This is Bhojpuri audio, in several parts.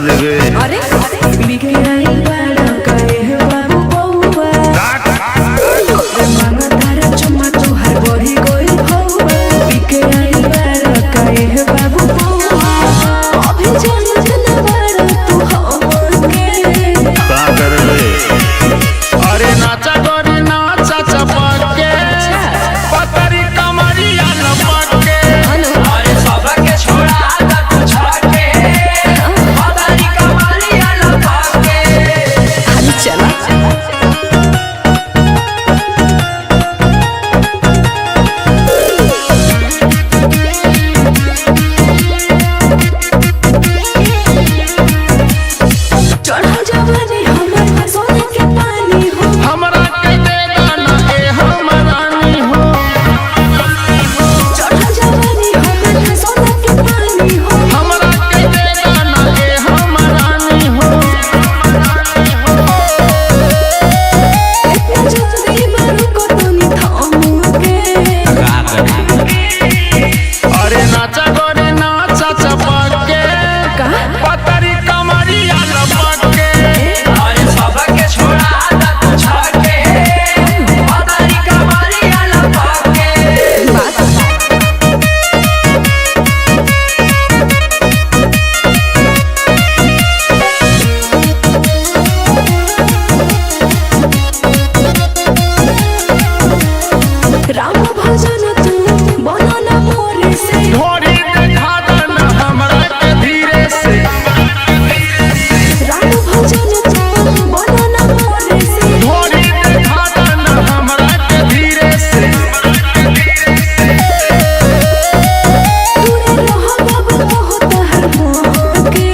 देवे। अरे बिखराई बाड़ा करे बाबू बउआ मांगा तारा चुम्मा तुहार बढ़ी गइल भौआ बिखराई बाड़ा करे बाबू बउआ अभी जानत न बाड़ा तू हमके का करबे। अरे नाचा गोरी नाचा चपके पतरी कमरिया लपके। अरे सबके छोड़ा दा तू छके पतरी कमरिया लपके। अरे चला चढ़ा जवानी हमर सोने के पानी हो हमरा के दे गाना ए हमरानी हो। चढ़ा जवानी हमर सोने के पानी हो हमरा के दे गाना ए हमरानी हो। इतना जल्दी बारू को तनी थामके अरे नाचा गोरी नाचा चपके पतरी कमरिया लपके। अरे सबके छोड़ा दा तू छके पतरी कमरिया लपके। राम भजन तू बनाना मोरे से ढोरी देखा देना हमरा के धीरे से। राम भजन तू बनाना मोरे से ढोरी देखा देना हमरा के धीरे से। दूर रह बाबू बहुत हर मोके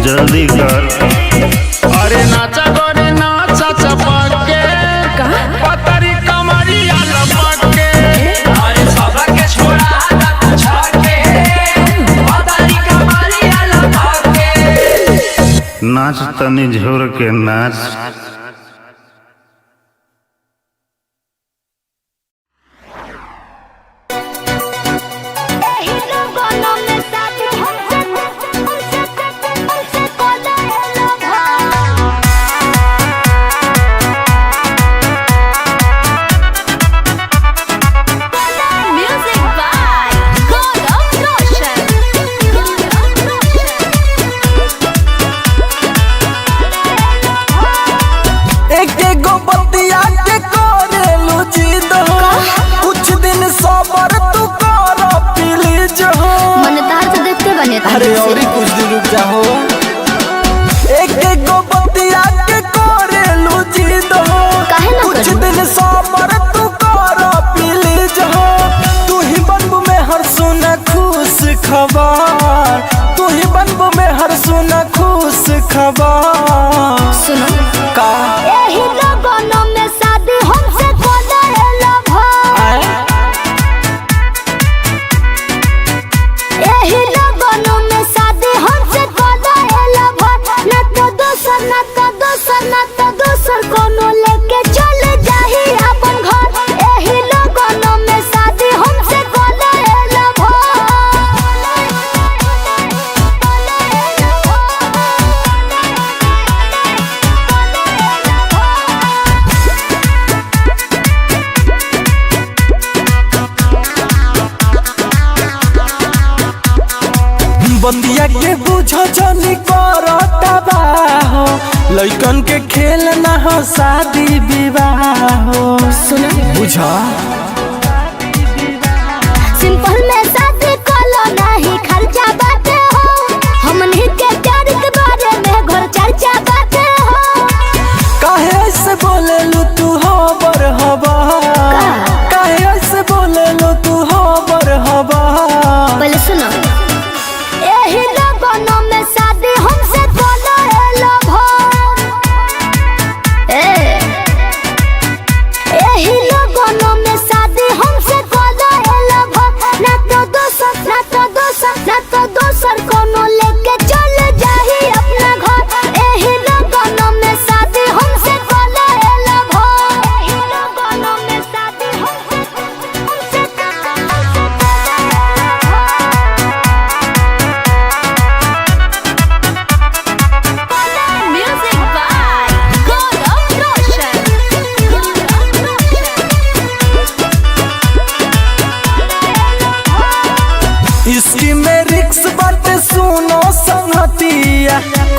जल्दी कर। अरे नाचा गोरी नाचा चपके पतरी कमरिया लपके। अरे सबके छोड़ा दा तू छके पतरी कमरिया लपके। नाच तनी झोर के नाच। Music by Gaurav Roshan. एक एगो बतिया के करेलू जिद हो कुछ दिन सबर तू कर प्लीज हो। मन तार तो देखते बने अरे और कुछ दिन रुक जाओ। एक एगो बतिया के करेलू जिद हो काहे ना कुछ करूं? दिन सबर तू कर प्लीज हो। तू ही बनबू में हर सुना खुश खबर। तू ही बनबू में हर सुना खुश खबर। सुनो का एही लगन में शादी हमसे कोलेला भाई। एही लगन में शादी हमसे कोलेला भाई। ना तो दोसर ना तो दोसर ना तो दोसर कोनो लेके चल जाही अपन घर। एही लगन में शादी हमसे कोलेला बतिया के बुझो जनी करता बाहो। लइकन के खेल ना हो शादी विवाह हो। सुनो बुझा सिंपल में शादी कलो नहीं खर्चा बाटे हो। हमनी के प्यार के बारे में घर चर्चा बाटे हो। काहे ऐसे बोलेलू तू हबर हबा। काहे ऐसे बोलेलू तू हबर हबा। पहले सुनो एही लगन में शादी हमसे कोलेला भाई। एही लगन में शादी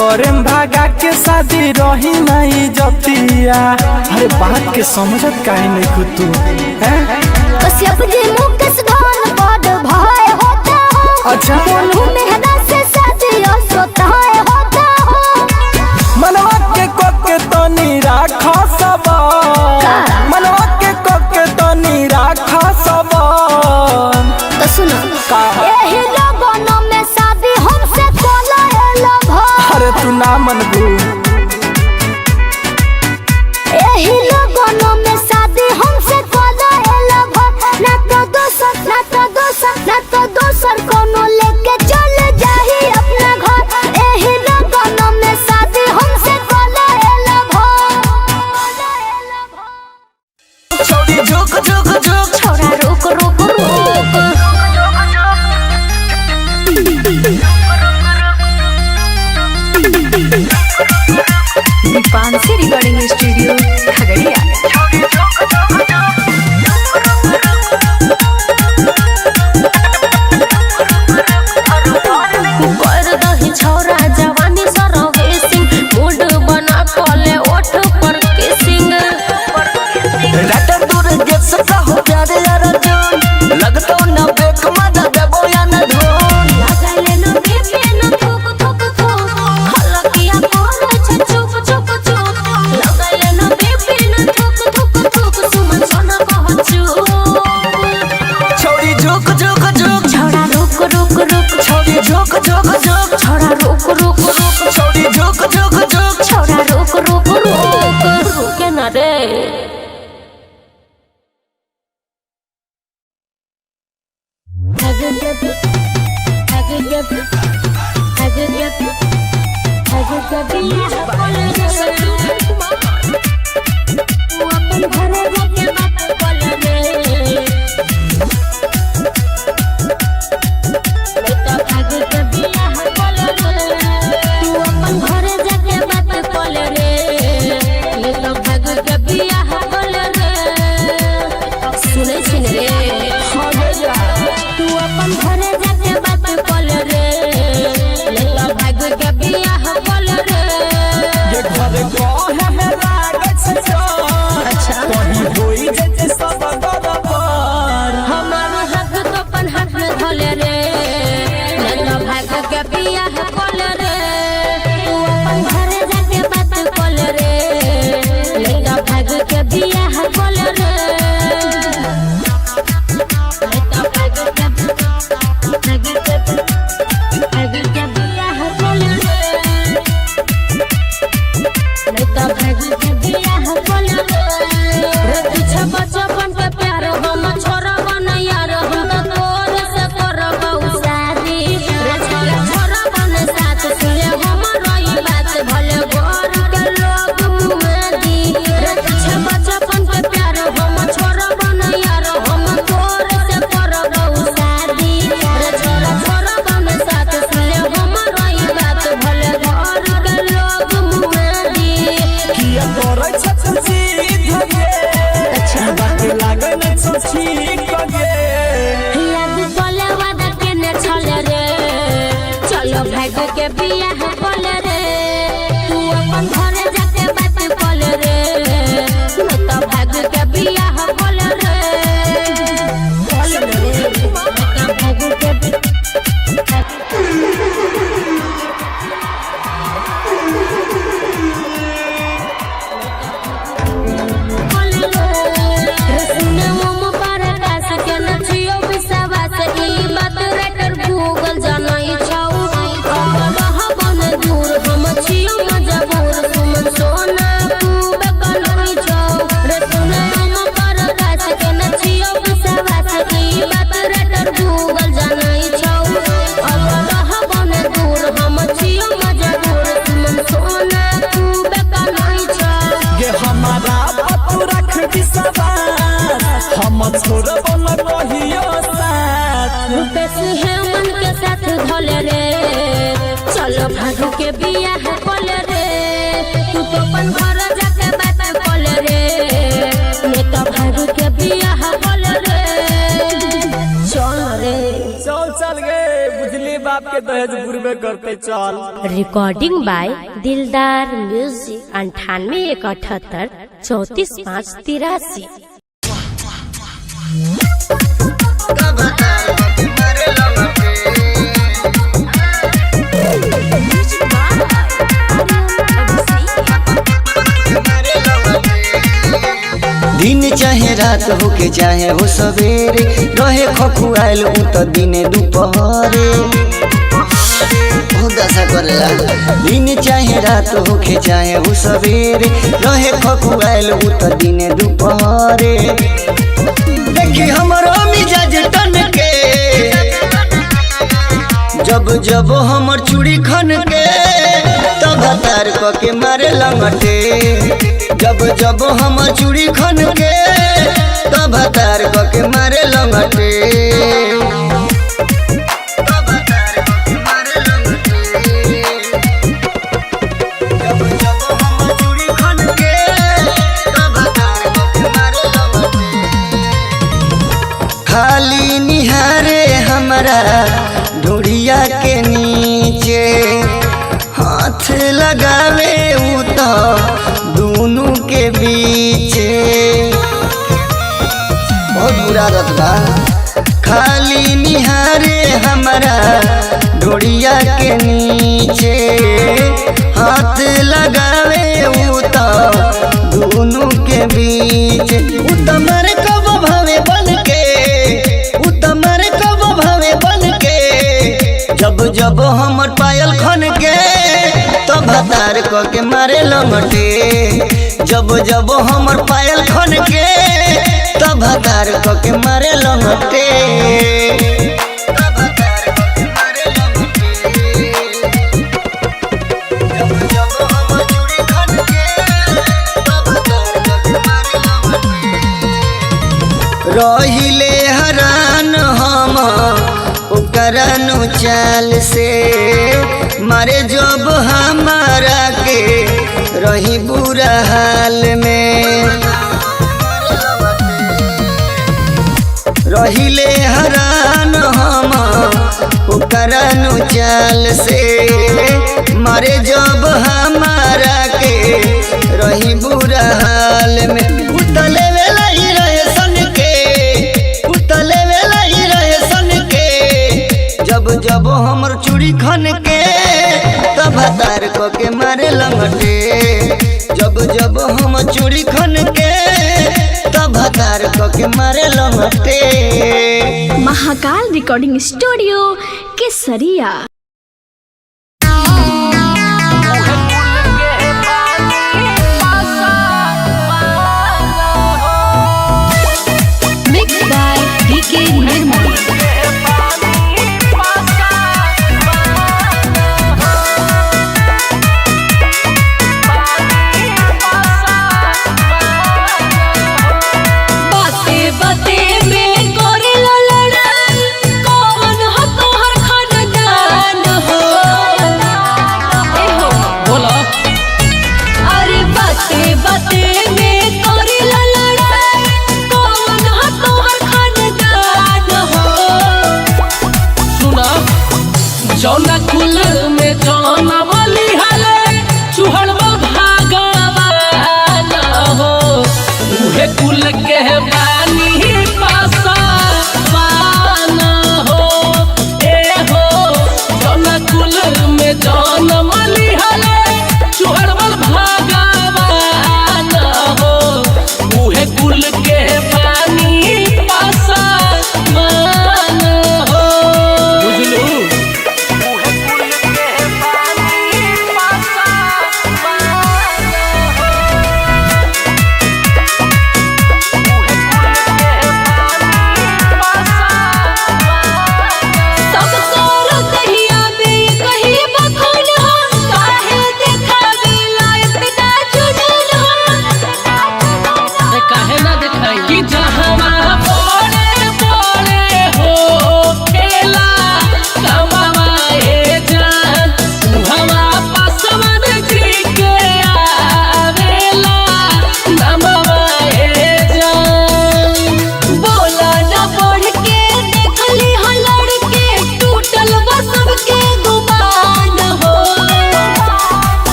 करेम भागा के शादी रही नहीं जतिया। अरे बात के समझत काहे नहीं खुद तू कश्यप जी मुकेश धन पद भय होता हो। अच्छा बोलू मेहदा से शादी सोता होता हो। मनवा के कोके तो निराख सब मनवा के कोके तो निराख सब तो सुनो एही लगन में शादी हमसे कोलाएला भ। अरे तू ना मनबू एही लगन में शादी हमसे कोलाएला भ। ना तो दोसर कोनो लेके चल जाही अपना घर। एही लगन में शादी हमसे कोलाएला भ। छोड़ी झुक झुक झुक छोरा रुक रुक रुक दीपांशी रिकॉर्डिंग स्टूडियो खगड़िया। कर दही छौरा जवानी सरवेसिंग मूड बना कले ओठ पर किसिंग रात दूर गेस का हो प्यारे यार जान लगतो ना बेक मजा देबो या ना ढोल लगाले न बेबे न थुक थुक थुक हलकिया करे छ चुप चुप चुप लगाले न बेबे न थुक थुक थुक सुमन सोना कहचू छोड़ी झुक झुक झुक छौरा रुक रुक रुक छोड़ी झुक झुक झुक छौरा रुक रुक रुक छोड़ी झुक झुक झुक छौरा रुक रुक रुक रुके ना रे सुने छिन रे तू अपन घरे जाके बात कल रे लेला भाग के बियाह कल रे ये घर कोहे में लागे छ अच्छा कहीं होई जते सब बराबर हमार हाथ तो अपन हाथ में धले रे लेला भाग के बियाह कल रे तू अपन घरे जाके बात कल रे लेला भाग के बियाह कल रे बचपन के प्यार हम छोरा बनैया हम तो तोर से करब शादी रे छोरा बन साथ सुने हम रही बात भले घर के लोग मुदी रे बचपन के प्यार हम छोरा बनैया हम तोर से करब शादी रे छोरा बन साथ सुने हम रही बात भले घर के लोग मुदी किया तोरै छत सीध गे अच्छा बात लागे न सोची कगे याद कले वादा केने छले रे चलो भाग के बियाह कल रे तू अपन घरे जाके बात कल रे मैं तो भाग के बियाह कल रे भाग के हम छोड़ बोल कहियो साथ कैसे है मन के साथ धले रे चलो भाग के बियाह कल रे तू तो अपन घर जाके बात कल रे मैं तो भाग के बियाह कल रे चल रे चल चल गे बुझली बाप के दहेज बुरबे करते चल। रिकॉर्डिंग बाय दिलदार म्यूजिक 98 178 34 5 83। दिन चाहे रात होके चाहे हो सवेरे रहे खखुआल उ त दिने दुपहरे बहुत दशा करेला। दिन चाहे रात होके चाहे हो सवेरे रहे खखुआल उ त दिने दुपहरे। देखी हमरो मिजाज तन के जब जब हमर चूड़ी खन के तब तार क के मारे लंगटे। जब जब हमर चूड़ी खन के तब तार क के मारे लंगटे। जब जब हमर चूड़ी खन के तब तार क के मारे लंगटे। खाली निहारे हमरा ढूढ़िया के नीचे हाथ लगावे उ तो दोनों के बीच। बहुत बुरा रतबा खाली निहारे हमारा ढोड़िया के नीचे हाथ लगावे उ तो दोनों के बीच। उतमर कब भावे बन के उतमर कब भावे बन के। जब जब हमर पायल खन के तो भतार क के मारे लंगटे। जब जब हमर पायल खन के तो भतार क के मारे लंगटे। जब जब हमर चूड़ी खन के तो भतार क के मारे लंगटे। रहिले हरान हम ओकरनु चाल से मारे जब हमारा के रही बुरा हाल में। रहिले हरान हम ओकरनु चाल से मारे जब हमारा के रही बुरा हाल में। उतले वेला ही रहे सन के उतले वेला ही रहे सन के। जब जब हमर चूड़ी खन के तब तार क के मारे लंगटे। जब जब हम चूड़ी खन के तब तार क के मारे लंगटे। महाकाल रिकॉर्डिंग स्टूडियो केसरिया। मिक्स बाय डीके निर्मल। बाते में कोरेला लड़ाई कौन हो तोहर खानदान।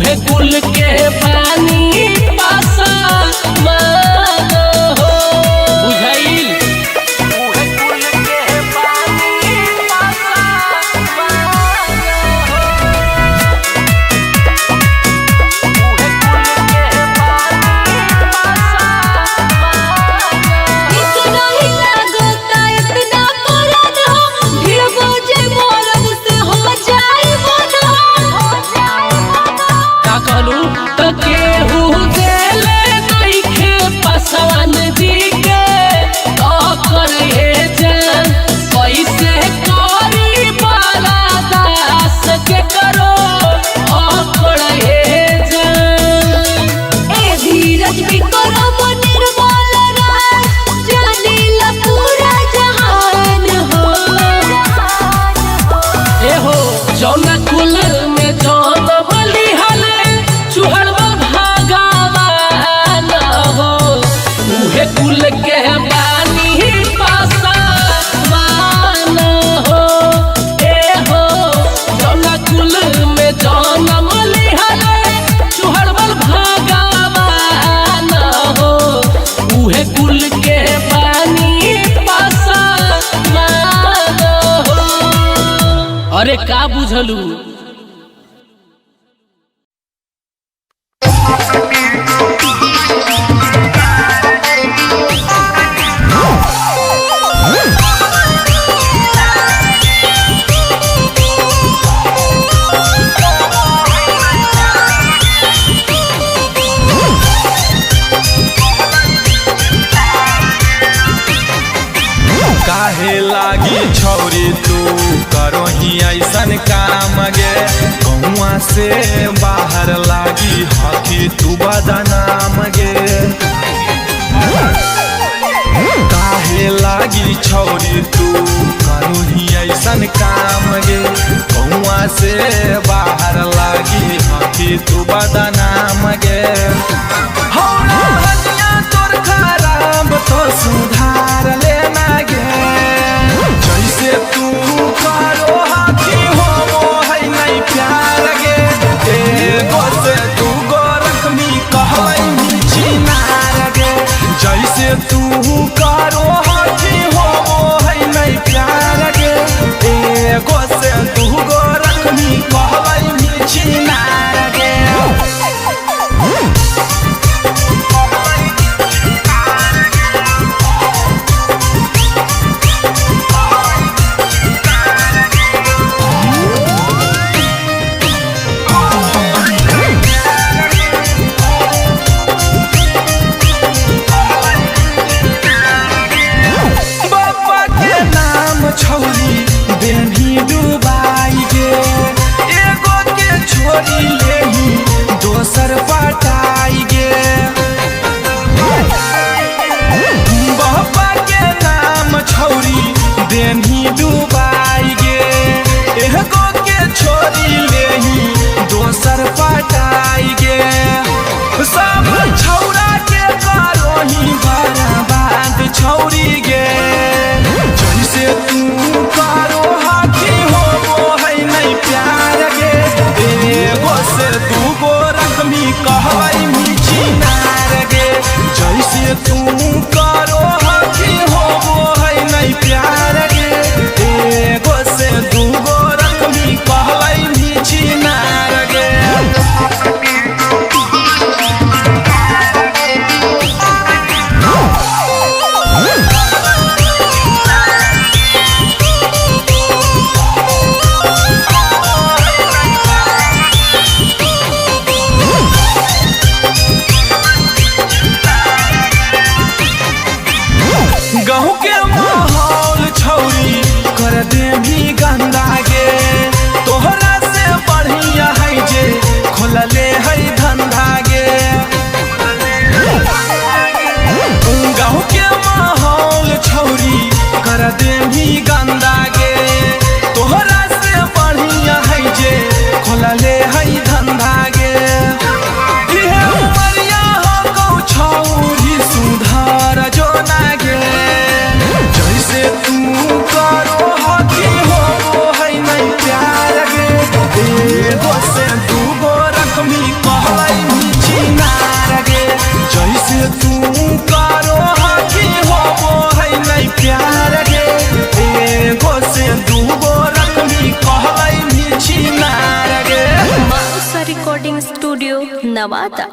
उहे कुल के पानी पासा मान हो बुझाइल उहे कुल के पानी पासा मान हो उहे कुल के पानी पासा इतना ही लागता इतना पुरान हो भीड़ बोझे मोरब से हो जाए का कहलू त केहू देले नइखे पसवन जी के कर हे जान कैसे करी बाला दास के करो कर हे जान ए धीरज भी करो निर्मल राज जानीला पूरा जहान हो ए हो जौना कुल में जौन बली हले चुहड़वा भागवान हो उहे कुल के बानी पासा मान हो ए हो जौना कुल में जौन बली हले चुहड़वा भागवान हो उहे कुल के बानी पासा मान हो अरे का बुझलू काहे लागी छौरी तू करो ही ऐसन काम गे गौआ से बाहर लागी हकी तू बदनाम गे काहे लागी छौरी तू करो ही ऐसन काम गे गौआ से बाहर लागी हकी तू बदनाम गे हौला हनिया तोर खराब तो सुधार लेना गे जैसे तू करो हाथी हो है नहीं प्यार गे एगो से तू गो रखमी कहबै चिनार गे जैसे तू करो हाथी हो है नहीं प्यार गे एगो से तू गो रखमी कहबै चिनार गे बाबा के नाम छौरी बेनी डुबाई गे एगो के छोरी लेही दोसर पटाई गे बाबा के नाम छौरी बेनी डुबाई गे एगो के छोरी लेही दोसर पटाई गे सब छौरा के करो ही बर्बाद छौरी गे जैसे तू करो हाथी हो है नहीं प्यार गे एगो से तू गो रखमी कहबै चिनार गे जैसे तू करो हाथी हो है नहीं प्यार गे एगो से तू गो रखमी कहबै चिनार गे रिकॉर्डिंग स्टूडियो नवादा।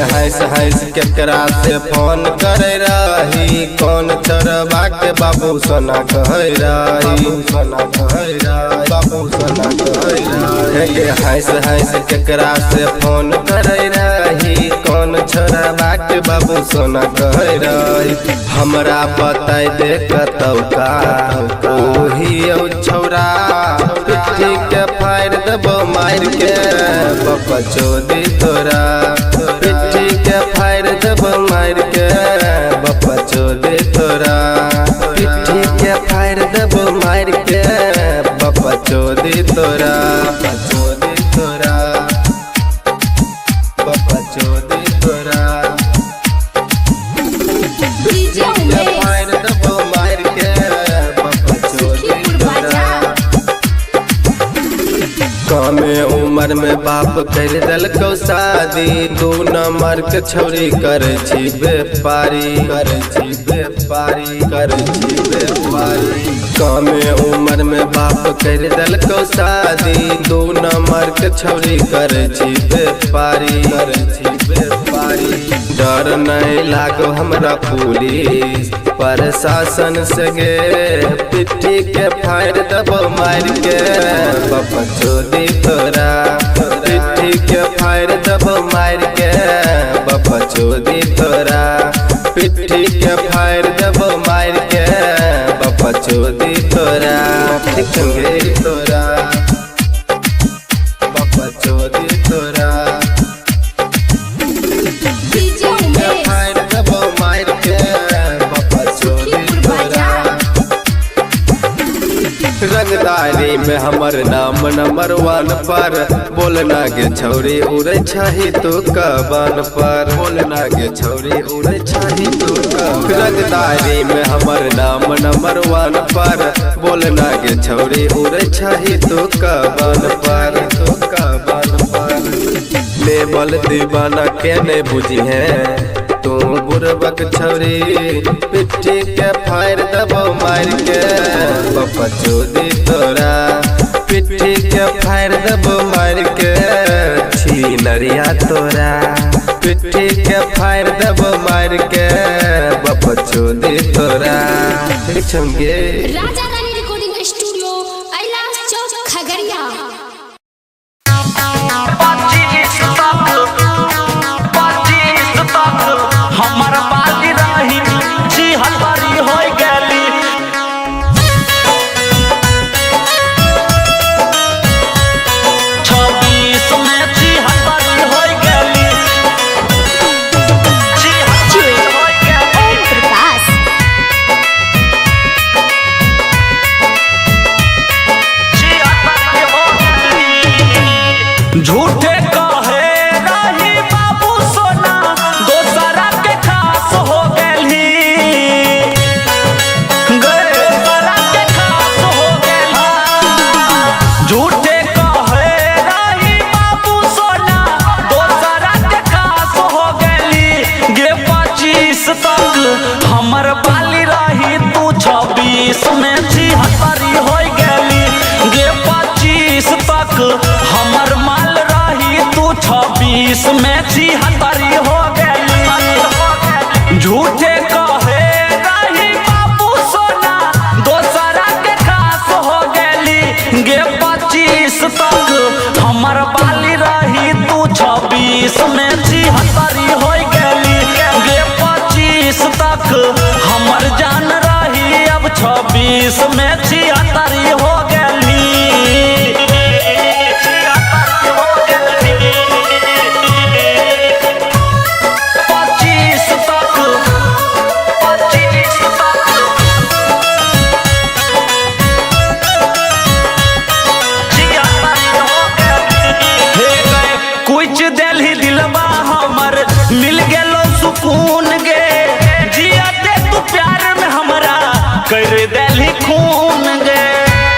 केकरा से फोन करे रही कौन चरबा के बाबू सोना कहे रही बाबू सोना कहे रही हंस केकरा से फोन करे रही कौन चरबा के बाबू सोना कहे रही हमरा बताई दे कतौका ओही छौरा पिट्ठी के फाड़ देबो मार के बाबा चोदी तोरा पिट्ठी के फाड़ देबो मार के बाबा चोदी तोरा पिट्ठी के फाड़ देबो मार के बाबा चोदी तोरा चोदी तोरा बाबा चोदी तोरा कमे उम्र में बाप कर दिलको शादी 2 नंबर के छौरी करे छी व्यापारी कमे उम्र में बाप कर दिलको शादी 2 नंबर के छौरी करे छी व्यापारी डर नहीं लागो हमरा पुलिस प्रशासन से गे पिट्ठी के फाड़ देबो मार के बाबा चोदी तोरा पिट्ठी के फाड़ देबो मार के बाबा चोदी तोरा पिट्ठी के फाड़ देबो मार के बाबा चोदी तोरा ठीक गे तोरा बाबा चोदी तोरा रंगदारी में हमर नाम नंबर 1 पर बोलना गे छौरी उड़े छही तू कबान पर बोलना गे छौरी उड़े छही तू रंगदारी में हमर नाम नंबर 1 पर बोलना गे छौरी उड़े छही तू कबान पर लेबल दीवाना के ने बुझी है तू बुरबक छौरी पिट्ठी के फायर दबो मार के पप्पा चोदी तोरा पिट्ठी के फायर दबो मार के छीनरिया तोरा पिट्ठी के फायर दबो मार के पप्पा चोदी तोरा छंगे राजा रानी रिकॉर्डिंग स्टूडियो कैलाश चौक खगड़िया। हमर बाली रही जी हलवारी हो गली 26 में जी हलवारी हो गली जी हलवारी हो गली प्रकाश जी हलवारी हो गली झूठे कहे रही बाबू सोना दोसरा के खास हो गली दोसरा के खास हो गली झूठे कहे रही बाबू सोना दोसरा के खास हो गली गे 25 तक हमर बाली रही तू 26 में 76 हो गली गे 25 तक हमर माल रही तू 26 में 76 हो गली झूठे कहे रही बाबू सोना दोसरा के खास हो गली गे 25 तक हमर बाली रही तू 26 में 76 हो गली गे 25 तक हमर जान रही अब 26 में 76 हो गली 25 तक 25 तक कुछ दिल दिलबा हमर मिल गेलो सुकून गे जिया दे तू प्यार में हमरा कर देली खून गे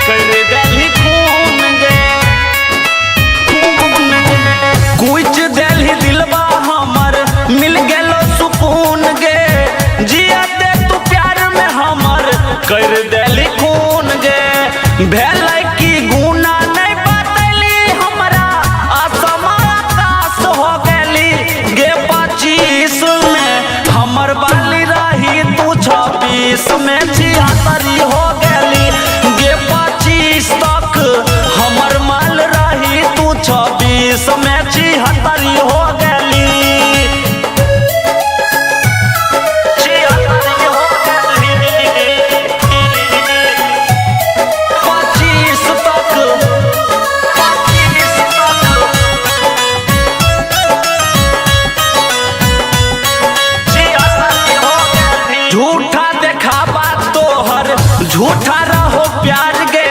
कर देली खून गे कुछ दिल दिलबा हमर मिल गेलो सुकून गे जिया दे तू प्यार में हमर कर देली खून गे भेलै की गुना नहीं बतैली हमरा आसमान आकाश हो गली गे 25 में हमर बाली रही तू 26 में 76 हो गली गे 25 तक हमर माल रही तू 26 में 76 हो गली 76 हो गली 25 तक 25 तक झूठा देखावा तोहर झूठा रहो प्यार गे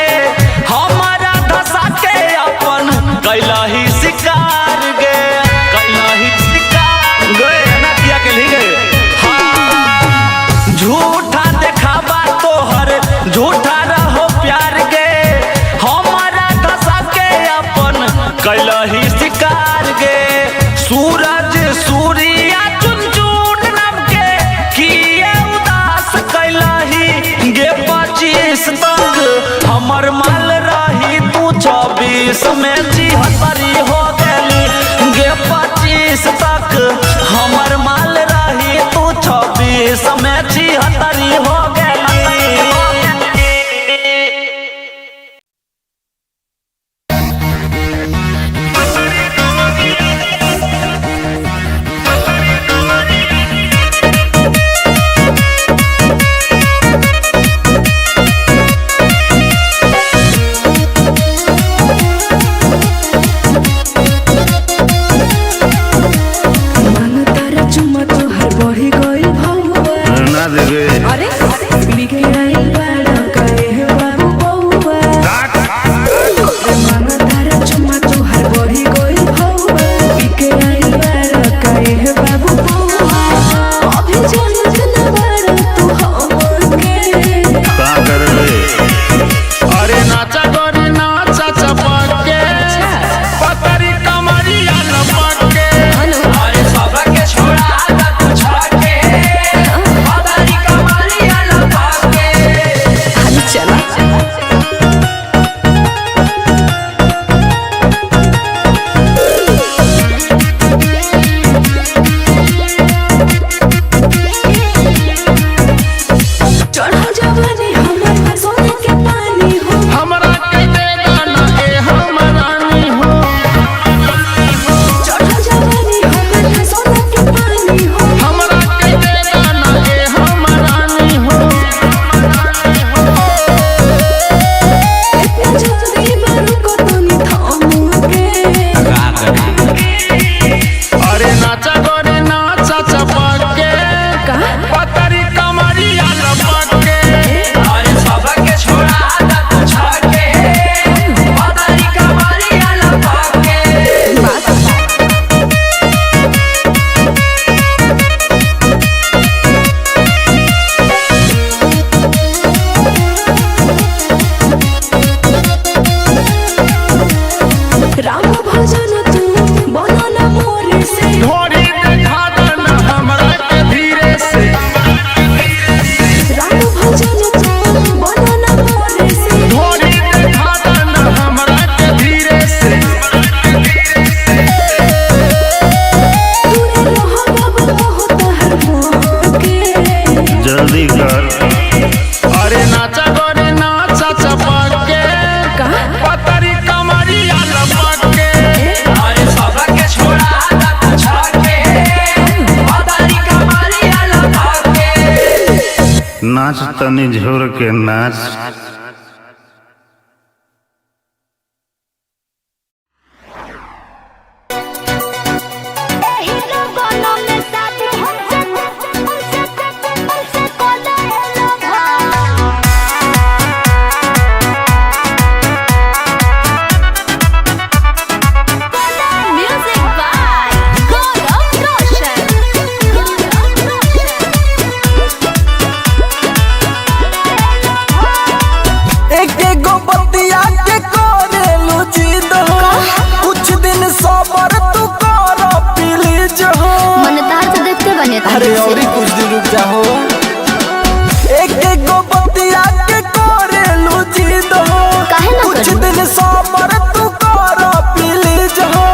हमारा धसा के अपन कैला ही शिकार गे कैला ही शिकार गे ना किया के ली गे हाँ झूठा देखावा तोहर झूठा रहो प्यार गे हमारा धसा के अपन कैला ही शिकार गे सूरज सूर्या चुन चुन नम के किए उदास कैला ही गे 25 तक हमर माल रही तू 26 में 76 हो गली गे 25 तक हमर माल रही तू 26 में 76 हो गली नाच तनी झोर के नाच। अरे और कुछ दिन रुक जाओ, एक एक गो बतिया के करेलू जिद हो, कुछ दिन सबर तू कर प्लीज हो।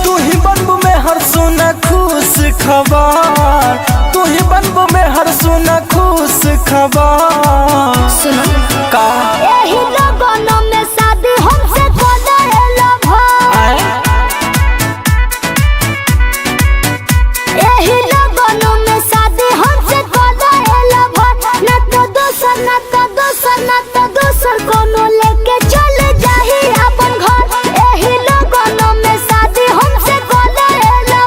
तू ही बनबू में हर सुना खुश खबर, तू ही बनबू में हर सुना खुश खबर। सुनो का यही लोगों में शादी हमसे कोलाएला भाई, यही लोगों में शादी हमसे कोलाएला भाई। ना तो दोसर ना तो दोसर ना तो दोसर कोनो लेके चले जाही अपन घर। यही लोगों में शादी हमसे कोलाएला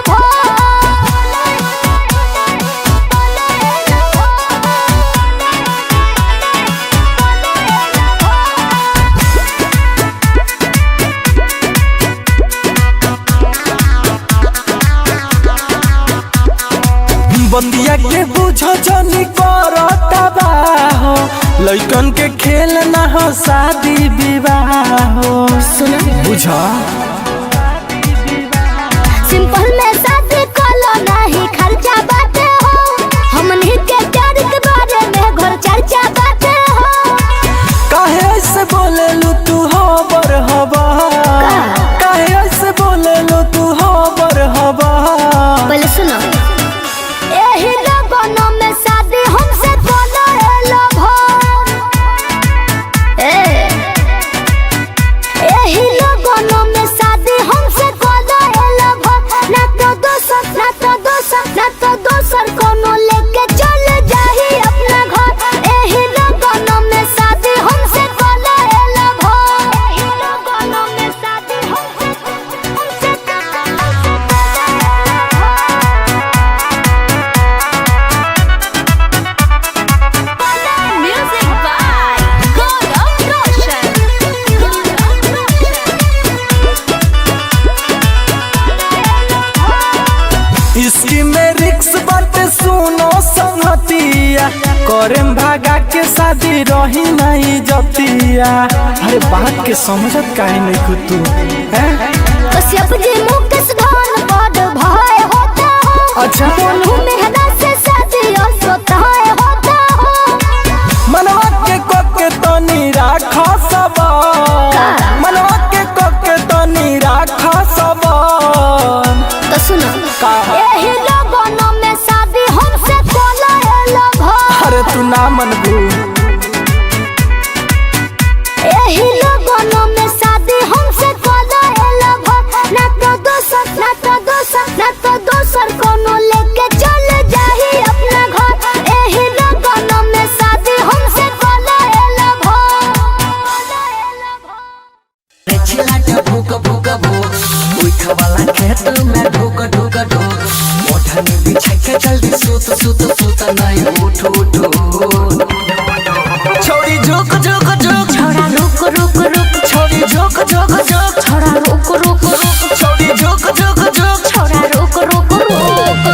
बंदिया के बुझो जनी करता हो, लइकन के खेल ना हो शादी विवाह हो। सुनो बुझा सिंपल में शादी कोलो नहीं खर्चा बाटे हो, हमनी के प्यार के बारे में घर चर्चा बाटे हो। काहे ऐसे बोले लू तू हो बर हवा, काहे ऐसे बोले लू तू हो बर हवा। पहले सुनो यही लोगों में शादी हमसे कोलाएला भाई, यही लोगों में शादी हमसे कोलाएला भाई। ना तो दोसर ना तो दोसर ना तो दोसर कोनो लेके चले जाही अपना घर। यही लोगों में शादी हमसे कोलाएला भाई, यही लोगों में शादी हमसे म्यूजिक बाय गौरव रोशन। इसकी में रिक्स बाटे सुनो संगतिया, करेम भागा के शादी रही नहीं जतिया। अरे बात के समझत काहे नहीं खुद तू हैं? कश्यप जी मुकेश धन पद भय होता हो, अच्छा दोनों मेहरा से शादी सोता होता हो। मनवा के कोके तनी राखा सबर, मनवा के कोके तनी राखा सबर। तो सुनो यही लोगों में शादी हमसे कोलाएला भाई, अरे तू ना मनबू, यही लोगों में शादी हमसे कोलाएला भाई। ना तो दोसर ना तो दोसर ना तो दोसर कोनो लेके चले जाही अपना घर। यही लोगों में शादी हमसे कोलाएला भाई। भूक भूक भूक उठा वाला खेत में ढूक ढूक ढूक, ओढ़नी बिछा के जल्दी सूत सूत सूत नहीं उठ उठ। छोड़ी झुक झुक झुक छोड़ा रुक रुक रुक, छोड़ी झुक झुक झुक छोड़ा रुक रुक रुक, छोड़ी झुक झुक झुक छोड़ा रुक रुक रुक।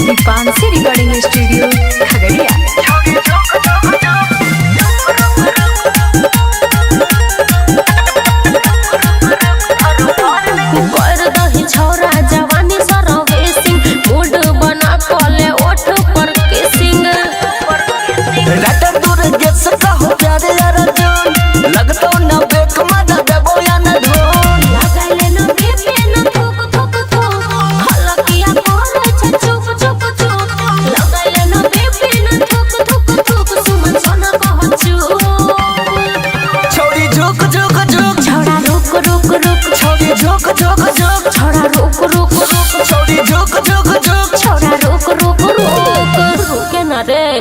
Deepanshi recording studio Khagaria. कर दही छोरा ना रे।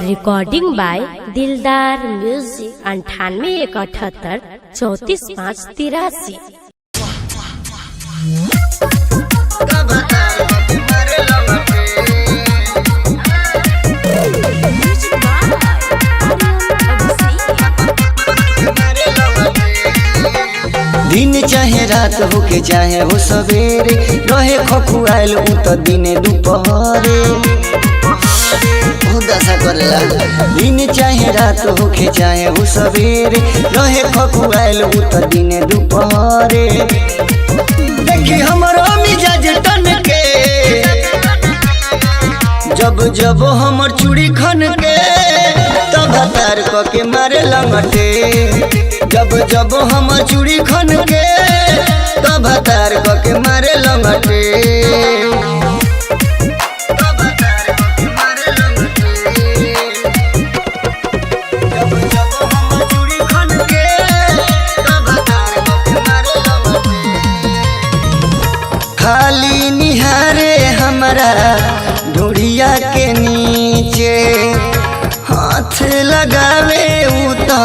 रिकॉर्डिंग बाय दिलदार म्यूजिक 98 178 34 5 दिन चाहे रात होके चाहे हो सवेरे रहे खखुआल उ त दिने दुपहरे दशा करेला। दिन चाहे रात होके चाहे हो सवेरे रहे खखुआल उ त दिने दुपहरे देखी हमरो मिजाज टन के जब जब हमर चूड़ी खन के तब तार क के मारे लंगटे जब जब हम चूड़ी खन के तब तार क के मारे लंगटे खाली निहारे हमारा ढूढ़िया के नीचे हाथ लगावे उ तो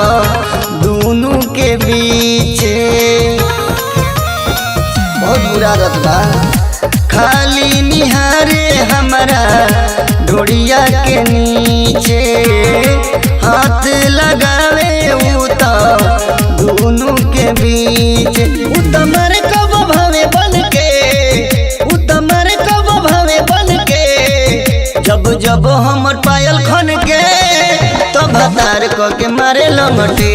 दोनों के बीचे बहुत बुरा रतबा। खाली निहारे हमारा ढूढ़िया के नीचे हाथ लगावे उ तो दोनों के बीच उतमर कब भावे बन के उतमर कब भावे बन के जब जब हमर पायल खन के तो भतार क के मारे लंगटे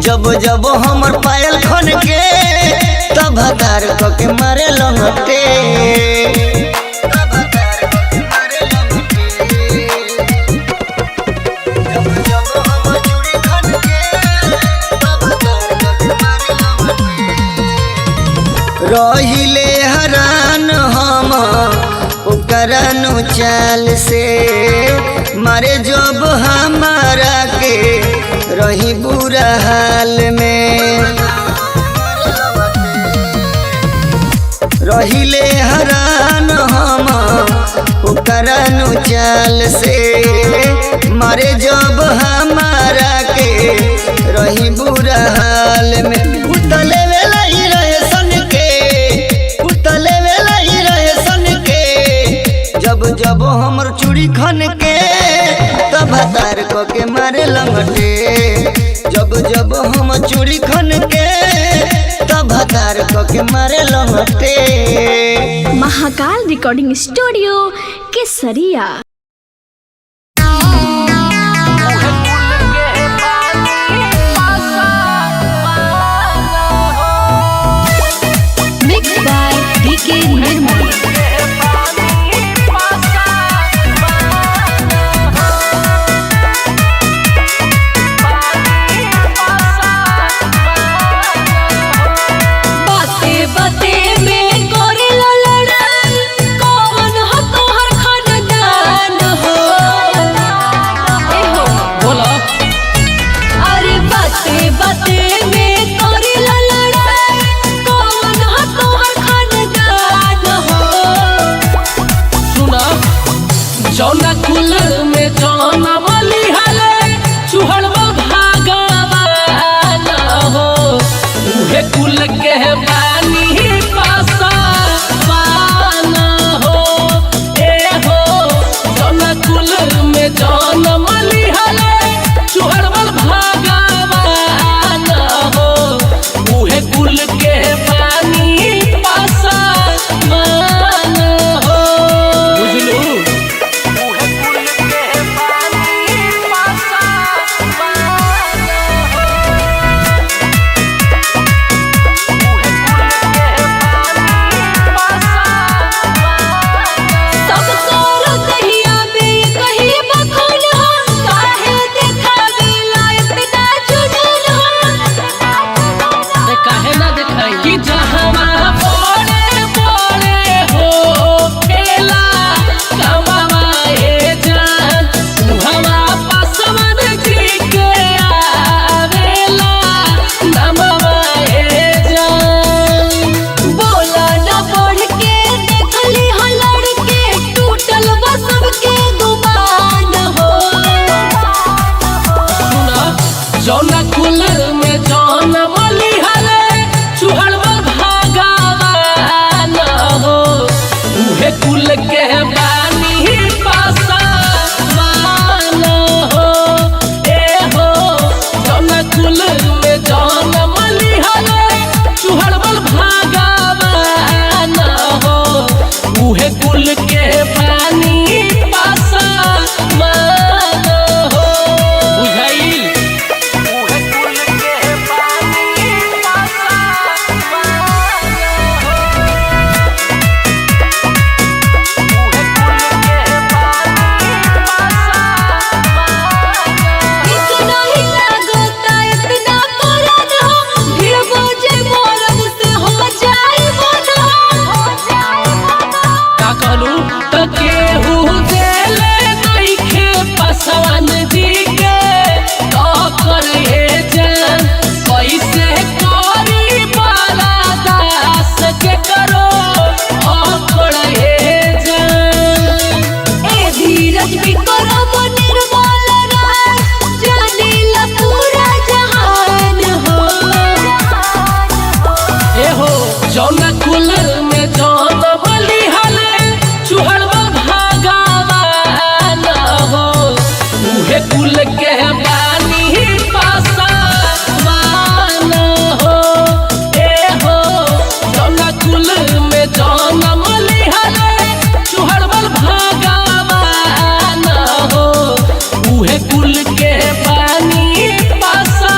जब जब हमर पायल खन के तब हतार के मारे लंगटे रहिले हरान हम करनु चाल से मारे जब हमारा के रही बुरा हाल में रहिले हरान हम करनु चाल से मारे जब हमारा के रही बुरा हाल में उतले वेला ही रहे सन के उतले वेला ही रहे सन के जब जब हमर चूड़ी खन के तब हतार के मारे लंगटे जब जब हम चूड़ी खन के तब हतार के मारे लंगटे। महाकाल रिकॉर्डिंग स्टूडियो केसरिया। मिक्स बाय डीके निर्मल। कुल के पानी पासा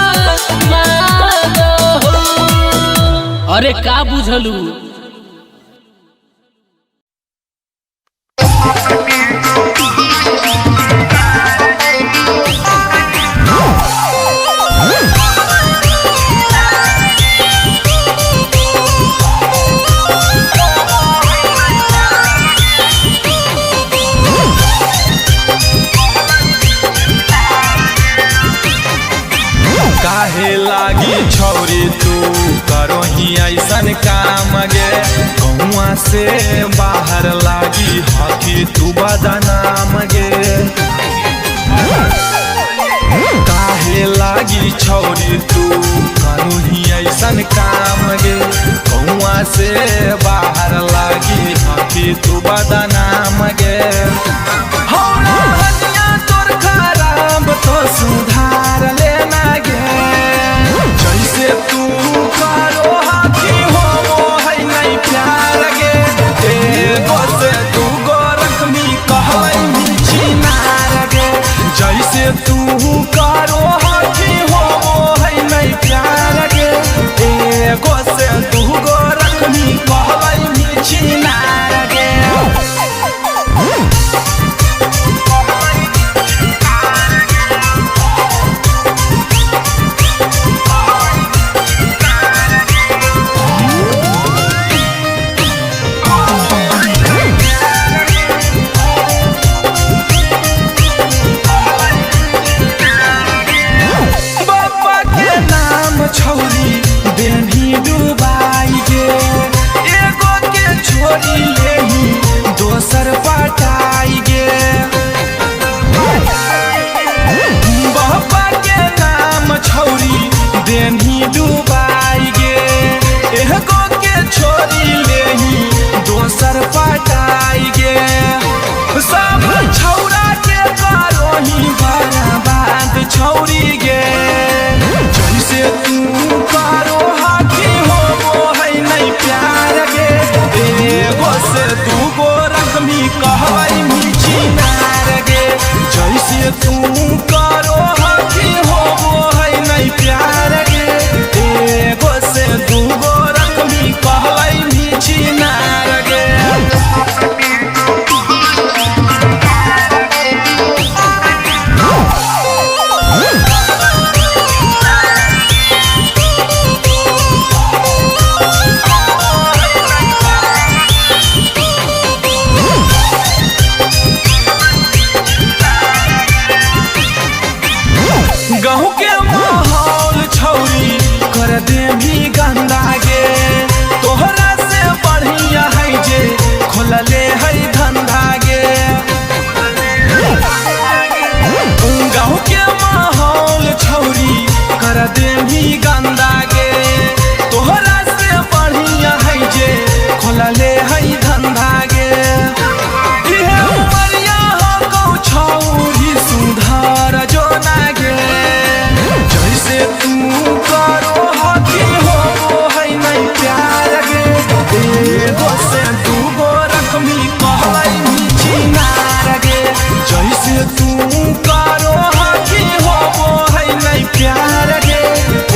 अरे का बुझलू काहे लागी छौरी तू करो ही ऐसन काम गे गौआ से बाहर लागी हकी तू बदनाम गे काहे लागी छौरी तू करो ही ऐसन काम गे गौआ से बाहर लागी हकी तू बदनाम गे हौला हनिया तोर खराब तो सुधार लेना गे जैसे तू करो हाथी हो है नहीं प्यार गे एगो से तू गो रखमी कहै चिनार गे जैसे तू करो हाथी हो है नहीं प्यार गे एगो से तू गो रखमी कहै चिनार गे छौरी देनी डुबाई गे एगो के छोरी लेही दोसर पटाई गे बाबा के नाम छौरी देनी डुबाई गे एगो के छोरी लेही दोसर पटाई गे सब छौरा के करोही बर्बाद छौरी गे जैसे तू करो हाथी हो है नहीं प्यार गे एगो से तू गो रखमी कहै चिनार गे जैसे तू करो हाथी हो है नहीं प्यार गे एगो से तू गो रखमी कहै चिनार गे गहूँ के माहौल छौरी कर दे भी गंदा गे तोहरा से बढ़िया है जे खोलले है धंधा गे गहूँ के माहौल छौरी कर दे भी गंदा गे तोहरा से बढ़िया है जे खोलले है धंधा गे इहे उमरिया हो गौ छौरी सुधार जो ना गे जैसे तू करो हाथी हो है नहीं प्यार गे एगो से तू गो रखमी कहै चिनार गे जैसे तू करो हाथी हो है नहीं प्यार गे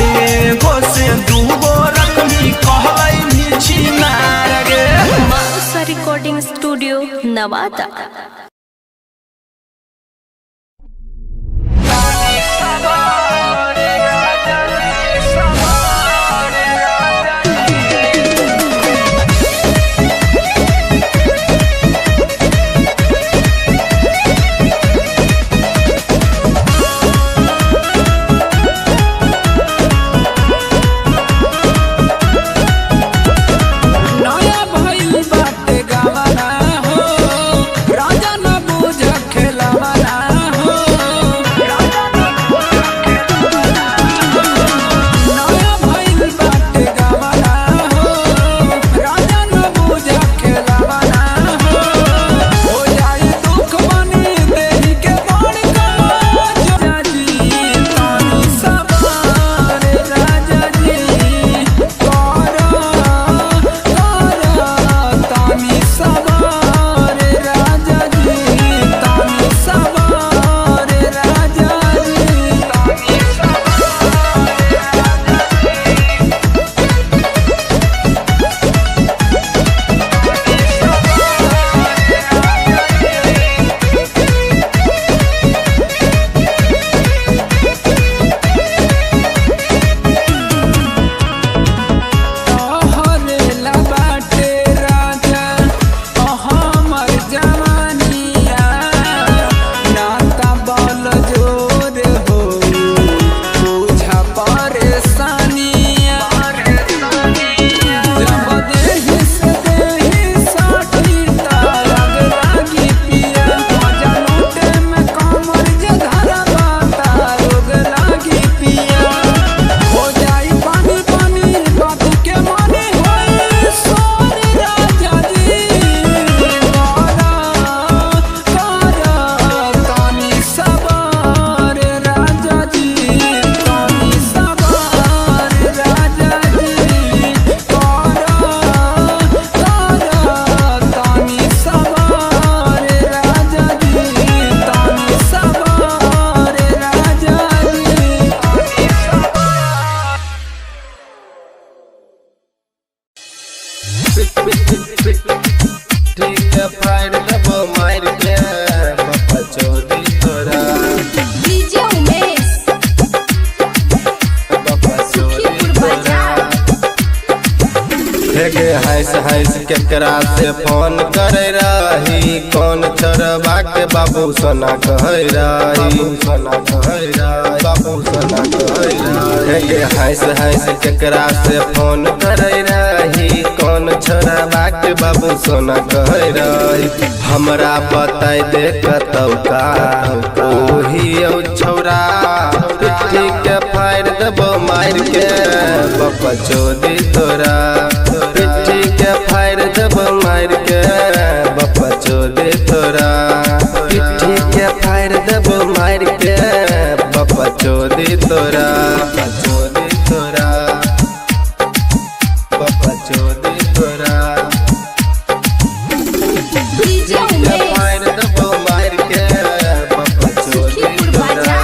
एगो से तू गो रखमी कहै चिनार गे माउसा रिकॉर्डिंग स्टूडियो नवादा। नया भइल बाटे गावना हो राजा ठीक है फायर दबो मार के बाबा चोदी तोरा डीजे उमेश बाबा चोदी तोरा हेगे हंस केकरा से फोन करे रही कौन छोरबा के बाबू सोना कहे रही बाबू सोना कहे रही हेगे हंस केकरा से फोन करे रही कौन छोरबा के बाबू सोना कहे रही हमरा बताई दे कतौ का ओही औ छौरा पिट्ठी के फायर दबो मार के बाबा चोदी तोरा पिट्ठी के फायर दबो मार के बाबा चोदी तोरा पिट्ठी के फायर दबो मार के बाबा चोदी तोरा चोदी तोरा बाबा चोदी तोरा डीजे उमेश फायर दबो मार के बाबा चोदी तोरा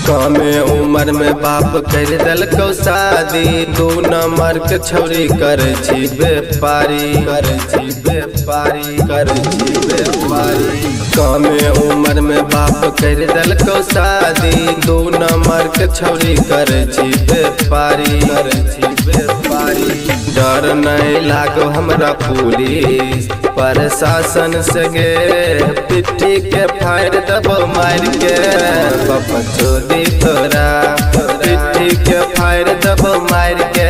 कमे उम्र में बाप कर दलको शादी 2 नंबर के छौरी करे छी व्यापारी कमे उम्र में बाप कर दलको शादी 2 नंबर के छौरी करे छी व्यापारी डर नहीं लागो हमरा पुलिस प्रशासन से गे पिट्ठी के फायर दबो मार के बाबा चोदी तोरा पिट्ठी के फायर दबो मार के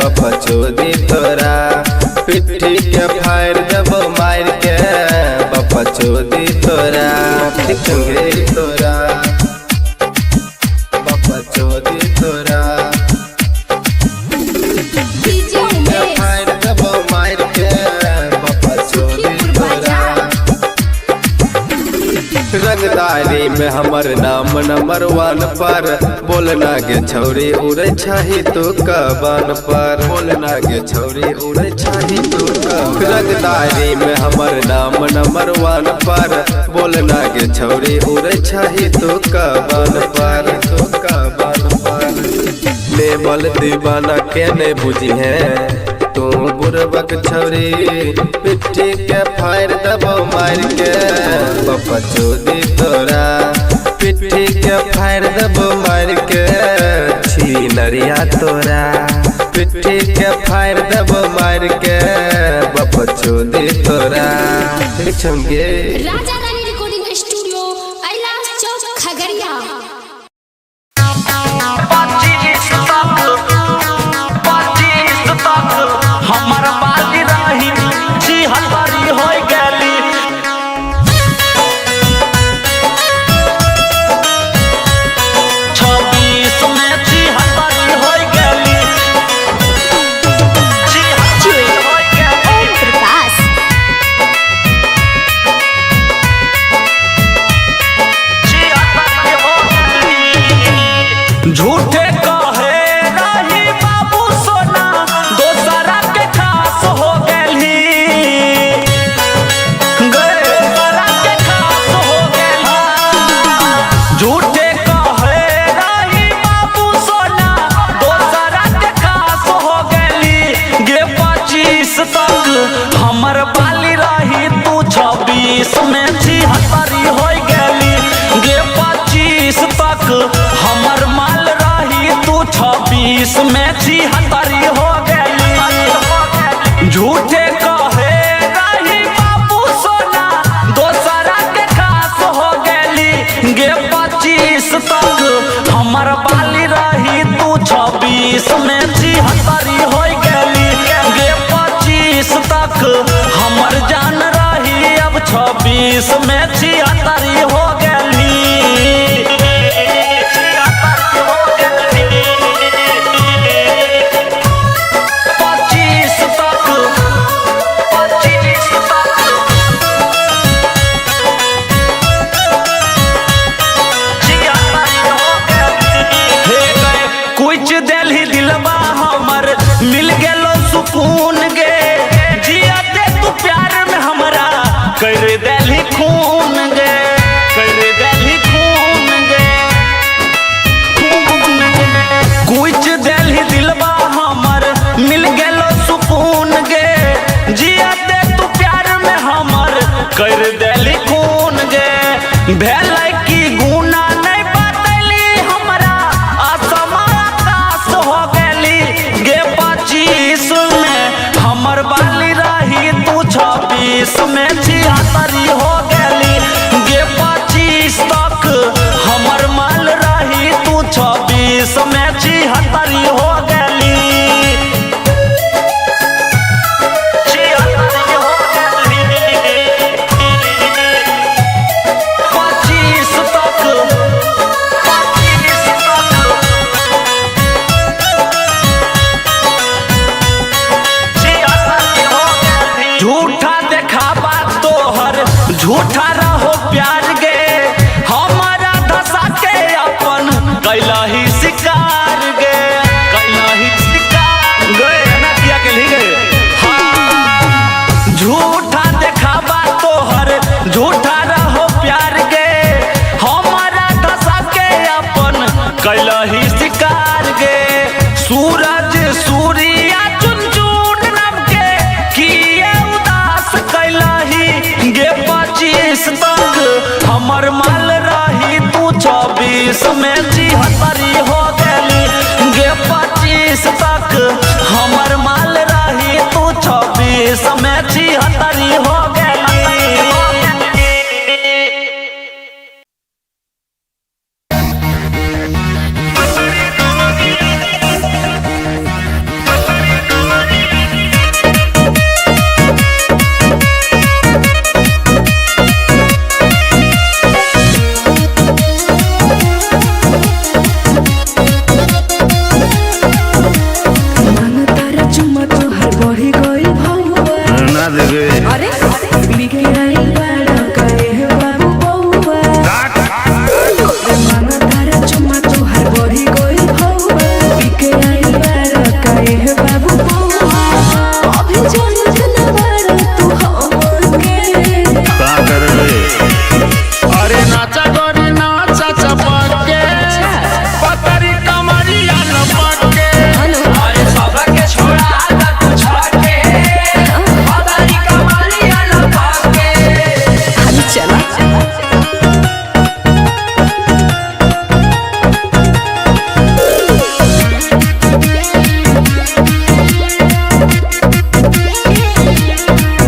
बाबा चोदी तोरा पिट्ठी के फायर दबो मार के बाबा चोदी तोरा तोरा बाबा चोदी तोरा डीजे उमेश फायर दबो मार के बाबा चोदी तोरा रंगदारी में हमर नाम नंबर 1 पर बोलना के छौरी उड़े छही तू कबान पर बोलना के छौरी उड़े छही तू रंगदारी में हमर नाम नंबर 1 पर बोलना के छौरी उड़े छही तू कबान पर लेवल दीवाना के ने बुझी है तू बुरबक छौरी पिट्ठी के फायर दबो मार के बाबा चोदी तोरा पिट्ठी के फायर दबो मार के छी नरिया तोरा पिट्ठी के फायर दबो मार के बाबा चोदी तोरा छंगे राजा रानी रिकॉर्डिंग स्टूडियो कैलाश चौक खगड़िया। हमर बाली रही छी हलवारी होय गेली 26 में छी हलवारी होय गेली छी हलवारी होय गेली ओम प्रकाश छी हलवारी होय गेली झूठे कहे रही बाबू सोना दोसरा के खास हो गेली दोसरा के खास हो गेली झूठे कहे रही बाबू सोना दोसरा के खास हो गेली गे 25 तक हमर बाली रही तू 26 में छी हलवारी होय गेली गे 25 तक हमर माल रही तू 26 में छी हलवारी हो गेली झूठे कहे रही बाबू सोना दोसरा के खास हो गेली गे 25 तक हमर बाली रही तू 26 में छी हलवारी होय गेली गे 25 तक हमर जान रही अब 26 में छी हलवारी हो गेली 25 तक कुछ दिल दिलवा हमर मिल गेलो सुकून गे जिया दे तू प्यार में हमरा कर देली खून गे कर देली खून गे कुछ दिल दिलवा हमर मिल गेलो 26 में 73 हो गली गे 25 तक हमर माल रही तू 26 में 73 हो गली। अरे बिके आई बड़ा करे बाबू बउआ मांगा तारा चुम्मा तोहर बढ़ी गई भौआ बिके आई बड़ा करे बाबू बउआ अभी जानत न बड़ा तू हमके का करबे अरे नाचा गोरी नाचा चपके पतरी कमरिया लपके अरे सबके छोड़ा दा तू छके पतरी कमरिया लपके हनी चला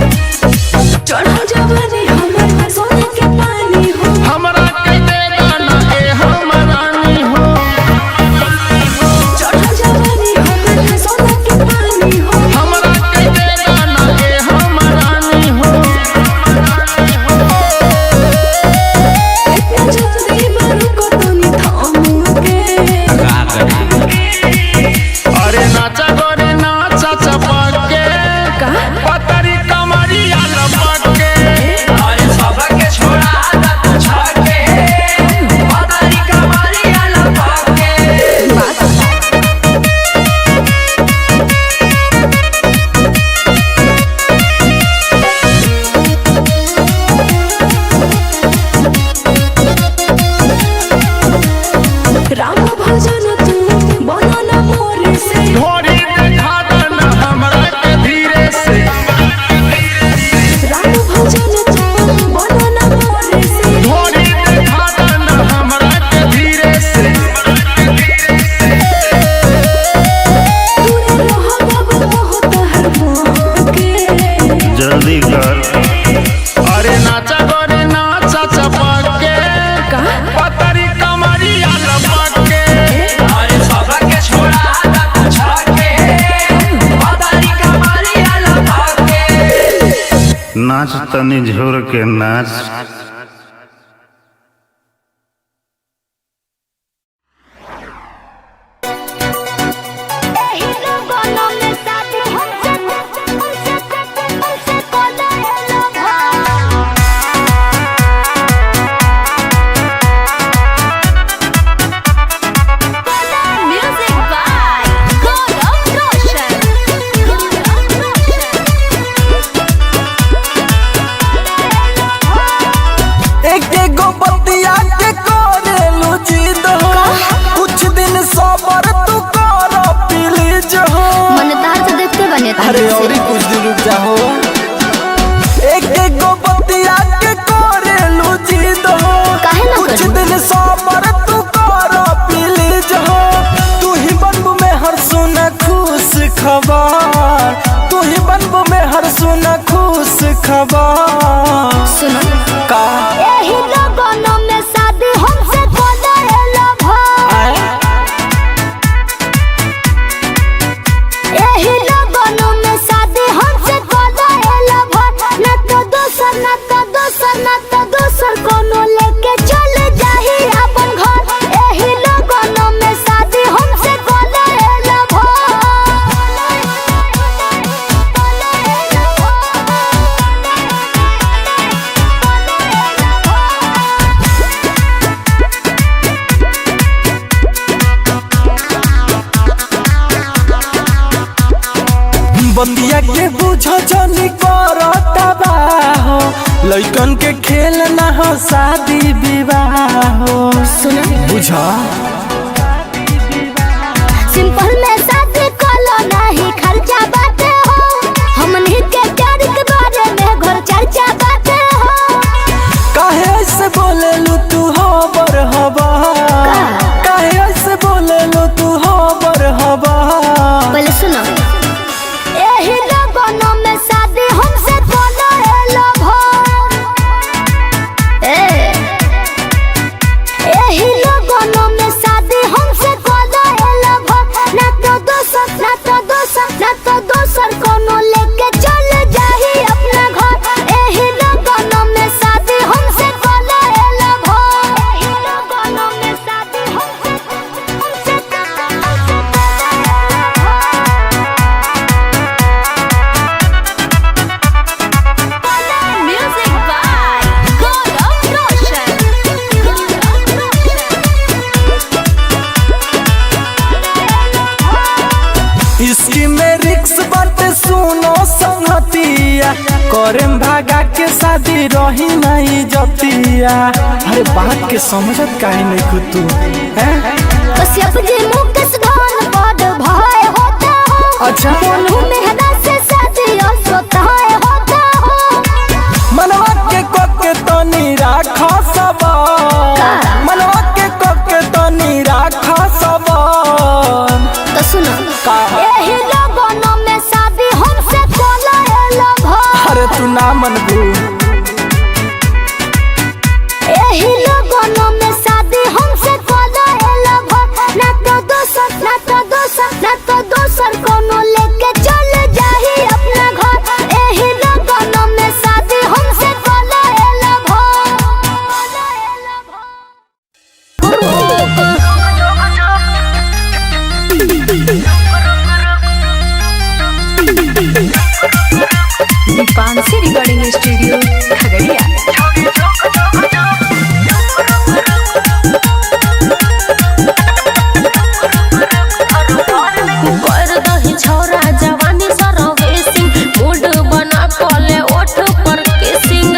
चढ़ा जवानी हमर सोने के पानी हो हमरा के दे गाना ए हमरानी हो चढ़ा जवानी हमर सोने के पानी हो हमरा के दे गाना ए हमरानी हो इतना जल्दी मारू को तो नहीं थामूंगे अरे नाचा गोरी नाचा चपके पतरी कमरिया लपके अरे सबके छोड़ा दा तू छके पतरी कमरिया लपके राम भजन तू बनाना मोरे से ढोरी देखा देना हमरा के धीरे से राम भजन तू बनाना मोरे से ढोरी देखा देना हमरा के धीरे से दूर रहो बाबू बहुत हर मौके जल्दी कर अरे नाचा गोरी नाचा चपके पतरी कमरिया लपके अरे सबके छोड़ा दा तू छके पतरी कमरिया लपके नाच तनी झोर के नाच एही लोगों में शादी हमसे कोला हेलो म्यूजिक बाय गौरव रोशन एक एगो बतिया के करेलू जिद हो कुछ दिन सबर तू कर प्लीज हो मन तार से देखते बने अरे और ही कुछ दिन रुक जाओ एक एगो बतिया के करेलू जिद हो काहे ना कुछ करू? दिन सबर तू कर प्लीज हो तू ही बनबू में हर सुना खुश खबर तू ही बनबू में हर सुना खुश खबर सुनो का एही लोगों में शादी हमसे कोला हेलो एही लोगों में शादी हमसे कोला हेलो ना तो दोसर कोनो लेके चल जाही अपन घर एही लोगों में शादी हमसे कोला हेलो बंदिया के बुझ जनी करता हो लइकन के खेल ना हो शादी विवाह हो बुझा सिंपल में शादी कोलो नहीं खर्चा बाटे हो हमनी के प्यार के बारे में घर चर्चा बाटे हो काहे ऐसे बोले लू तू हबर हबर इसकी में रिक्स बात सुनो संगतिया करेम भागा के शादी रही नहीं जतिया। अरे बात के समझत काहे नहीं खुद तू कश्यप जी मुकेश धन बड़ भाई होता हो। अच्छा मोनू मेहरा से शादी सोता होता हो। मनवा के कोके तो निराखा सब मनवा के कोके तो निराखा सब तो सुनो यही लोगों में शादी हमसे कोलाएला भाई। अरे तू ना मनबू यही लोगों में शादी हमसे कोलाएला भाई। ना तो दोसर ना तो दोसर ना तो दोसर कोनो लेके चल जाही अपना घर। यही लोगों में शादी हमसे कोलाएला दीपांशी रिकॉर्डिंग स्टूडियो खगड़िया। कर दही छौरा जवानी सरवेसिंग मूड बना कले ओठ पर किसिंग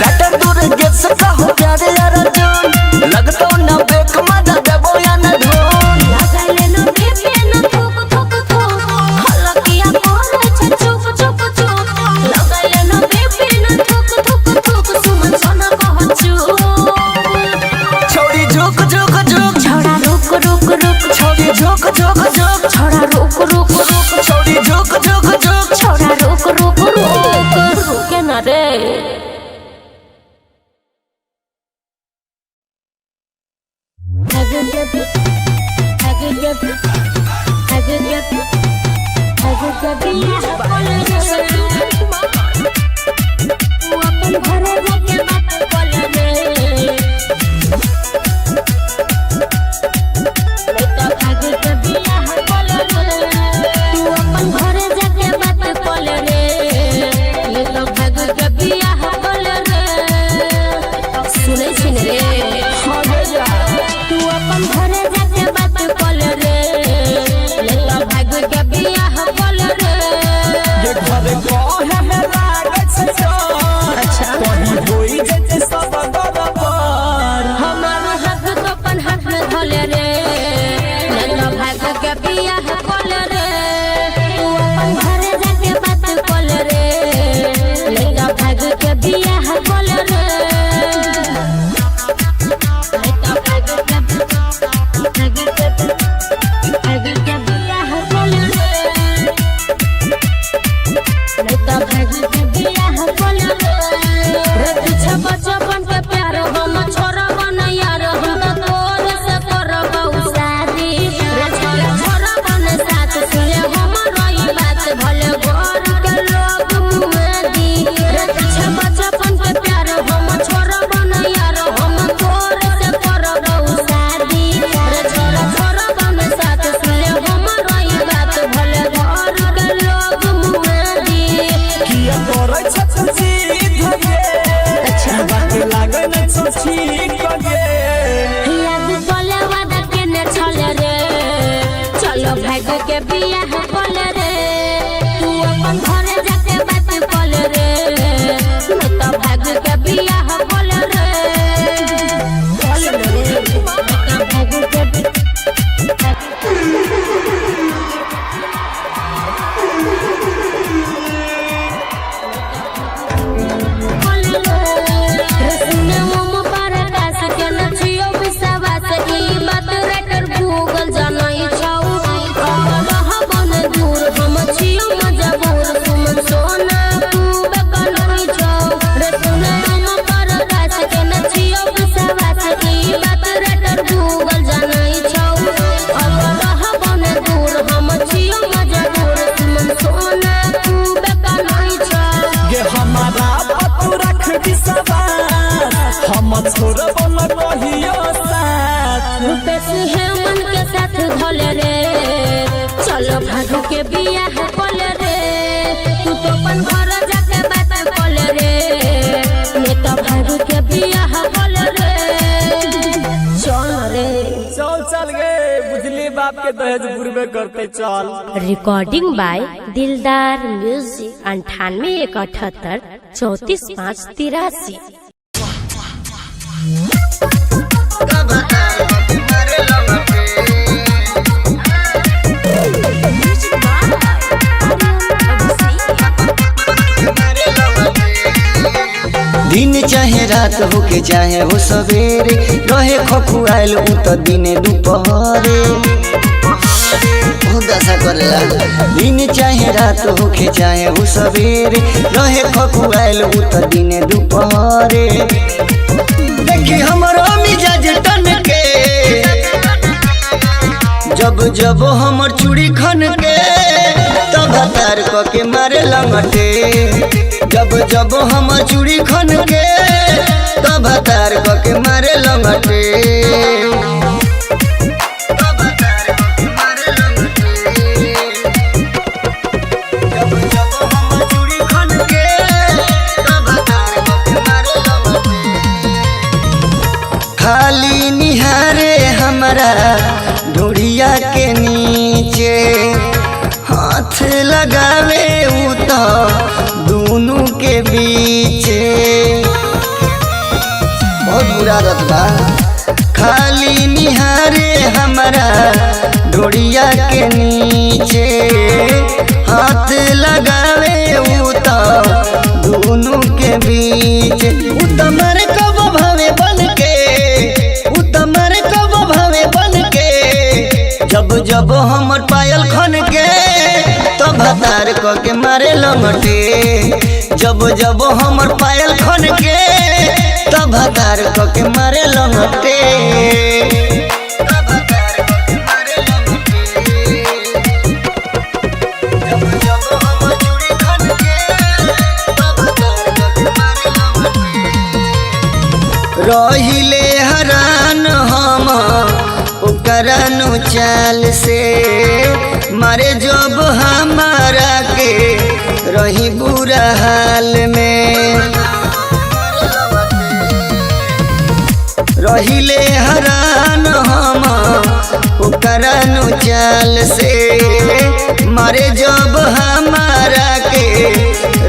रटर दूर गेस का हो प्यारे यार जान लगतो न बेक मजा देबो या न धोन लगाले न बेबे न थुक थुक थुक हलकिया करे छ चुप चुप चुप लगाले न बेबे न थुक थुक थुक सुमन सोना कहचू छोड़ी झुक झुक झुक छौड़ा रुक रुक रुक छोड़ी झुक झुक झुक छौड़ा रुक रुक रुक छोड़ी झुक झुक झुक छौड़ा रुक रुक रुक रुके न रे सुने सुन रे तू अपन घरे जाके बात कल रे लेला भाग के बियाह कल रे ये घरे कहे में लागत से अच्छा कहीं होई जैसे सब बराबर हमार हाथ तो अपन हाथ में धले रे लेला भाग के बियाह कल रे तू अपन घरे जाके बात कल रे लेला भाग के बियाह कल रे बचपन के प्यार हम छोरा बन यार हम तो तोर से करबौ शादी रे छोरा बन साथ सुले हम रही बात भले घर के लोग मुदी रे बचपन के प्यार हम छोरा बन यार हम तोर से करबौ शादी रे छोरा बन साथ सुले हम रही बात भले घर के लोग मुदी किया करे छछी धगे अच्छा बात लागे न सोची कगे याद बोले वादा केने छल रे चलो भाग के बियाह कल रे तू अपन घरे जाके बात कल रे मैं तो भाग के बियाह कल रे कल रे मैं भाग के हम छोड़ब न कहियो साथ रुपेश हेमन के साथ धल रे चलो भाग के बियाह कल रे तू तो अपन घर जाके बात कल रे मैं तो भाग के बियाह कल रे चल रे चल चल गए बुझली बात। बाप के दहेज बुरबे करते चल। रिकॉर्डिंग बाय दिलदार म्यूजिक 98 178 34 5 दिन चाहे रात होके चाहे हो सवेरे रहे खखुआल उ त दिने दुपहरे दशा करेला। दिन चाहे रात होके चाहे हो सवेरे रहे खखुआल उ त दिने दुपहरे देखी हमरो मिजाज टन के जब जब हमर चूड़ी खन के तब तार क के मारे लंगटे जब जब हमर चूड़ी खन के तब तार क के मारे लंगटे खाली निहारे हमारा ढोड़िया के नीचे हाथ लगावे उ तो दोनों के बीच बहुत बुरा रतबा। खाली निहारे हमारा ढोड़िया के नीचे हाथ लगावे उ तो दोनों के बीच उतमर कब भावे बन के उतमर कब भावे बन के जब जब हमर पायल खन के तब तार क के मारे लंगटे जब जब हमर पायल खन के तब तार क के मारे लंगटे रहिले हरान हम ओकरनु चाल से मारे जब हमारा के रही बुरा हाल में रहिले हरान हम ओकरनु चाल से मारे जब हमारा के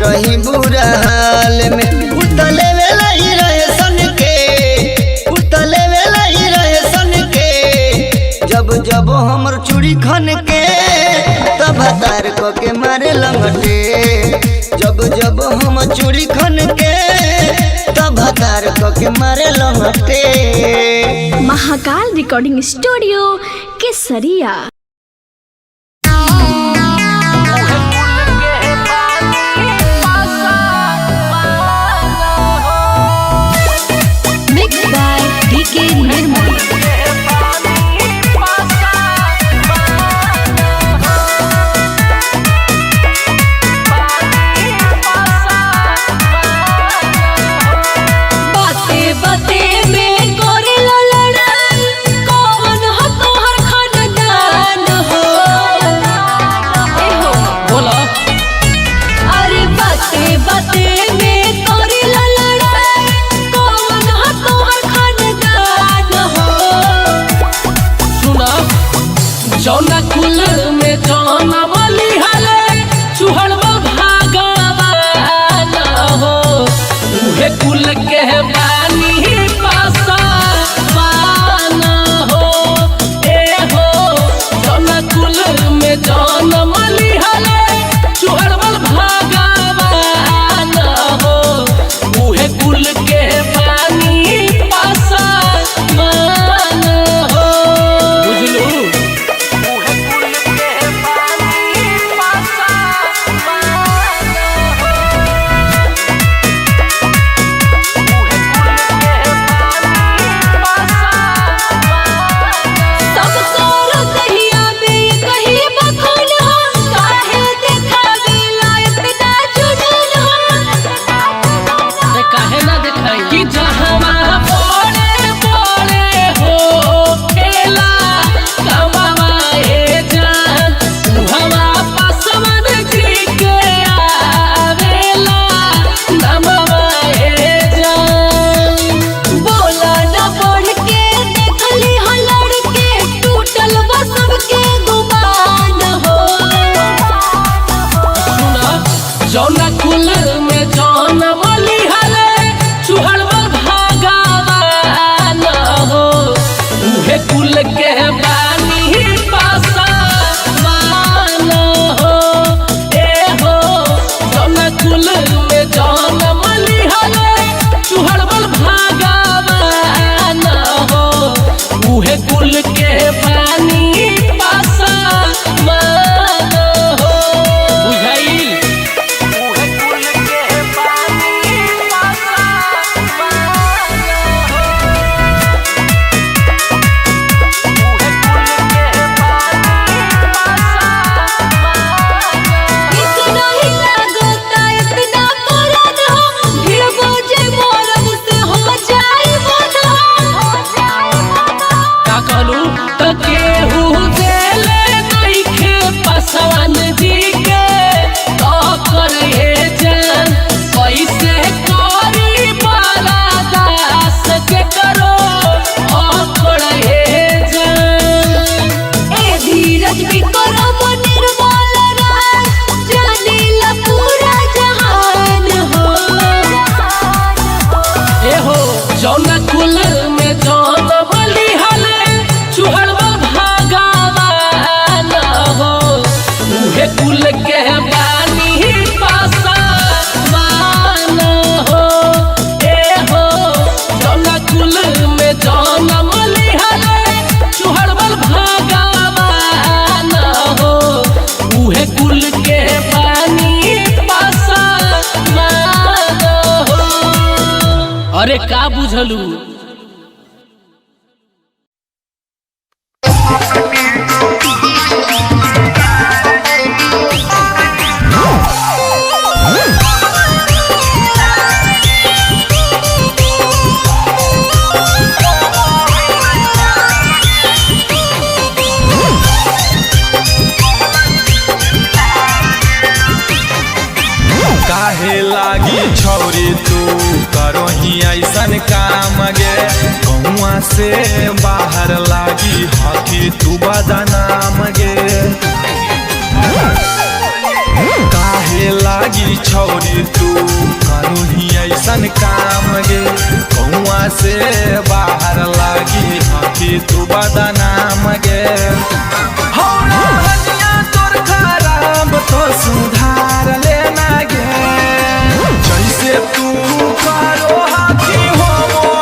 रही बुरा हाल में उतले वेला ही रहे सन के उतले वेला ही रहे सन के जब जब हमर चूड़ी खन के तब तार क के मारे लंगटे जब जब हम चूड़ी खन के तब तार क के मारे लंगटे। महाकाल रिकॉर्डिंग स्टूडियो केसरिया। मिक्स बाय डीके निर्मल। जौना कुल में जौना बलि हले चुहड़वा भागवान हो उहे कुल के बानी पासवान हो ए हो जौना कुल में जौना बलि हले चुहड़वा भागवान हो उहे कुल के बानी पासवान हो बुझलू। कुल के बानी पासवान हो ए हो जौना कुल में जन्म लिहले चुहड़बल भगवान हो उहे कुल के बानी पासवान हो। अरे का बुझलू काहे लागी छौरी तू करही ऐसन काम गे कौआ से बाहर लागी हकी तू बदनाम गे काहे लागी छौरी तू करही ऐसन काम गे कौआ से बाहर लागी हकी तू बदनाम गे हो हनिया तोर खराब तो सुधार लेना गे जैसे तू करो हाथी हो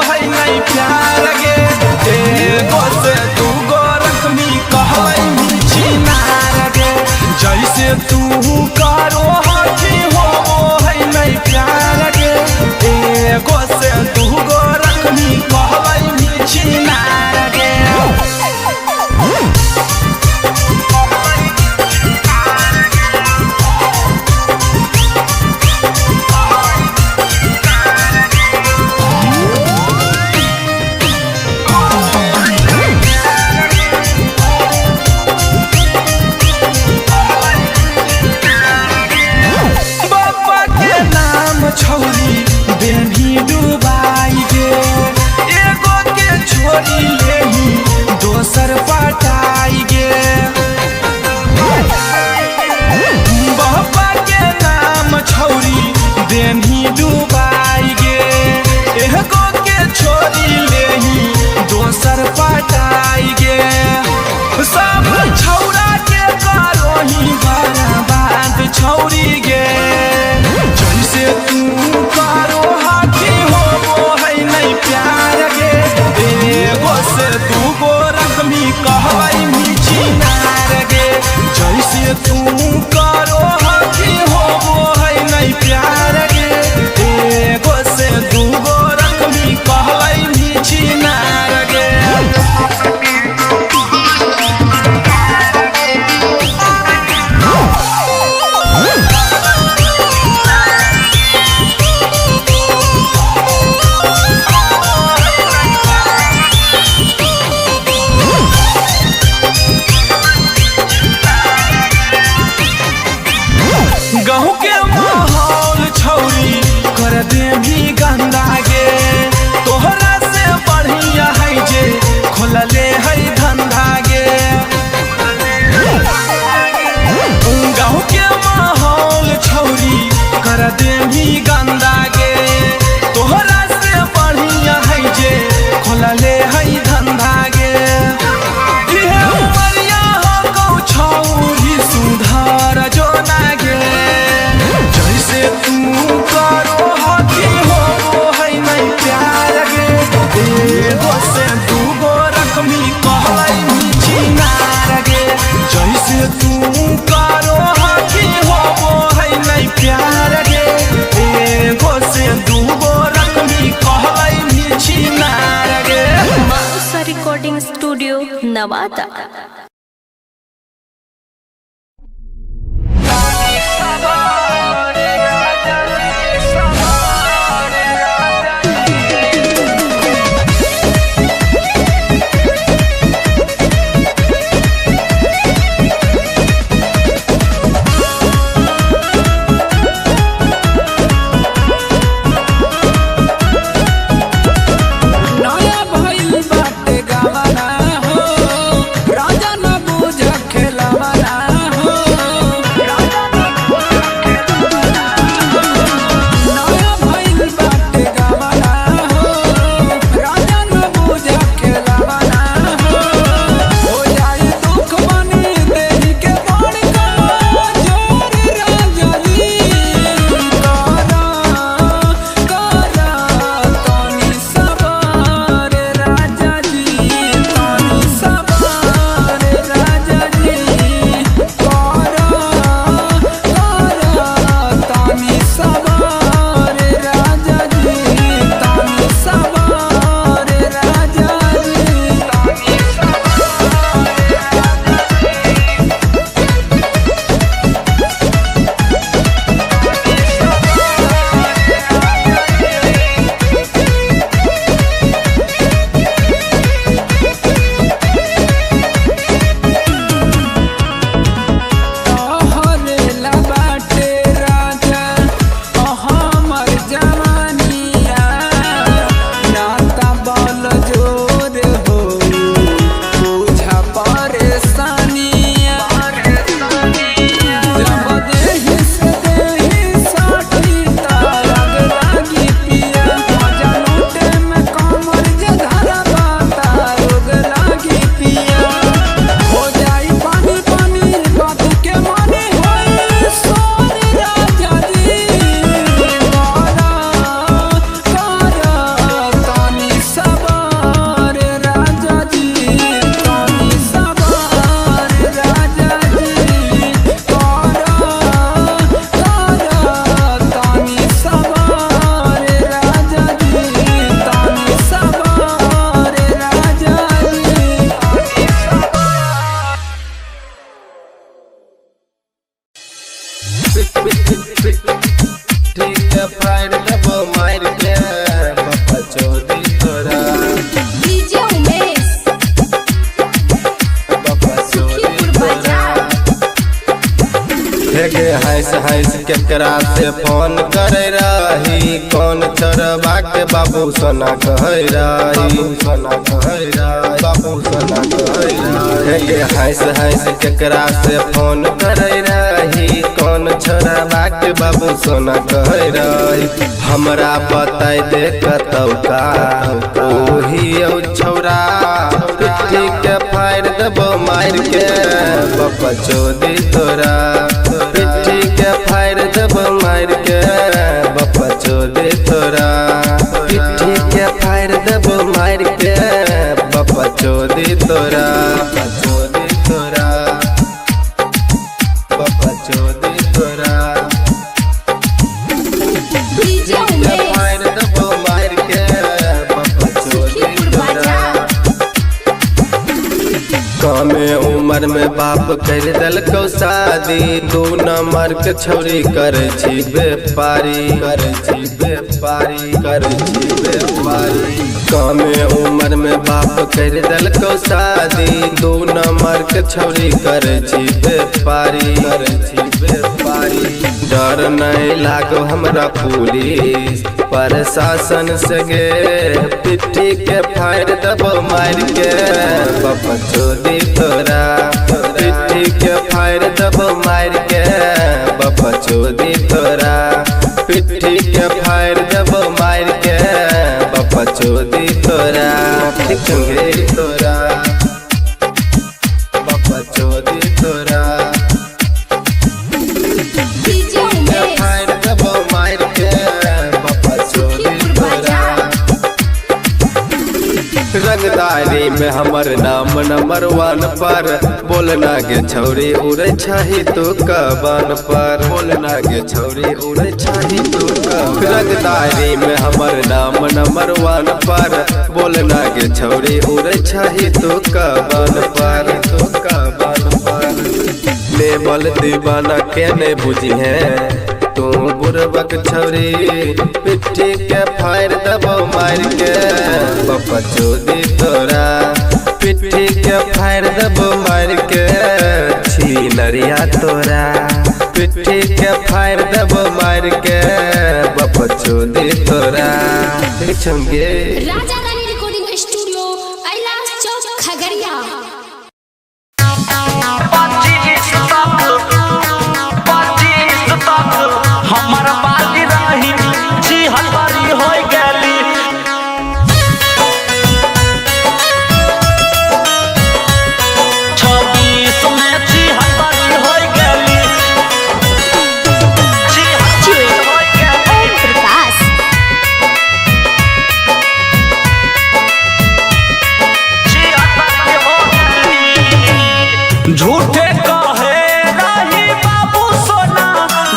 है नहीं प्यार गे एगो से तू गो रखमी कहै छिनार गे जैसे तू करो हाथी हो है नहीं प्यार गे एगो से तू गो रखमी कहै छिनार गे छौरी बेनी डुबाई गे एगो के छोरी लेही दोसर पटाई गे बाबा के नाम छौरी बेनी डुबाई गे एगो के छोरी लेही दोसर पटाई गे सब छौरा के करोही बर्बाद छौरी गे जैसे तू करो हाथी हो है नहीं प्यार गे एगो से तू गो रखमी कहै छिनार गे जैसे तू करो हाथी हो है नहीं प्यार गे एगो से तू गो रखमी कहै छिनार गे गहूँ के माहौल छौरी कर दे भी गंदा गे तोहरा से बढ़िया है जे खोलले है धंधा गे गहूँ के माहौल छौरी कर दे भी गंदा गे तोहरा से बढ़िया है जे खोलले है धंधा गे इहे उमरिया हो गौ छौरी सुधार जो ना गे जैसे तू करो हाथी हो है नहीं प्यार गे एगो से तू गो रखमी कहै छिनार गे जैसे तू करो हाथी हो है नहीं प्यार गे एगो से तू गो रखमी कहै छिनार गे। Recording studio Nawada. नया भइल बाटे गावना हो ठीक है फायर दब मार के बाबा चोदी तोरा डीजे उमेश बाबा चोदी तोरा हेगे हंस केकरा से फोन करे रही कौन चरबा के बाबू सोना कहे रही बाबू सोना कहे रही हंस केकरा से फोन करे रही कौन चरबा के बाबू सोना कहे रही हमरा बताई दे कतौ का ओही छौरा पिट्ठी के फायर दबो मार के बाबा चोदी तोरा पिट्ठी के फायर दबो मार के बाबा चोदी तोरा पिट्ठी के फायर दबो मार के बाबा चोदी तोरा चोदी तोरा बाबा चोदी तोरा डीजे उमेश फायर दबो मार के बाबा चोदी तोरा कमे उम्र में बाप कर दलको शादी 2 नंबर के छौरी करे छी व्यापारी कमे उम्र में बाप कर दलको शादी 2 नंबर के छौरी करे छी व्यापारी डर नहीं लागो हमरा पुलिस प्रशासन से गे पिट्ठी के फायर दबो मार के बाबा चोदी तोरा पिट्ठी के फायर दबो मार के बाबा चोदी तोरा पिट्ठी के फायर दबो मार के बाबा चोदी तोरा चंगे तोरा बाबा चोदी तोरा डीजे उमेश फायर दबो मार के बाबा चोदी तोरा रंगदारी में हमर नाम नंबर 1 पर बोलना के छौरी उड़े छही तू कबान पर बोलना के छौरी उड़े छही तू रंगदारी में हमर नाम नंबर 1 पर बोलना के छौरी उड़े छही तू कबान पर लेवल दीवाना के ने बुझी है तू बुरबक छौरी पिट्ठी के फायर दबो मार के बाबा चोदी तोरा पिट्ठी के फायर दबो मार के छी नरिया तोरा पिट्ठी के फायर दबो मार के बाबा चोदी तोरा चंगे राजा रानी रिकॉर्डिंग स्टूडियो कैलाश चौक खगड़िया हमर बाली रही छी हलवारी हो गेली 26 में छी हलवारी हो गेली छी हलवारी हो गेली प्रकाश छी हलवारी हो गेली झूठे कहे रही बाबू सोना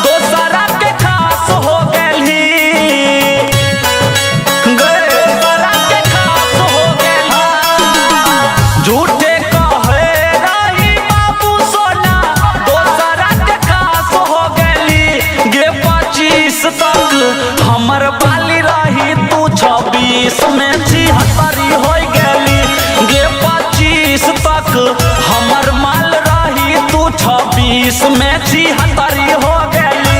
दोसरा के खास हो गेली दोसरा के खास हो गेली झूठे कहे रही बाबू सोना दोसरा के खास हो गेली गे 25 तक हमर बाली रही तू 26 में 76 हो गेली गे 25 तक हमर माल रही तू 26 में 76 हो गेली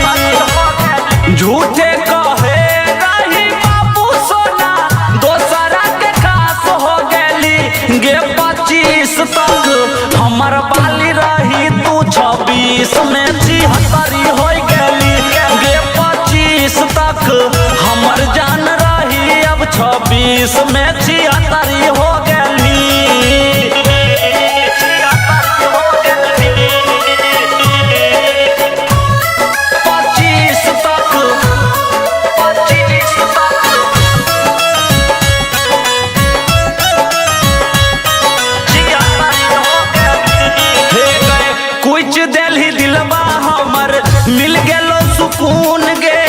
झूठे कहे रही बाबू सोना दोसरा के खास हो गेली गे 25 तक हमर बाली रही तू 26 में 76 हो गेली गे 25 तक हमर जान रही अब 26 में 76 हो गेली 76 हो गेली 25 तक 25 तक हे गए कुछ दिल दिलवा हमर मिल गेलो सुकून गे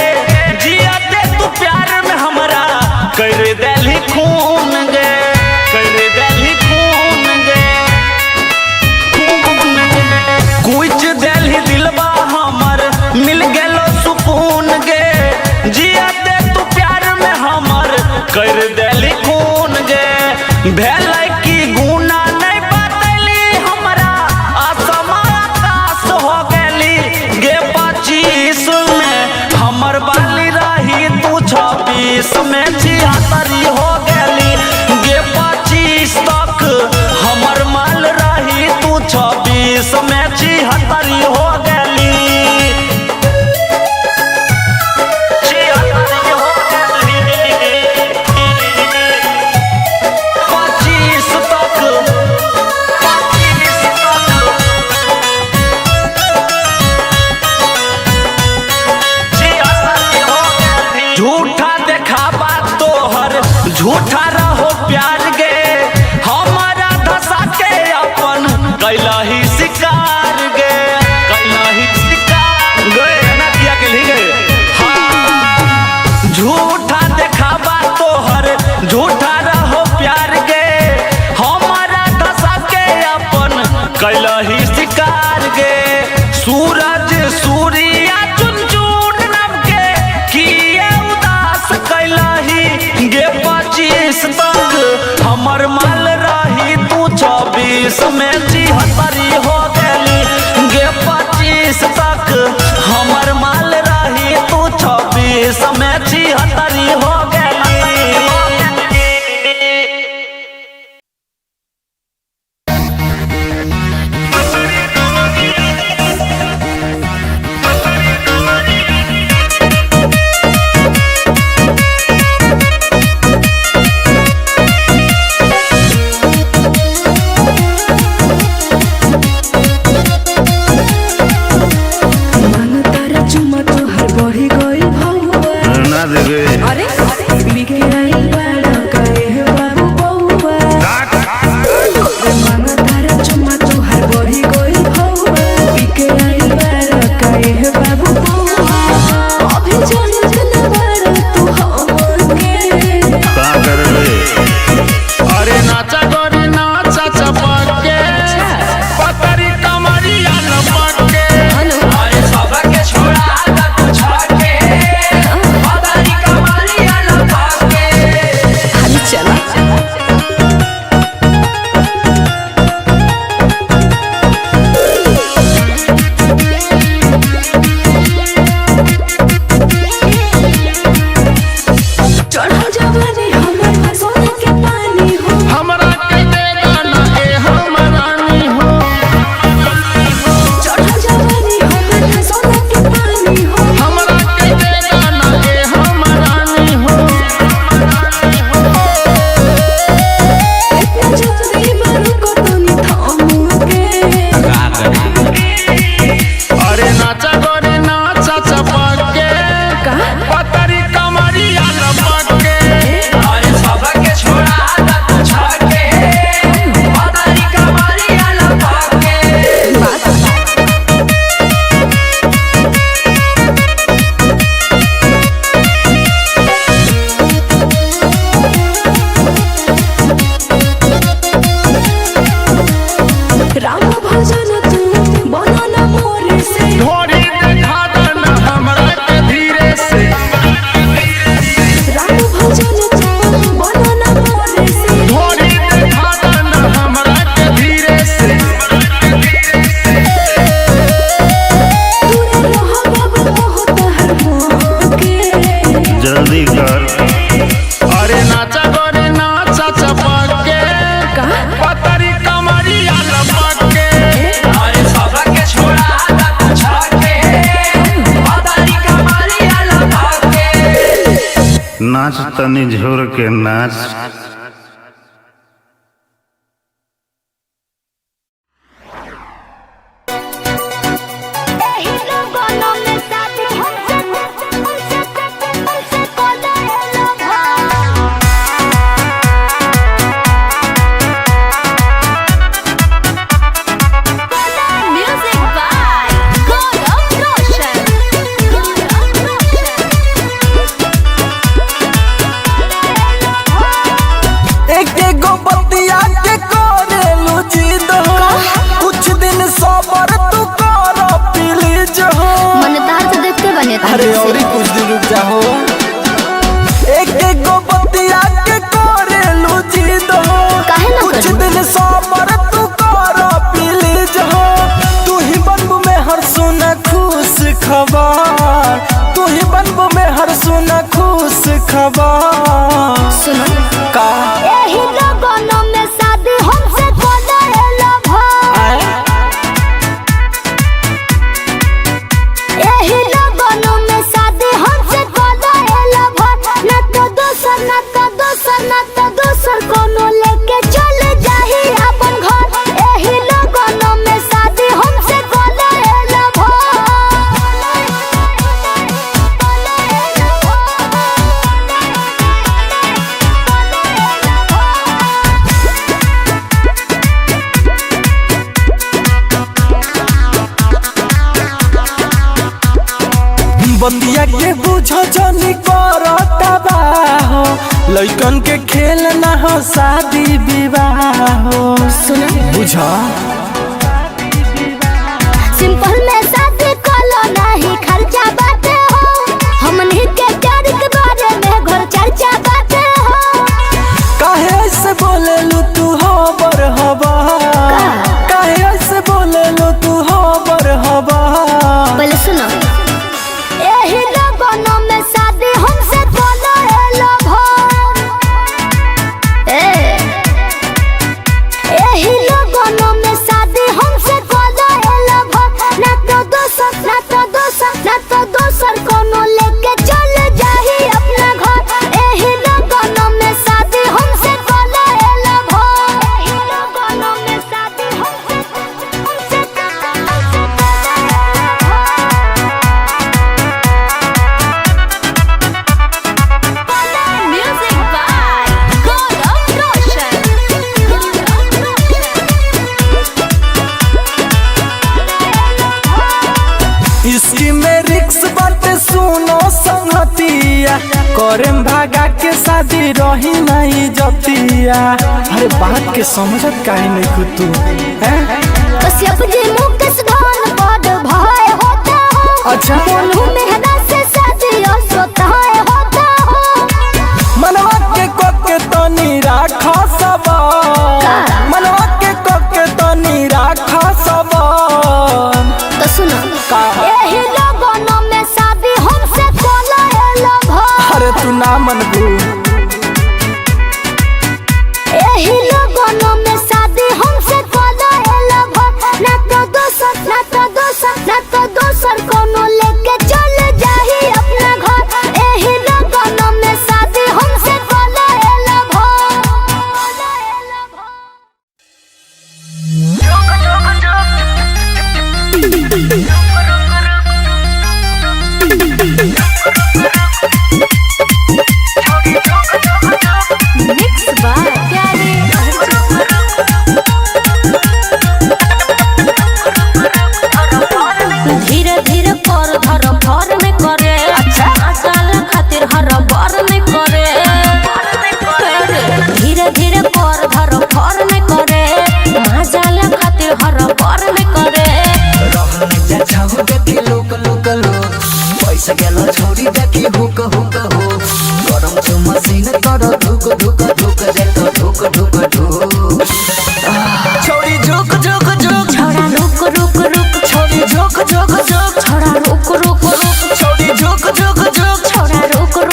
जिया दे तू प्यार में हमरा कर देली खून गे कर देली खून गे कुछ दिल दिलवा हमर हमर माल रही तू 24 में 73 हो गली गे 25 तक हमर माल रही तू 26 में 73 हो गली। अरे बिके आई बड़ा कहे बाबू बउवा मन तारा चुमा तोहर बढ़ी गई भौवा बिके आई बड़ा कहे बाबू बउवा अभी जानत न बड़ा तू हमके का करबे अरे नाचा गोरी नाचा चपके पतरी कमरिया लपके अरे सबके छोड़ा आगा तू छके पतरी कमरिया लपके अरे चला चढ़ा जवानी हमर सोना के पानी हो हमरा के देगा ना ए हमरानी हो चढ़ा जवानी हमर सोना के पानी हो हमरा के देगा ना ए हमरानी हो इतना जल्दी मारू को तो नहीं थामूंगे अरे नाचा गोरी नाचा चपके पतरी कमरिया लपके अरे सबके छोड़ा आगा तू छके पतरी कमरिया लपके राम भजन तू बना ना मोरे से ढोरी देखा देना हमरा के धीरे से राम भजन तू बना ना मोरे से ढोरी देखा देना हमरा के धीरे से दूर रहो बाबू बहुत हर मोके जल्दी कर अरे नाचा गोरी नाचा चपके पतरी कमरिया लपके अरे सबके छोड़ा आगा तू छके पतरी कमरिया लपके नाच तनी झोर के नाच एही लोगों में साथ हमसे कोला लोग म्यूजिक बाय गौरव रोशन एक एगो बतिया के करेलू जिद हो कुछ दिन सबर तू कर प्लीज हो मन तार से देखते बने अरे और कुछ दिन रुक जाओ एक एगो बतिया के करेलू जिद हो काहे ना कुछ करूं? दिन सबर तू कर प्लीज हो तू ही बनबू में हर सुना खुश खबर तू ही बनबू में हर सुना खुश खबर सुनो का एही लोगों में शादी हमसे कोला लोग एही लोगों में शादी हमसे कोला लोग ना तो दोसर कोनो लेके चल जाही अपन घर एही लोगों में शादी हमसे कोला लोग बतिया के बुझो जनी करता बाहो लइकन के खेल ना हो शादी विवाह हो सुनो बुझा सिंपल में शादी कोलो नहीं खर्चा बाटे हो हमनी के प्यार के बारे में घर चर्चा बाटे हो काहे से बोले लू दोसर कोनो लेके चल जाही अपना घर एही लगन में शादी हमसे कोले लभ एही लगन में शादी हमसे म्यूजिक बाय गौरव रोशन इसकी में रिक्स बात सुनो संगतिया करेम भागा के शादी रही नहीं जतिया। अरे बात के समझत काहे नहीं खुद तू हैं? कश्यप जी मुकेश धन पद भय होता हो अच्छा बोलू मेहरा से शादी सोता होता हो मनवा के कोके तनी राखा सब मनवा के कोके तनी राखा सब तो सुनो एही लगन में शादी हमसे कोले लभ अरे तू ना मनबू एही लगन में शादी हमसे कोले लभ ना तो दोसर कोनो लेके चल जाही अपना घर एही लगन में शादी हमसे कोले लभ मिक्स बाय प्यारे धीरे धीरे कर धर भर में करे साल खातिर हर बार में करे धीरे धीरे कर धर भर में करे महाजाल खातिर हर बार में करे रहने जा जाओ देखी लोक पैसा गेलो छोड़ी देखी हुक हो गरम जो मशीन कर धुक जाए तो धुक छोड़ी झुक छोड़ा रुक छोड़ी झुक छोड़ा रुक छोड़ी झुक छोड़ा रुक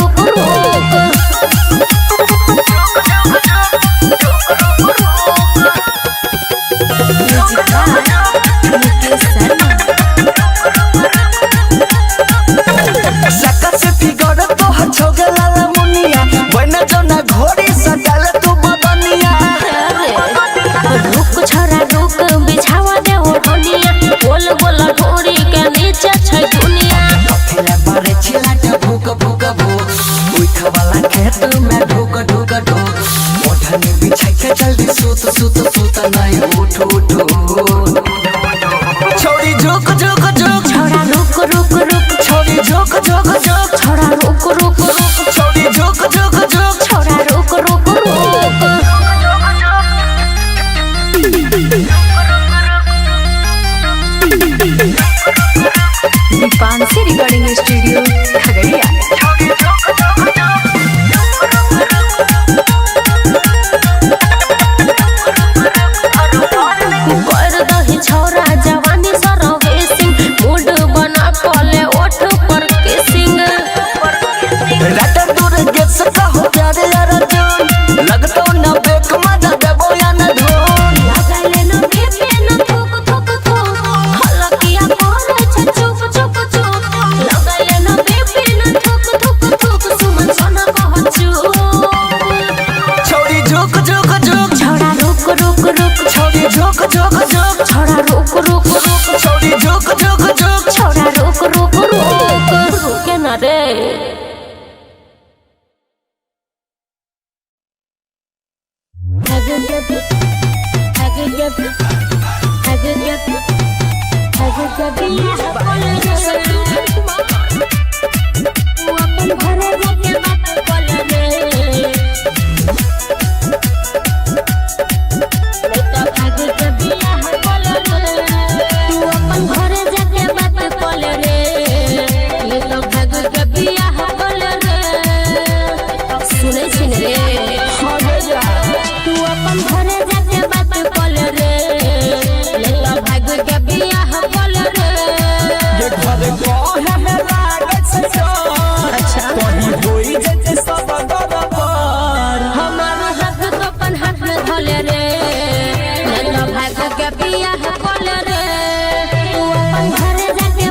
सका से फिगर तो हछो गेला मुनिया बन जो ना घोड़ी सटल तू बदनिया रुक छोड़ा रुक बिछावा दे ओढ़निया गोल गोल ढोरी के नीचे छै दुनिया अकेला बारे छिलाट भूक उठ वाला खेत में ढुक ओढ़नी बिछाई के जल्दी सूत नहीं उठ छोड़ी झुक छोड़ा रुक छोड़ी झुक छोड़ा रुक छोड़ी झुक छोड़ा रुक दीपांशी रिकॉर्डिंग स्टूडियो खगड़िया। कर दही छौरा जवानी सरवेसिंग मूड बना कले ओठ पर किसिंग रात दूर गेस का हो प्यारे यार जान लगतो ना बेक मजा देबो या न धोन लगाले न बेबे न थुक हलकिया करे छ चुप लगाले न बेबे न थुक सुमन सोना कहचू छोड़ी झुक छोड़ा रुक छोड़ी झुक छोड़ा रुक छोड़ी झुक छोड़ा रुक रुके ना रे के बियाह कोले रे तू अपन घरे जाके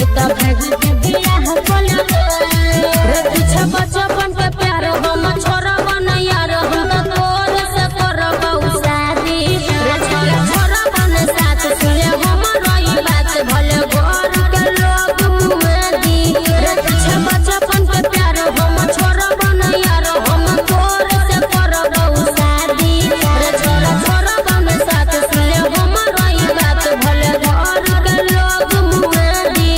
तो भाग के बियाह कोले रे पीछे बचपन के प्यार हम छोड़ब न यार हम तो तोर से करब शादी रे छोड़ब न साथ सुने हमर ई बात भले घर के लोग मुँह दी रे पीछे बचपन के प्यार हम छोड़ब न यार हम तोर से करब शादी रे छोड़ब न साथ सुने हमर ई बात भले घर के लोग मुँह दी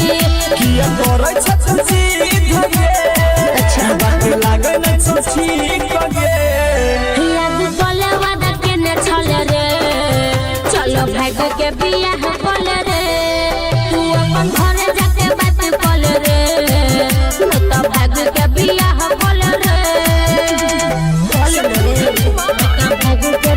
किया तोरै छत सीध गे अच्छा बात लागे न सोची कगे याद कोले वादा केने छले रे चलो भाग के बियाह कोले रे तू अपन घरे जाके बात कोले रे मैं तो भाग के बियाह कोले रे कोले रे मैं तो भाग के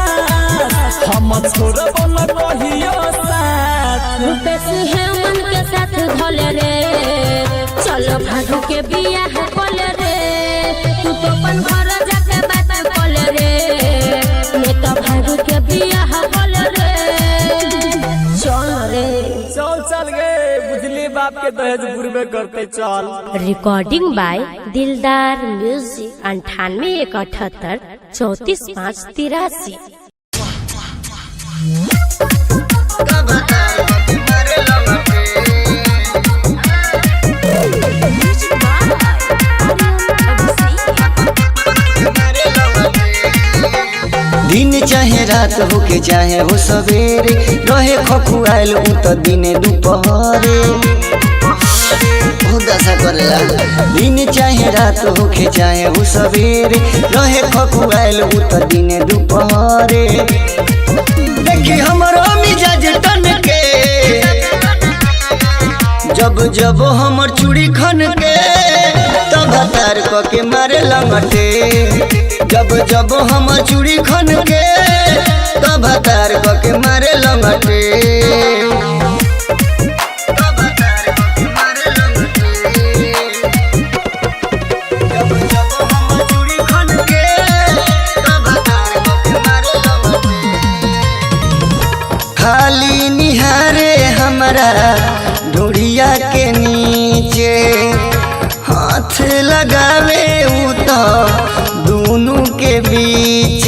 हम छोड़ब न कहियो साथ रुपेश है मन के साथ धले रे चलो भाग के बियाह कोले रे तू तो अपन घर जाके बात कोले रे मैं तो भाग के बियाह कोले रे चल रे चल गे बुझली बाप के दहेज बुरबे करते चल। रिकॉर्डिंग बाय दिलदार म्यूजिक 98 178 34 5 83। दिन चाहे रात होके चाहे हो सवेरे रहे खखुआल उ तो दिने दुपहरे दशा करेला। दिन चाहे रात होके चाहे हो सवेरे रहे खखुआल उ तो दिने दुपहरे देखी हमरो मिजाज तन के जब जब हमर चूड़ी खन के तब तार क के मारे लंगटे जब जब हमर चूड़ी खन के तब तार क के मारे लंगटे खाली निहारे हमरा ढूढ़िया के नीचे हाथ लगावे उ तो दोनों के बीच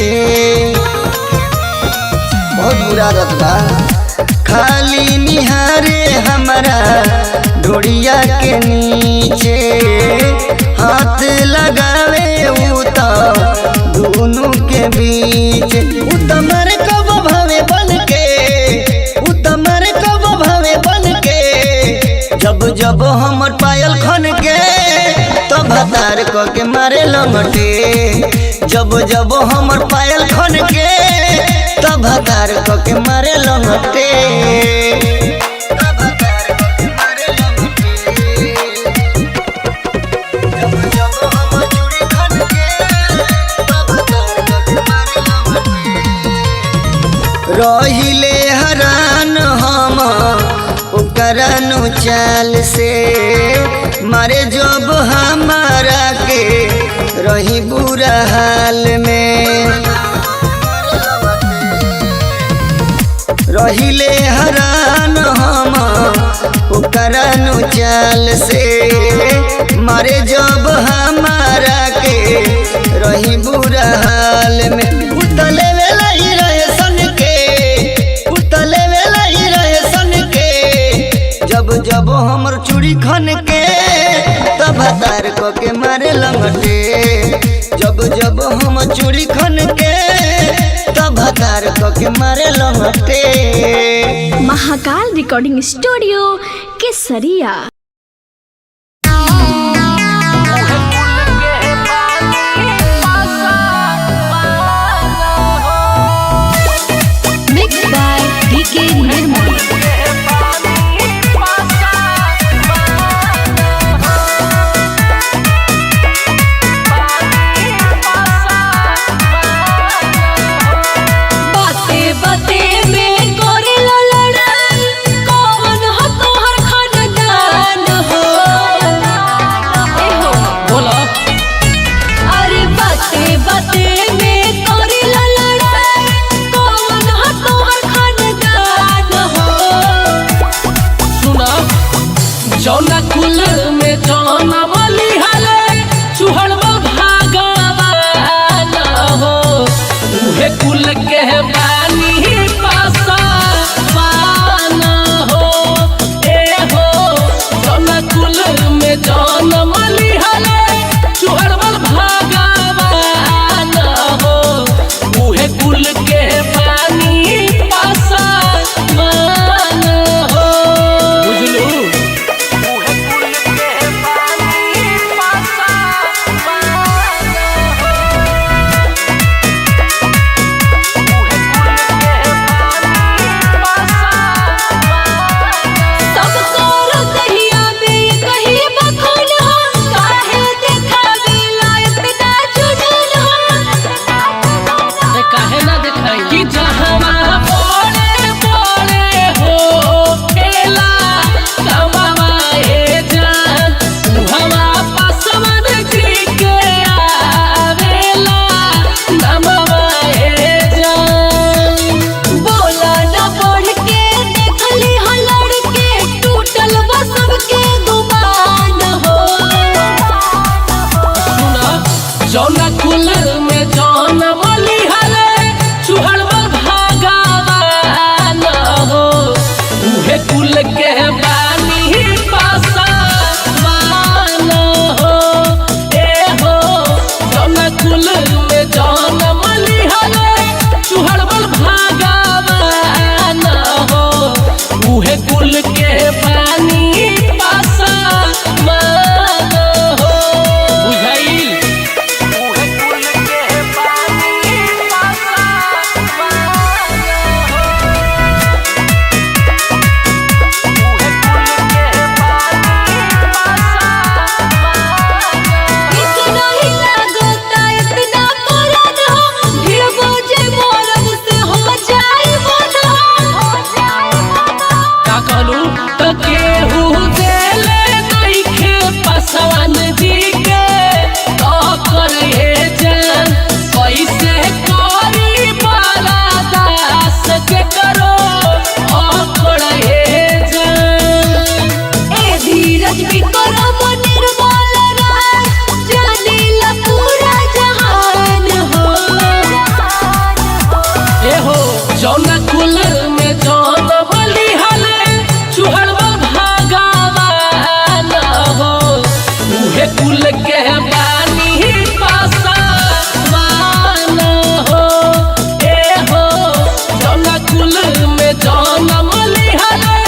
बहुत बुरा रतबा खाली निहारे हमरा ढूढ़िया के नीचे हाथ लगावे उ तो दोनों के बीच उतमर कब भावे बन के उतमर कब भावे बन के जब जब हमर पायल खन के तो भतार क के मारे लंगटे जब जब हमर पायल खन के तो भतार क के मारे लंगटे रहिले हरान हम ओकरनु चाल से मारे जब हमारा के रही बुरा हाल में रहिले हरान हम ओकरनु चाल से मारे जब हमारा के रही बुरा हाल में उतले वेला ही रहे सन के उतले वेला ही रहे सन के जब जब हमर चूड़ी खन के तब तार क के मारे लंगटे जब जब हम चूड़ी खन के तब तार क के मारे लंगटे। महाकाल रिकॉर्डिंग स्टूडियो केसरिया। जौना कुल में जौना मलिहाले चुहड़वा भागवान हो उहे कुल के बानी पासवान हो ए हो जौना कुल में जौना मलिहाले चुहड़वा भागवान हो उहे कुल के बानी पासवान हो बुझाइल इतना ही लागता इतना पुरान हो भीड़ बोझे मोरब से हो जाए बना का कहलू त केहू देले नइखे पासवान जी के तो करे जान कैसे करी बाला दास के करो करे जान ए धीरज भी करो निर्मल राज जानीला पूरा जहान हो ए हो जौना कुल में जौना बलिहाले चुहड़वा भागवान हो उहे कुल के बानी पासवान हो ए हो जौना कुल में जौना मलिहाले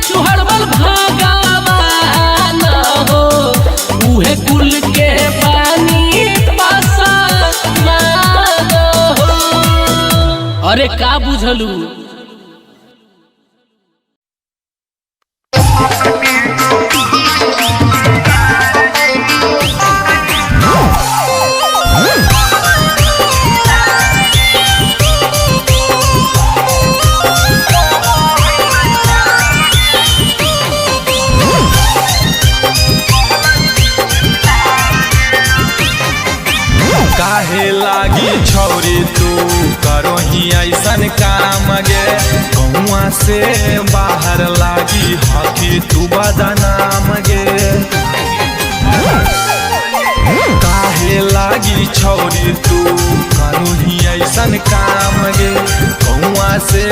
चुहड़वा भागवान हो उहे कुल के बानी पासवान हो अरे का बुझलू काहे लागी छौरी तू करो ही ऐसन काम गे गौआ से बाहर लागी हकी तू बदनाम गे काहे लागी छौरी तू करो ही ऐसन काम गे गौआ से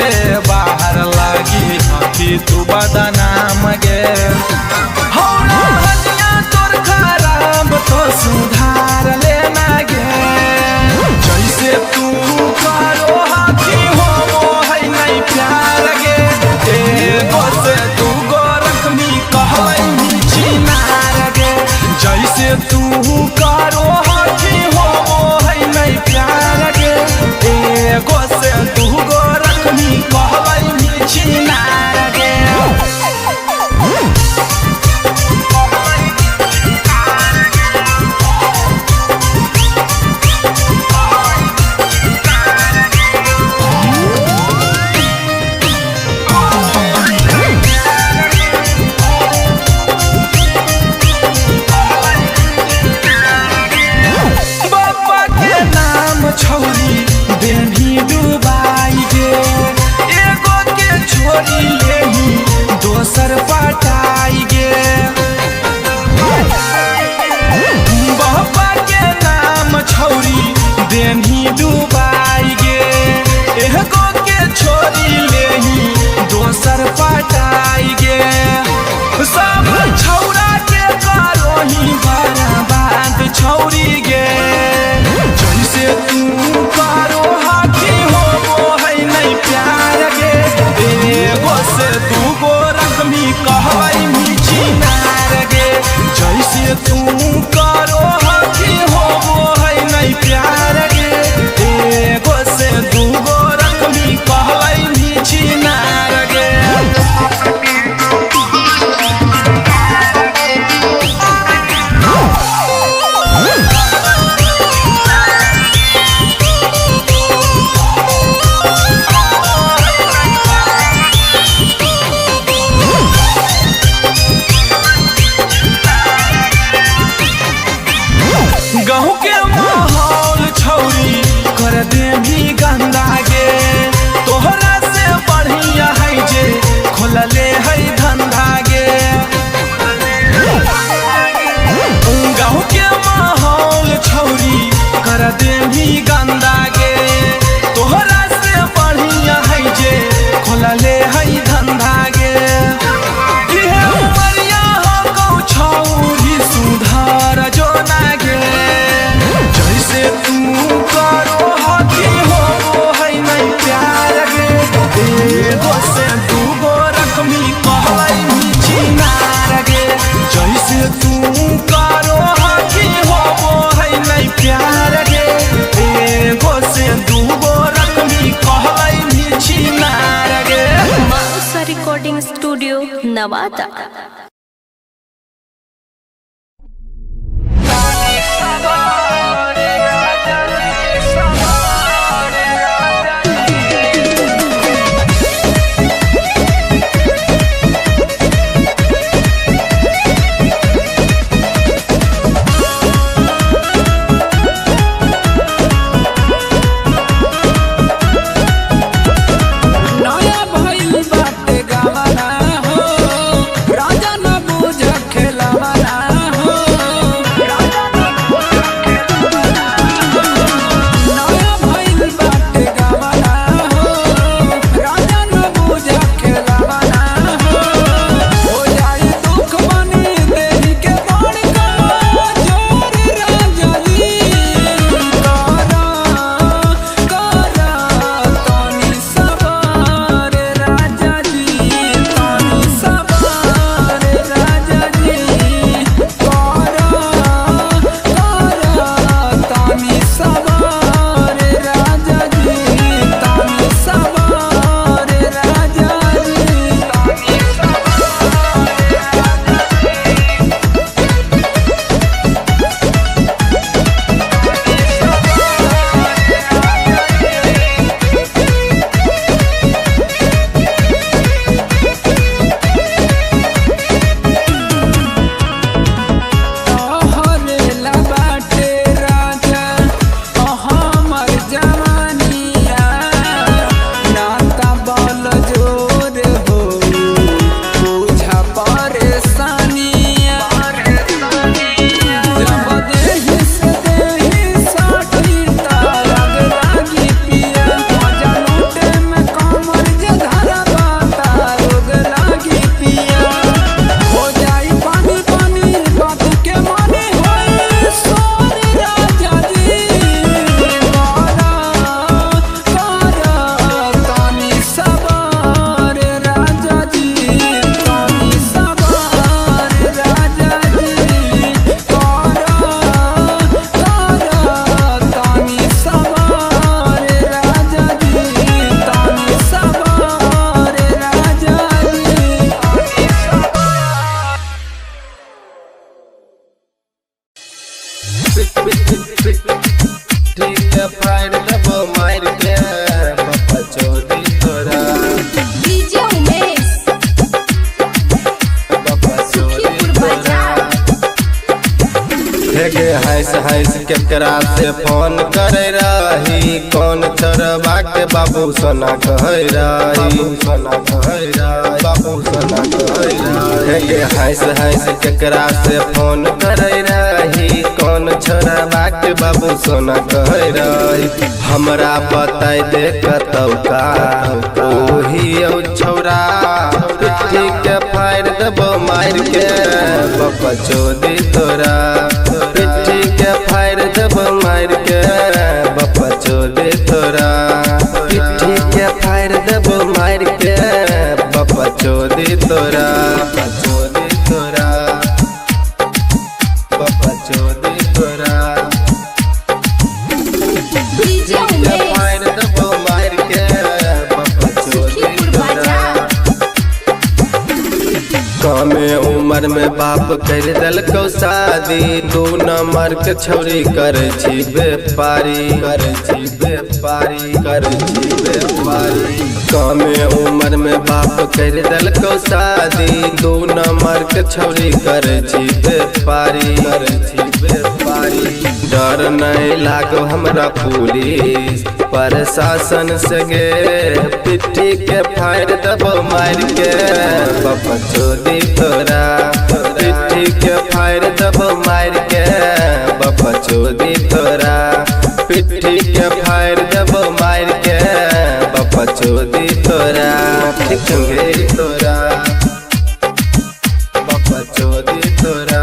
बाहर लागी हकी तू बदनाम गे हौला हनिया तोर खराब तो सुधार लेना गे जैसे तू करो हाथी हो है नहीं प्यार गे एगो से तू गो रखनी कहलाई चिनार गे जैसे तू करो हाथी हो है नहीं प्यार गे एगो से तू गो रखनी कहलाई चिनार गे नवादा। केकरा से फोन करे रही कौन छोरबा के बाबू सोना कहे रही सोना कहे रही बाबू सोना कहे रही हंस हंस केकरा से फोन करे रही कौन छोरबा के बाबू सोना कहे रही हमरा बताई दे कतौका ओही छौरा पिट्ठी के फाड़ देबो मार के बाबा चोदी तोरा पिट्ठी के फाड़ देबो मार के बाबा चोदी तोरा पिट्ठी के फाड़ देबो मार के बाबा चोदी तोरा चोदी तोरा बाबा चोदी तोरा कमे उम्र में बाप कर दिलको शादी 2 नंबर के छौरी करे छी व्यापारी करे छी व्यापारी करे छी व्यापारी कमे उम्र में बाप कर दिलको शादी 2 नंबर के छौरी करे छी व्यापारी करे छी व्यापारी डर नहीं लागो हमरा पुलिस प्रशासन से गे पिट्ठी के फाड़ देबो मार के बाबा चोदी तोरा पिट्ठी के फाड़ देबो मार के बाबा चोदी तोरा पिट्ठी के फाड़ देबो मार के बाबा चोदी तोरा ठीक गे तोरा बाबा चोदी तोरा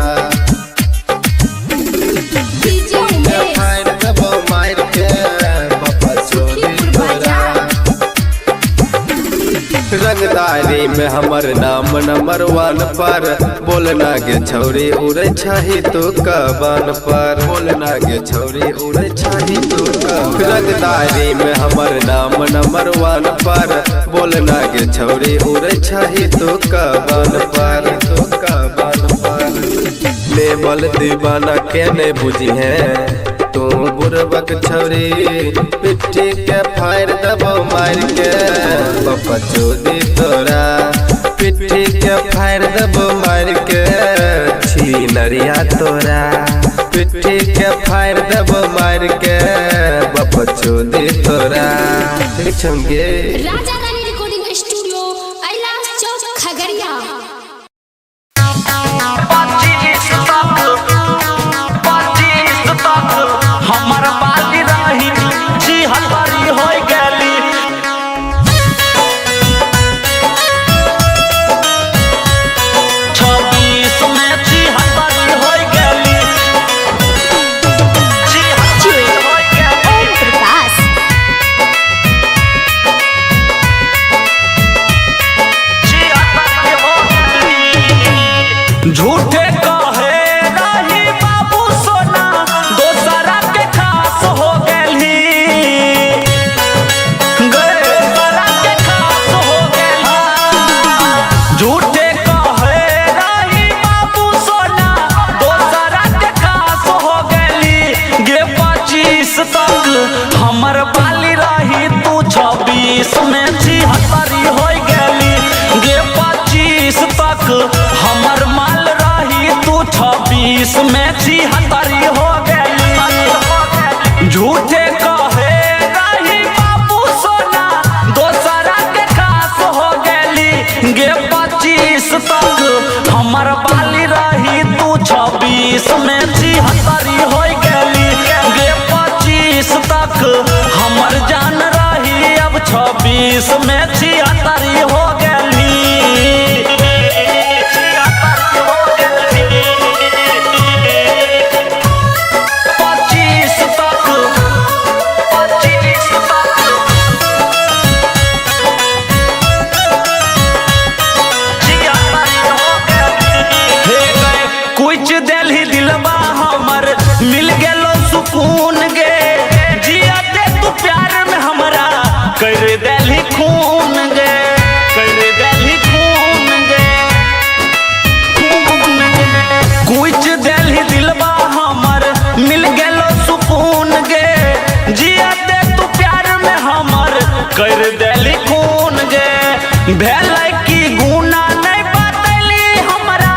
रंगदारी में हमर नाम नंबर 1 पर बोलना गे छौरी उड़े छही तू कबान पर बोलना गे छौरी उड़े छही तू रंगदारी में हमर नाम नंबर 1 पर बोलना गे छौरी उड़े छही तू कबान पर लेबल दीवाना के ने बुझी है तू बुरबक छौरी पिट्ठी के फायर दबो मार के पप्पा चोदी तोरा पिट्ठी के फायर दबो मार के छीनरिया तोरा पिट्ठी के फायर दबो मार के पप्पा चोदी तोरा छंगे राजा रानी रिकॉर्डिंग स्टूडियो कैलाश चौक खगड़िया। हमर बाली रही जी हमारी हो गली 26 में जी हमारी हो गली जी हमारी हो गली प्रकाश जी हमारी हो गली झूठे कहे रही बाबू सोना दोसरा के खास हो गली दोसरा के खास हो गली झूठे कहे रही बाबू सोना दोसरा के खास हो गली गे 25 तक हमर बाली रही तू 26 में 76 हो गली गे 25 तक हमर माल रही तू 26 में 76 हो गली झूठे कहे रही बाबू सोना दोसरा के खास हो गली गे 25 तक हमर बाली रही तू 26 में 76 हो गली गे 25 तक हमर जान रही अब 26 में 76 हो गली 76 हो गली 25 तक 25 तक कुछ दिल दिलबा हमर मिल गेलो सुकून गे जिया दे तू प्यार में हमरा कर देली खून गे कर देली खून गे कुछ दिल दिलबा हमर मिल गेलो सुकून गे जिया दे तू प्यार में हमर कर देली खून गे भेलै की गुना नहीं बतैली हमरा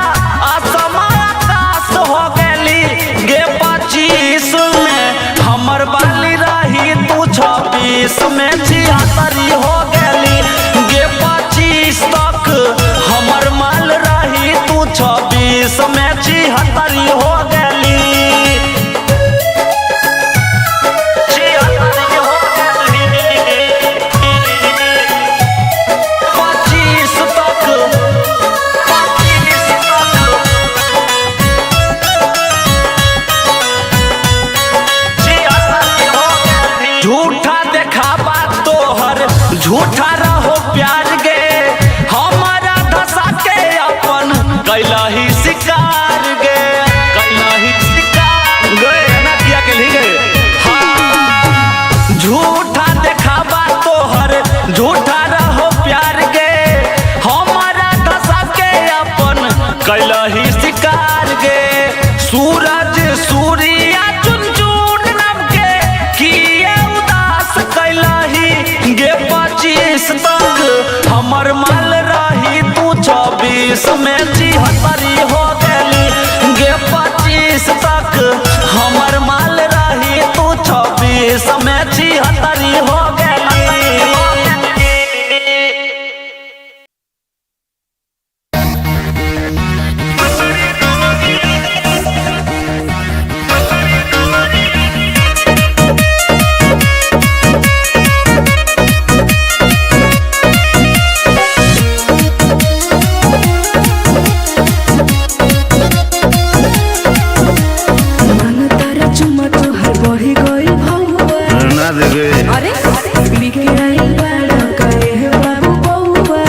आसमान आकाश हो गली गे 25 में हमर बाली रही तू 26 में 76 हो गली गे 25 तक हमर माल रही तू 26 में 76 हो गली 76 हो गली 25 तक 25 तक झूठा देखावा तोहर झूठा रहो प्यार गे हमारा धसा के अपन कैला ही शिकार गे कैला ही शिकार गए ना किया के ली गए हाँ झूठा देखावा तोहर झूठा रहो प्यार गे हमारा धसा के अपन कैला ही शिकार गे सूरज सूर्या चुन चुन नम के किए उदास कैला ही गे 25 तक हमर माल रही तू 26 में 76 हो गली गे 25 तक हमर माल रही तू 26 में 76 हो गली मन तारा चुमा तोहर बढ़ी गइल भौवा ना देवे अरे बिके आइल बाड़ा काहे बाबू बौवा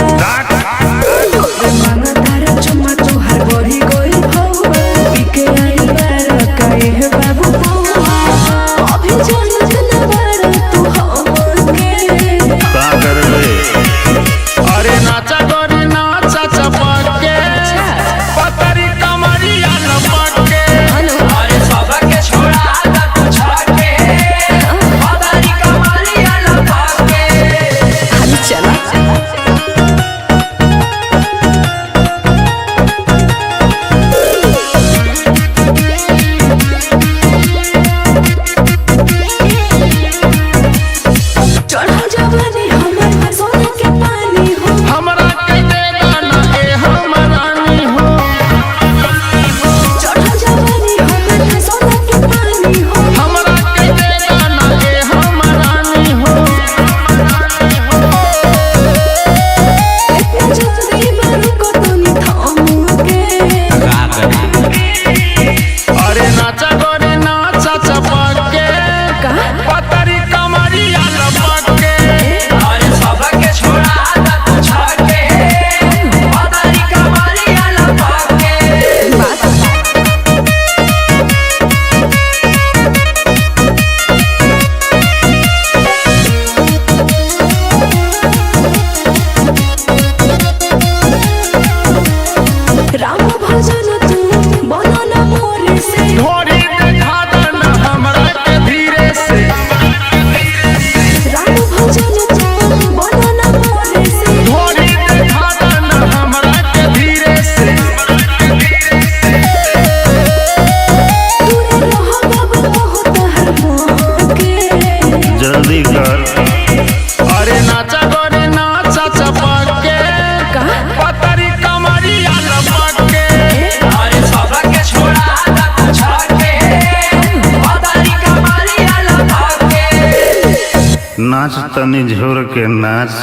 नाच तनी झोर के नाच।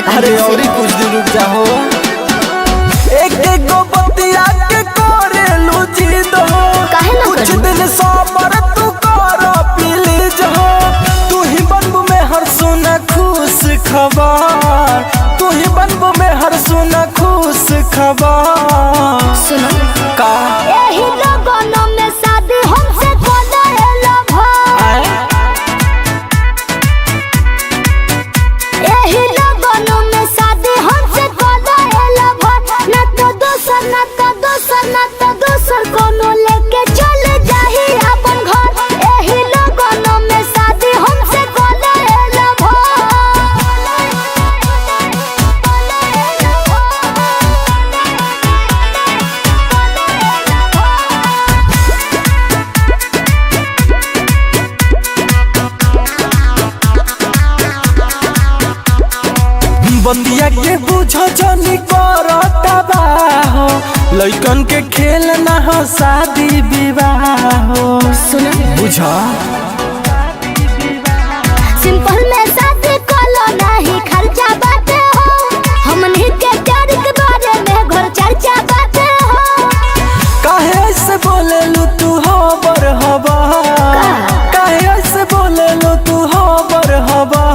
अरे और कुछ दिन रुक जाओ, एक एक गो बतिया के करेलू जिद हो, कुछ दिन सबर तू कर प्लीज हो। तू ही बनबू में हर सुना खुश खबर, तू ही बनबू में हर सुना खुश खबर। सुनो का यही लोगों में शादी हमसे कोलाएला भाई, यही लोगों में शादी हमसे कोलाएला भाई। ना तो दोसर ना तो दोसर ना तो दोसर कोनो लेके चल जाही अपन घर। यही लोगों में शादी हमसे कोलाएला बतिया के बुझो जनी करता हो, लइकन के खेल ना हो शादी विवाह हो। सुनो बुझा सिंपल में शादी कोलो नहीं खर्चा बाटे हो, हमनी के प्यार के बारे में घर चर्चा बाटे हो। काहे ऐसे बोले लू तू हो बर हवा, काहे ऐसे बोले लू तू हो बर हवा।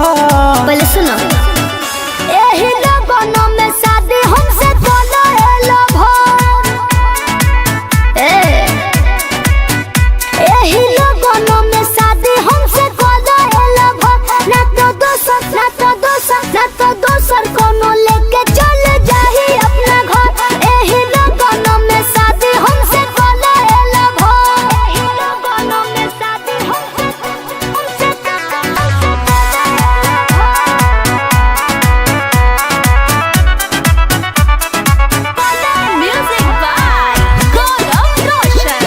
पहले सुनो यही लोगों में शादी हमसे कोलाएला भाई, यही लोगों में शादी हमसे कोलाएला भाई। ना तो दोसर ना तो दोसर ना तो दोसर कोनो लेके चल जाही अपना घर। यही लोगों में शादी हमसे कोलाएला भाई, यही लोगों में शादी हमसे म्यूजिक बाय गौरव रोशन।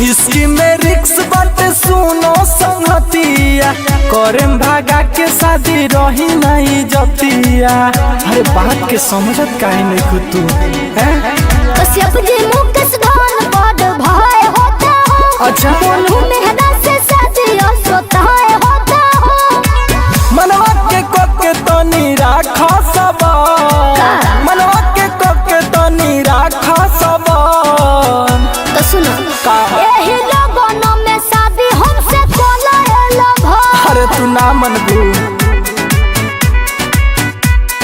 इसकी में रिक्स बाटे सुनो संगतिया, करेम भागा के शादी रही नहीं जतिया। अरे बात के समझत काहे नहीं खुद तू हैं? कश्यप जी मुकेश धन बड़ भय होता हो, अच्छा मोनू मेहरा से शादी सोता होता हो। मनवा के कोके तनी राख सबर, मनवा के कोके तनी राख सबर। तो सुनो यही लोगों में शादी हमसे कोलाएला भाई, अरे तू ना मनबू,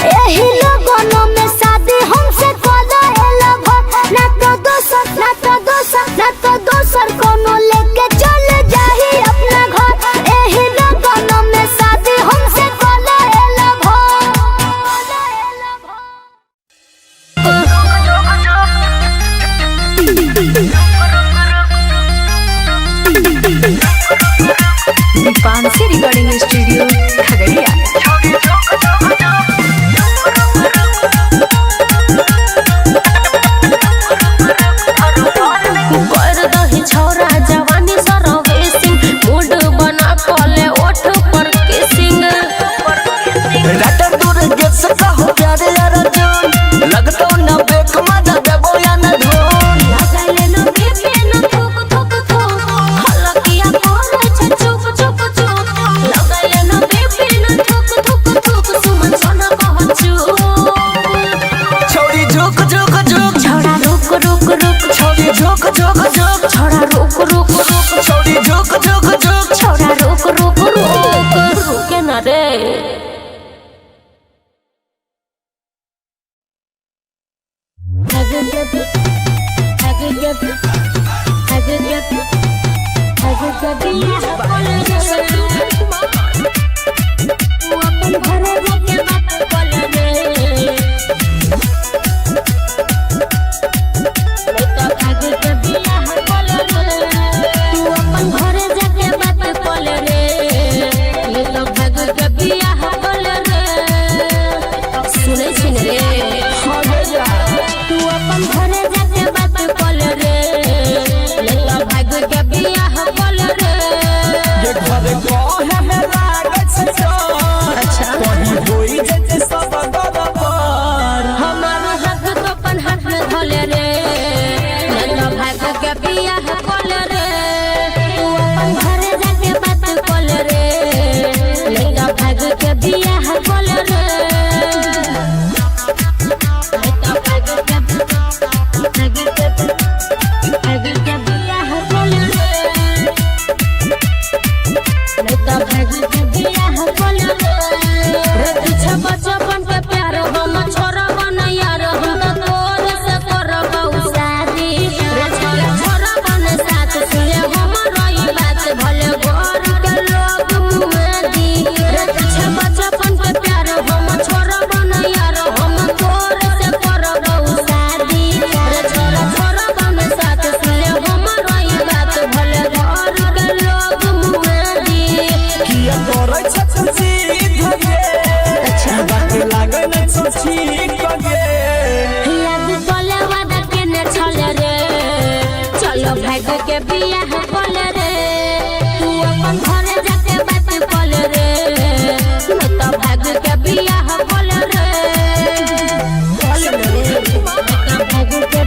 यही लोगों में शादी हमसे कोलाएला भाई। ना तो दोसर ना तो दोसर ना तो दोसर कोनो लेके चल जाही अपना घर। यही लोगों में शादी हमसे कोलाएला दीपांशी रिकॉर्डिंग स्टूडियो खगड़िया। कर दही छौरा जवानी सरवेसिंग, मूड बना कले ओठ पर किसिंग। रात दूर गेट से कहो प्यारे यार जान, लगतो न बेक मजा देबो या न धोन। लगाले न बीपी न थुक थुक थुक, हलकिया करे छ चुप चुप चुप। लगाले न बीपी न थुक थुक थुक, सुमन सोना कह चुप। छोड़ी झुक झुक झुक, छौरा रुक रुक रुक, छोड़ी झुक झुक झुक, छौरा रुक रुक रुक, छोड़ी झुक झुक झुक, छौरा रुक रुक रुक। रुके न रे अपन घरे जाके बात कल रे लइका भाग के बियाह कल रे तू अपन घरे जाके बात कल रे लइका भाग के बियाह कल रे सुनै छिन रे तू अपन घरे जाके बात कल रे लइका भाग के बियाह कल रे ये घरे कहे में लागत छ अच्छा कहीं होई जते सब गड़बड़ हमार हाथ तो अपन हाथ में धले रे लइका भाग के बियाह कल रे तू अपन घरे जाके बात कल रे लइका भाग के बियाह कल रे लइका भाग के बियाह कल रे लइका भाग के बियाह कल रे पीछे बचपन के प्यार हम छोड़ब न यार हम तो तोर से करब शादी रे छोड़ब न साथ सुने हमर बात भले घर के लोग मुँह दी रे पीछे बचपन के प्यार हम छोड़ब न यार हम तोर से करब शादी रे छोड़ब न साथ सुने हमर बात भले घर के लोग मुँह दी किया करे छ जी धगे अच्छा बात लागे न सोची कगे याद तोले वादा केने छल रे चलो भाग के बियाह कल रे तू अपन घरे जाके बात कल रे न तो भाग के बियाह कल रे कल रे भाग के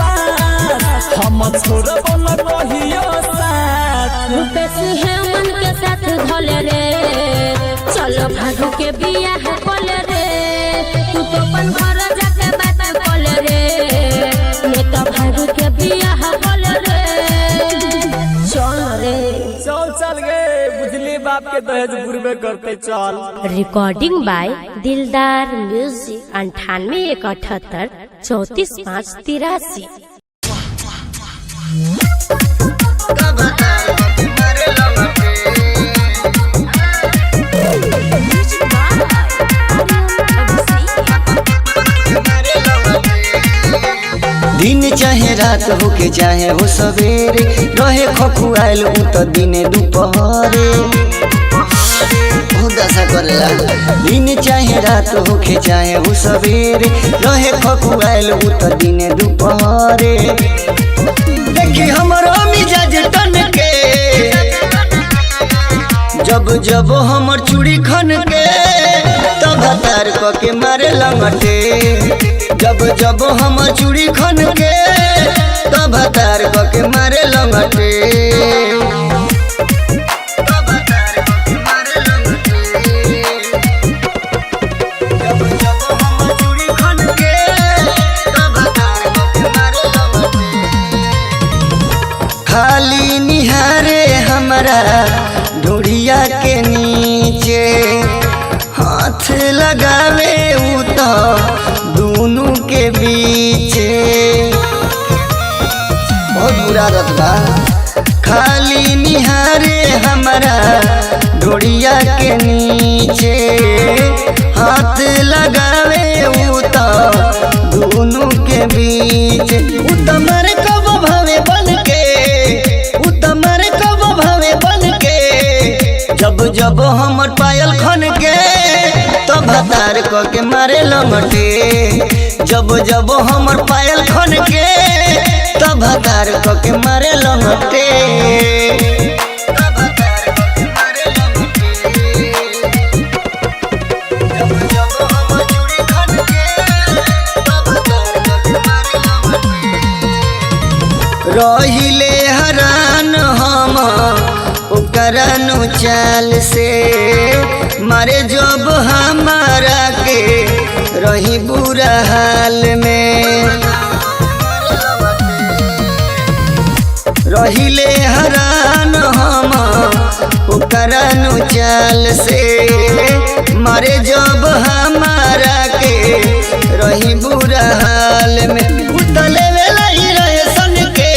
हम छोड़ब न कहियो साथ रुपेश हेमन के साथ धल रे चलो भाग के बियाह कल रे तू तो अपन घर जाके बात कल रे मैं तो भाग के बियाह कल रे चल रे चल गए बुझली बाप के दहेज बुरबे करते चल रिकॉर्डिंग बाय दिलदार म्यूजिक 98 178 34 5 83। दिन चाहे रात होके चाहे हो सवेरे रहे खखुआल उ त दिने दुपहरे दशा करेला दिन चाहे रात होके चाहे हो सवेरे रहे खखुआल उ त दिने दुपहरे देखी हमरो मिजाज टन के जब जब हमर चूड़ी खन के तब तार क के मारे लंगटे जब जब हमर चूड़ी खन के तब तार क के मारे लंगटे खाली निहारे हमारा ढोड़िया के नीचे हाथ लगावे उ तो दोनों के बीच बहुत बुरा रतबा खाली निहारे हमारा ढोड़िया के नीचे हाथ लगावे उ तो दोनों के बीच उतमर कब भावे बन के उतमर कब भावे बन के जब जब हमर पायल खन के तब तार क के मारे लंगटे जब जब हमर पायल खन के तब तार क के मारे लंगटे जब जब हमर चूड़ी खन के तब तार क के मारे लंगटे रहिले हरान हम ओकरा नु चाल से मारे जब हमारा के रही बुरा हाल में रहिले हरान हम ओकरा नु चाल से मारे जब हमारा के रही बुरा हाल में उतले वेला ही रहे सन के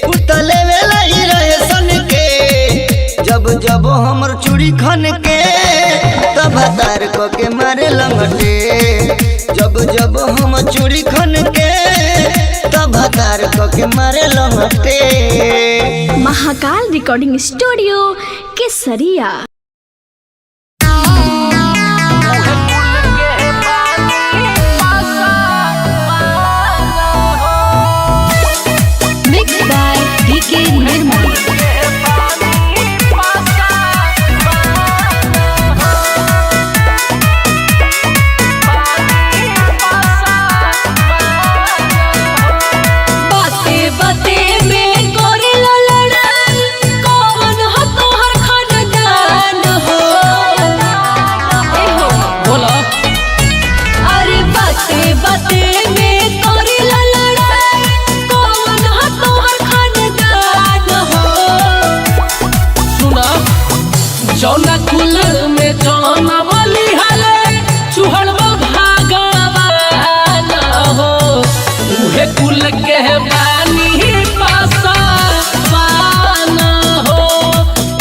उतले वेला ही रहे सन के जब जब हमर चूड़ी खन के तब तार को के मारे लंगटे जब जब हम चूड़ी खन के तब तार को के मारे लंगटे। महाकाल रिकॉर्डिंग स्टूडियो केसरिया। मिक्स बाय डीके निर्मल। जौना कुल में जौना बलि हले चुहड़वा भागवान हो उहे कुल के बानी पासवान हो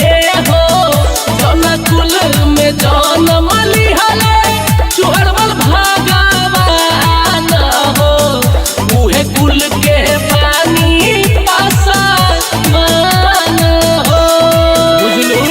ए हो जौना कुल में जौना बलि हले चुहड़वा भागवान हो उहे कुल के बानी पासवान हो। बुझलू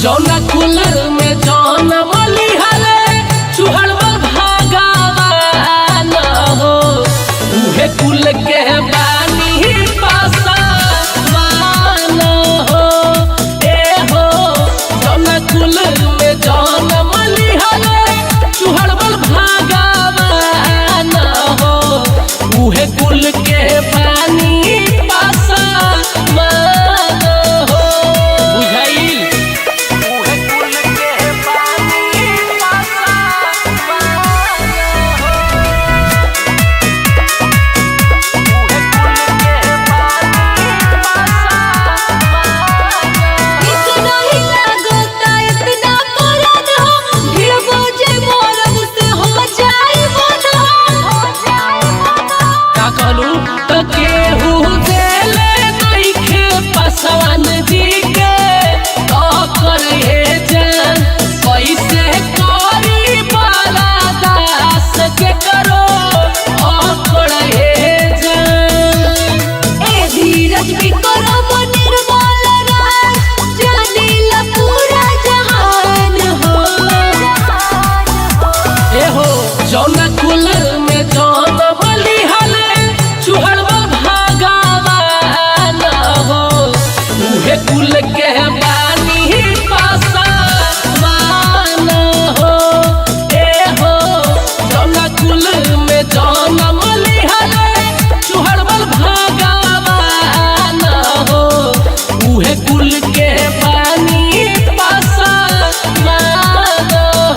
जौना कुलर में जौन बलि हले चुहड़वा भागवान हो उहे कुल के बानी पासवान हो ए हो जौना कुलर में जौन बलि हले चुहड़वा भागवान हो उहे कुल के बानी पासवान हो। बुझाइल जौना कुलर में जौन बलि हले चुहड़वा भागवान हो उहे कुल के बानी पासवान हो ए हो जौना कुलर में जौन बलि हले चुहड़वा भागवान हो उहे कुल के बानी पासवान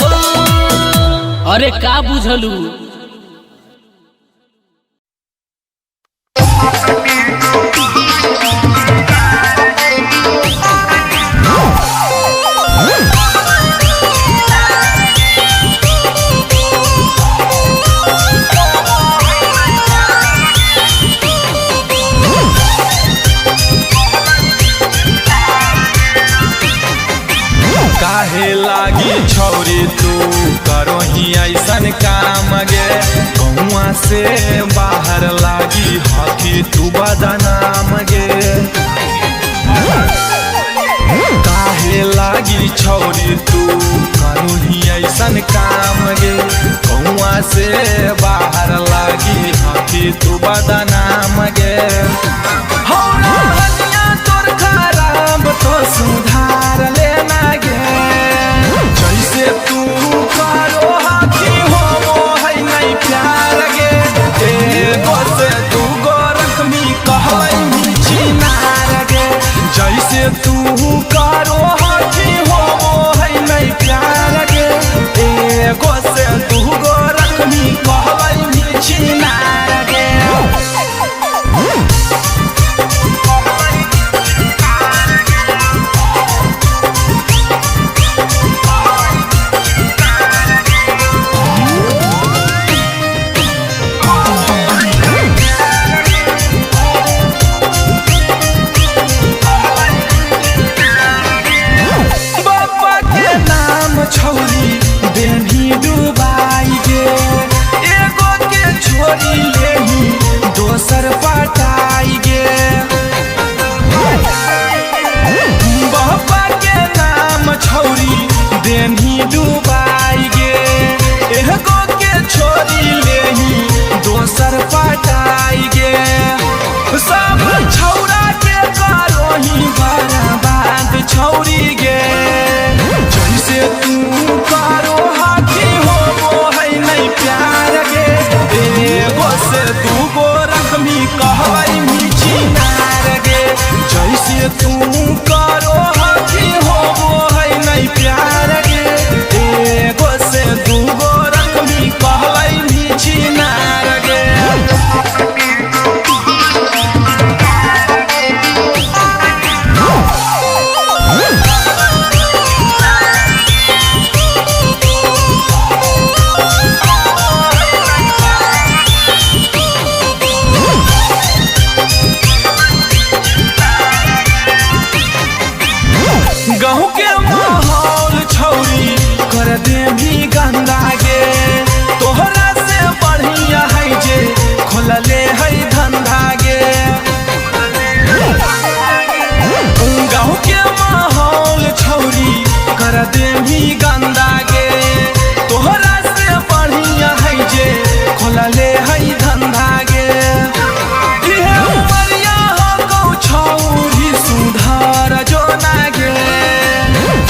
हो। अरे का बुझलू काहे लागी छौरी तू करो ही ऐसन काम गे गौआ से बाहर लागी हकी तू बदनाम गे काहे लागी छौरी तू करो ही ऐसन काम गे गौआ से बाहर लागी हकी तू बदनाम गे तोर खराब तो सुधार लेना गे जैसे तू करो हाथी हो है नहीं प्यार गे एगो से तू गो रकमी कहलाई चिनार गे जैसे तू करो हाथी हो है नहीं प्यार गे एगो से तू गो रकमी कहलाई चिनार गे छौरी देनी डुबाई गे एगो के छोरी लेही दोसर पटाई गे बाबा के नाम छौरी देनी डुबाई गे एगो के छोरी लेही दोसर पटाई गे सब छौरा के करो ही बर्बाद छौरी गे जैसे तू करो हाथी हो है नहीं प्यार गे एगो से तू गो रकमी कहलाई चिनार गे जैसे तू करो हाथी हो है नहीं प्यार गे एगो से तू गो रकमी कहलाई चिनार गे गाँव के माहौल छौरी कर दे भी गंदा गे तोहरा से बढ़िया है जे खोलले है धंधा गे गाँव के माहौल छौरी कर दे भी गंदा गे तोहरा से बढ़िया है जे खोलले है धंधा गे इहे उमरिया हो गौ छौरी सुधार जो ना गे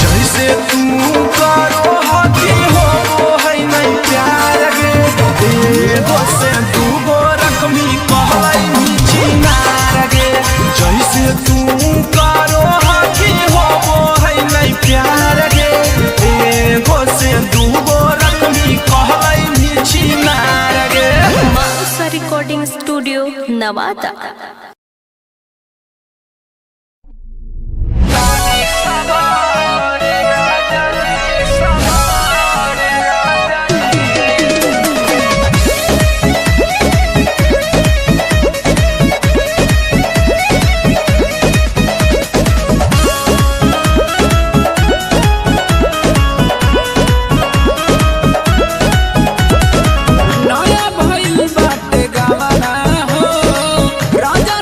जैसे तू करो हाथी हो है नहीं प्यार गे एगो से तू गो रकमी कहलाई चिनार गे जैसे तू करो हाथी हो है नहीं प्यार गे एगो से तू गो रकमी कहलाई चिनार गे माउसा रिकॉर्डिंग स्टूडियो नवादा। नया भइल बाटे गावना हो राजा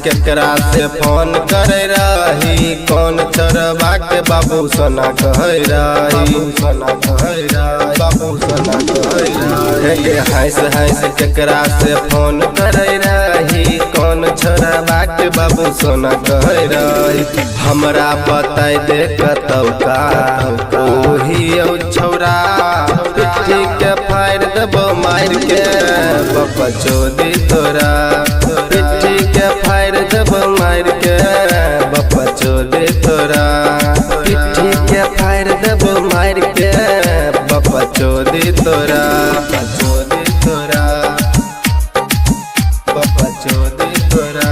केकरा से फोन करे रही कौन चरवा के बाबू सोना कहे रही बाबू सोना कहे रही हंस केकरा से फोन करे रही कौन चरवा के बाबू सोना कहे रही हमरा बताई दे कतौका ओही छौरा पिट्ठी के फाड़ देबो मार के बाबा चोदी तोरा पिट्ठी के फाड़ देबो मार के बाबा चोदी तोरा पिट्ठी के फाड़ देबो मार के बाबा चोदी तोरा चोदी तोरा बाबा चोदी तोरा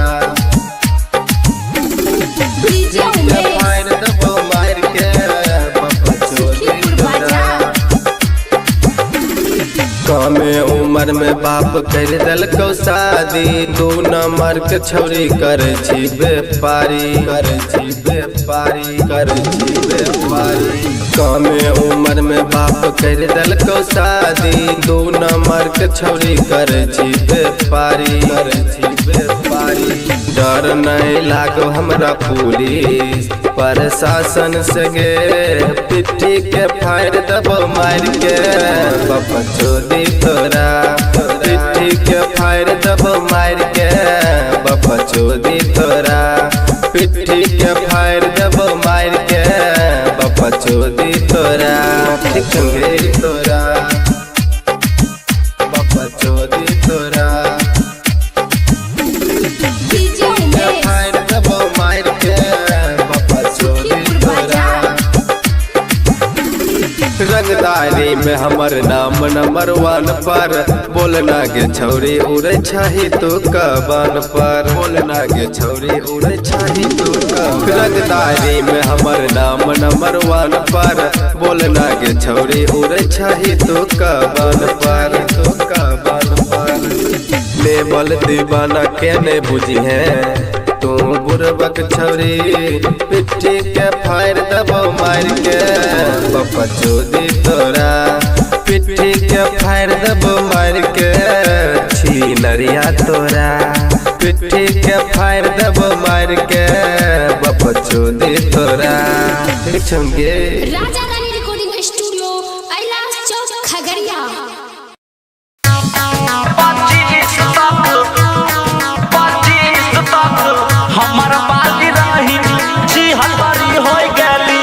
कमे उम्र में बाप कर दिलको शादी 2 नंबर के छौरी करे छी व्यापारी कमे उम्र में बाप कर दिलको शादी 2 नंबर के छौरी करे छी व्यापारी डर नहीं लागो हमरा पुलिस प्रशासन से गे पिट्ठी के फाड़ देबो मार के बाबा चोदी तोरा पिट्ठी के फाड़ देबो मार के बाबा चोदी तोरा पिट्ठी के फाड़ देबो मार के बाबा चोदी तोरा ठिकंगे तोरा बाबा चोदी तोरा रंगदारी में हमर नाम नंबर 1 पर बोलना के छौरी उड़े छही तू कबान पर बोलना के छौरी उड़े छही तू रंगदारी में हमर नाम नंबर 1 पर बोलना के छौरी उड़े छही तू कबान पर लेवल दीवाना के ने बुझी है तू बुरबक छौरी पिट्ठी के फाड़ देबो मार के बाबा चोदी तोरा पिट्ठी के फाड़ देबो मार के छी नरिया तोरा पिट्ठी के फाड़ देबो मार के बाबा चोदी तोरा ठिकंगे राजा रानी रिकॉर्डिंग स्टूडियो कैलाश चौक खगड़िया हमर बाली रही छी हलवारी हो गेली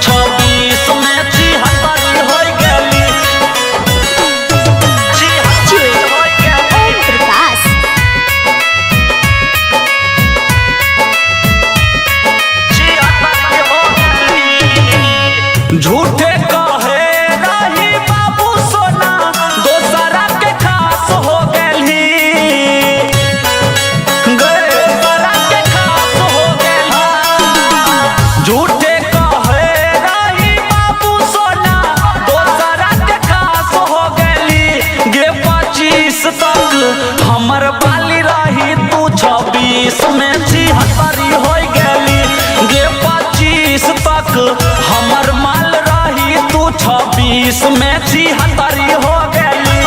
26 में छी हलवारी हो गेली छी हलवारी हो गेली प्रकाश छी हलवारी हो गेली झूठे कहे रही बाबू सोना दोसरा के खास हो गेली दोसरा के खास हो गेली झूठे कहे रही बाबू सोना दोसरा के खास हो गेली गे 25 तक हमर बाली रही तू 26 में छी हलवारी हो गेली गे 25 तक हमर माल रही तू 26 में छी हलवारी हो गेली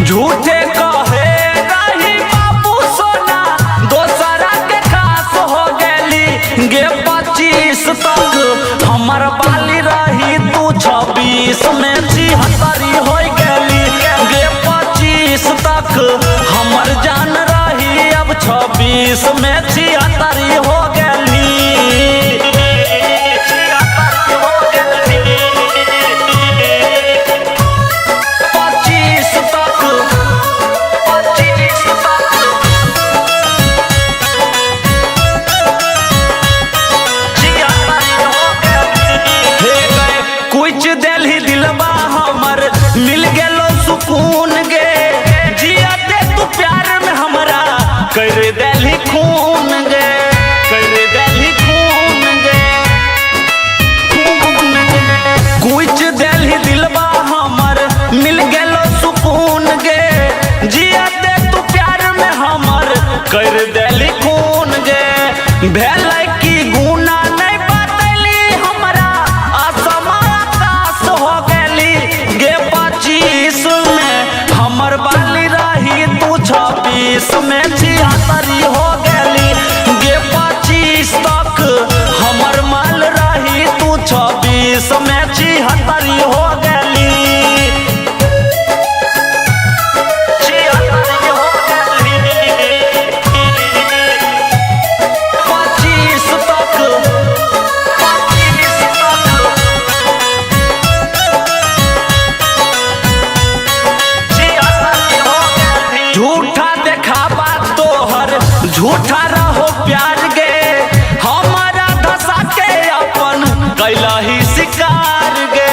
झूठे कहे रही बाबू सोना दोसरा के खास हो गेली गे 25 तक हमर बाली रही तू 26 में छी हलवारी हो गेली गे 25 तक हमर जान रही अब 26 में छी हलवारी हो गेली कुछ दिल दिलवा हमर मिल गेलो सुकून गे जिया दे तू प्यार में हमरा कर देली खून गे कर देली खून गे कुछ दिल दिलवा हमर मिल गेलो सुकून गे जिया दे तू प्यार में हमर कर देली खून गे भेलै की गुना नहीं बतैली हमरा आसमान आकाश हो गेली गे 25 झूठा देखावा तोहर झूठा रहो प्यार गे हमारा धसा के अपन कैला ही शिकार गे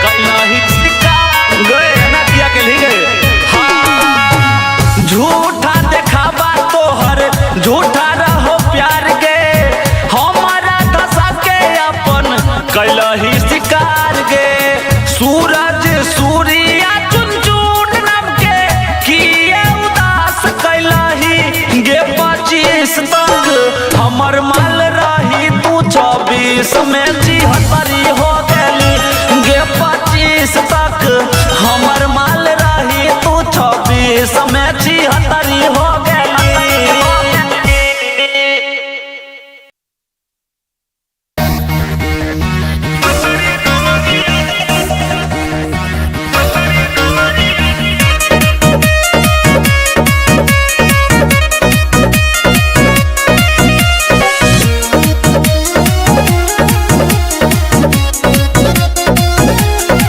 कैला ही शिकार गे ना किया के ली गे हाँ झूठा देखावा तोहर झूठा रहो प्यार गे हमारा धसा के अपन कैला ही शिकार गे सूरज सूर्या चुन चुन नम के किए उदास कैला ही गे 25 तक हमर माल रही तू 26 में 76 हो गली गे 25 तक हमर माल रही तू 26 में 76 हो गली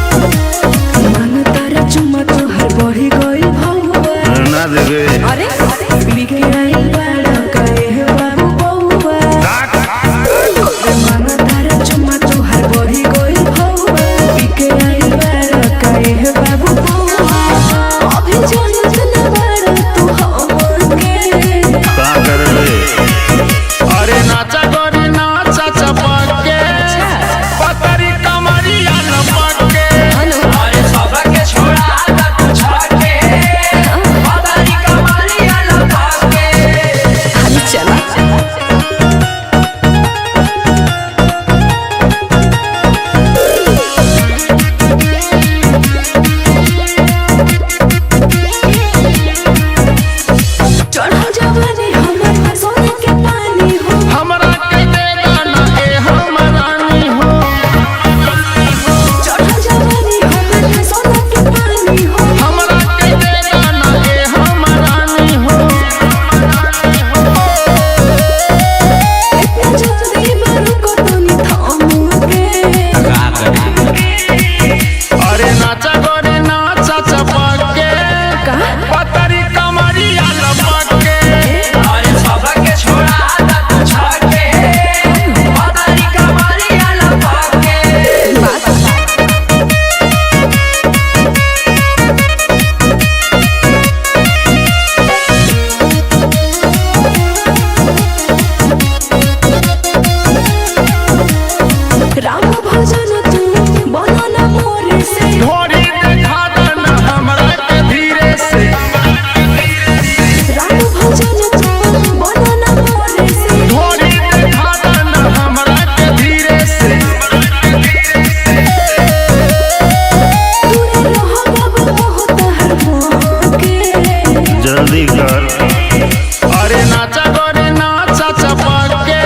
मन तारा चुमा तोहर बढ़ी गइल भौवा ना देवे अरे बिके आइल बाड़ा काहे बाबू बौवा मन तारा चुमा तोहर बढ़ी गइल भौवा बिके आइल बाड़ा काहे बाबू बौवा अभी जानत न बाड़ा तू हमके का करबे अरे नाचा गोरी नाचा चपके पतरी कमरिया लपके अरे सबके छोड़ा दा तू छके पतरी कमरिया लपके हरी चला चढ़ो जवानी हमर सोने के पानी हो हमरा के दे गाना ए हमरानी हो चढ़ो जवानी हमर सोने के पानी हो हमरा के दे गाना ए हमरानी हो इतना जल्दी मारू को तनी थामके अरे नाचा गोरी नाचा चपके का पतरी कमरिया लपके अरे सबके छोड़ा दा तू छके पतरी कमरिया लपके राम भजन तू बोलो ना मोरे से ढोरी देखा देना हमरा के धीरे से राम भजन तू बोलो ना मोरे से ढोरी देखा देना हमरा के धीरे से दूर रहो बाबू बहुत हर के जल्दी कर अरे नाचा गोरी नाचा चपके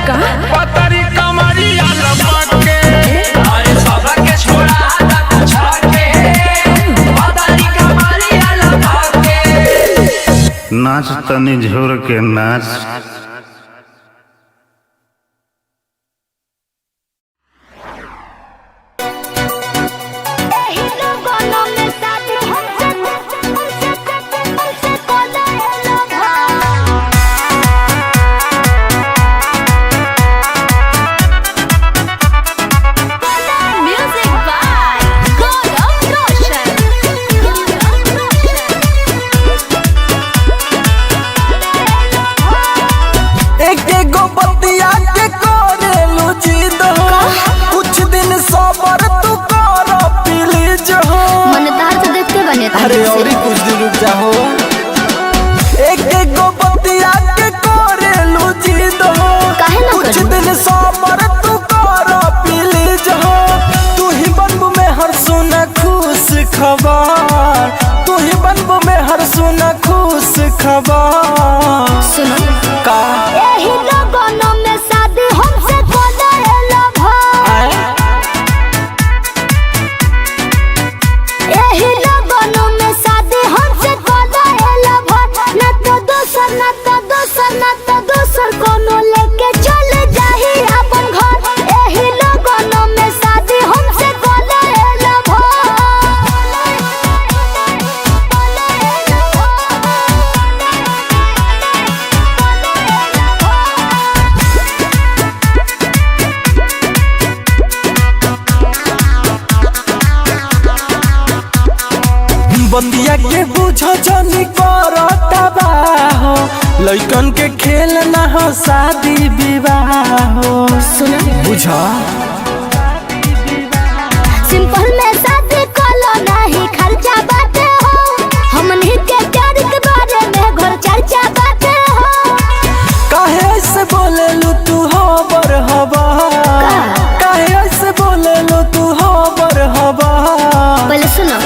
का पतरी कमरिया लपके अरे सबके छोड़ा दा तू छके पतरी कमरिया लपके नाच तनी झोर के नाच एही लोगों में शादी हमसे कोला म्यूजिक बाय गौरव रोशन एक एगो बतिया के करेलू जिद हो कुछ दिन सबर तू कर प्लीज हो मन तार से देखते बने अरे और कुछ दिन रुक जाओ एक एगो बतिया के करेलू जिद हो काहे ना कुछ करूं? दिन सबर तू कर प्लीज हो तू ही बनबू में हर सुना खुश खबर तू ही बनबू में हर सुना खुश खबर सुनो का एही लोगों में शादी हमसे कोला एही लोगों में शादी हमसे कोला ना तो दोसर कोनो लेके चल जाही अपन घर एही लोगों में शादी हमसे कोला बुझो जनी करता बाहो लइकन के खेल ना हो शादी विवाह हो सुना बुझा सिंपल में शादी कलो नहीं खर्चा बाटे हो हमनी के प्यार के बारे में घर चर्चा बाटे हो काहे ऐसे बोले लू तू हबर हवा काहे ऐसे बोले लू तू हबर हवा पहले सुनो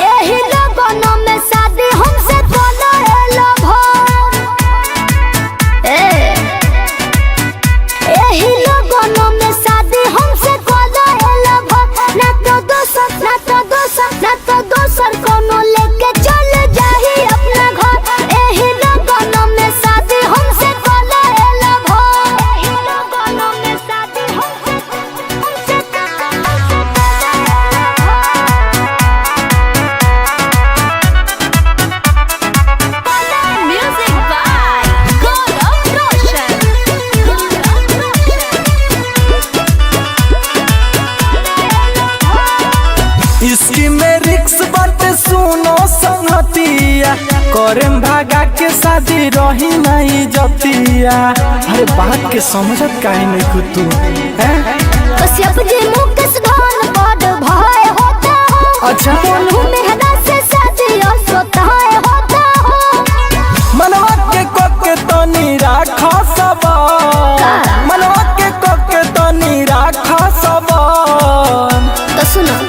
एही लगनों में शादी हमसे कोनो एलो भर एही लगनों में शादी हमसे कोनो एलो भर ना तो दोसर कोनो लेके चल जाही अपना घर एही लगनों में शादी हमसे कोनो एलो भर एही लगनों में शादी हमसे Music by Gaurav Roshan. इसकी में रिक्स बाटे सुनो संगतिया करेम भागा के शादी रही नहीं जतिया अरे बात के समझत काहे नहीं खुद तू हैं कश्यप जी मुकेश धन बड़ भय होता हो अच्छा बोलू मेहरा से शादी सोता होता हो मनवा के कोके तनी राखा सबा मनवा के कोके तनी राखा सबा तो सुनो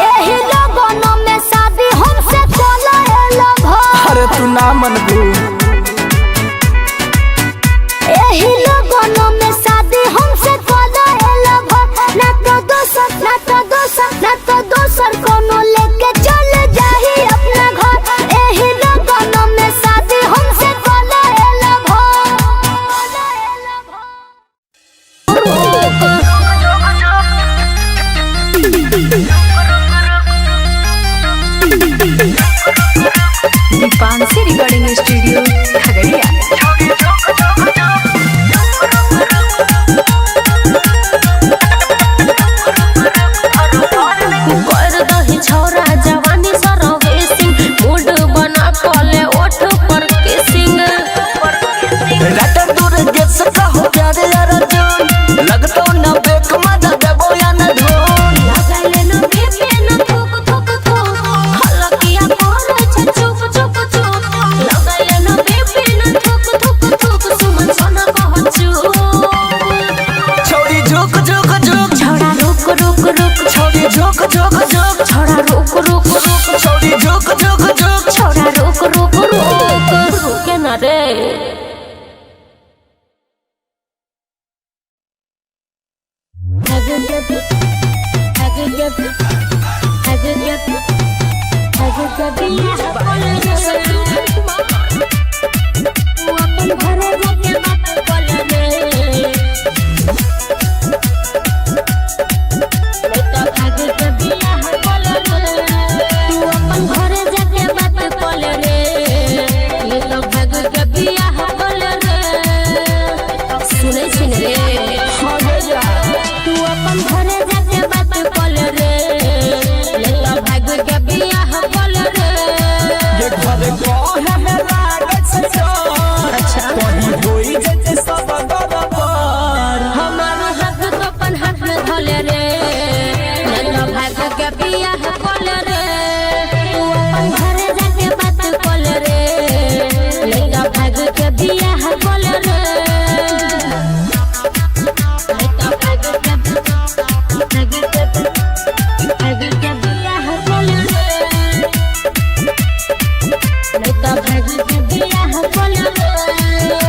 एही लगनों में शादी हमसे कोनो एलो भर अरे तू ना मनबू एही लगनों में शादी हमसे कोनो एलो भर ना तो दोसर कोनो लेके चल जाही अपना घर एही लगनों में शादी हमसे कोनो एलो दीपांशी रिकॉर्डिंग स्टूडियो खगड़िया। कर दही छौरा जवानी सरवेसिंग मूड बना कले ओठ पर किसिंग रात दूर गेस का हो प्यारे यार जान लगतो न बेक मजा देबो या न ढोल लगाइले न बेबे न थुक थुक थुक हलकिया करे छ चुप चुप चुप लगाइले न बेबे न थुक थुक थुक सुमन सोना कहचू छोड़ी झुक झुक झुक छौरा रुक रुक रुक छोड़ी झुक झुक झुक छौरा रुक रुक रुक छोड़ी झुक झुक झुक छौरा रुक रुक रुक रुके न रे सुने छिन रे तू अपन घरे जाके बात कल रे लेला भाग के बियाह कल रे ये घर कोहे में लागे से चोर अच्छा कहीं होई जैसे सब गड़बड़ हमार हाथ तो अपन हाथ में धले रे लेला भाग के बियाह कल रे तू अपन घरे जाके बात कल रे लेला भाग के बियाह कल रे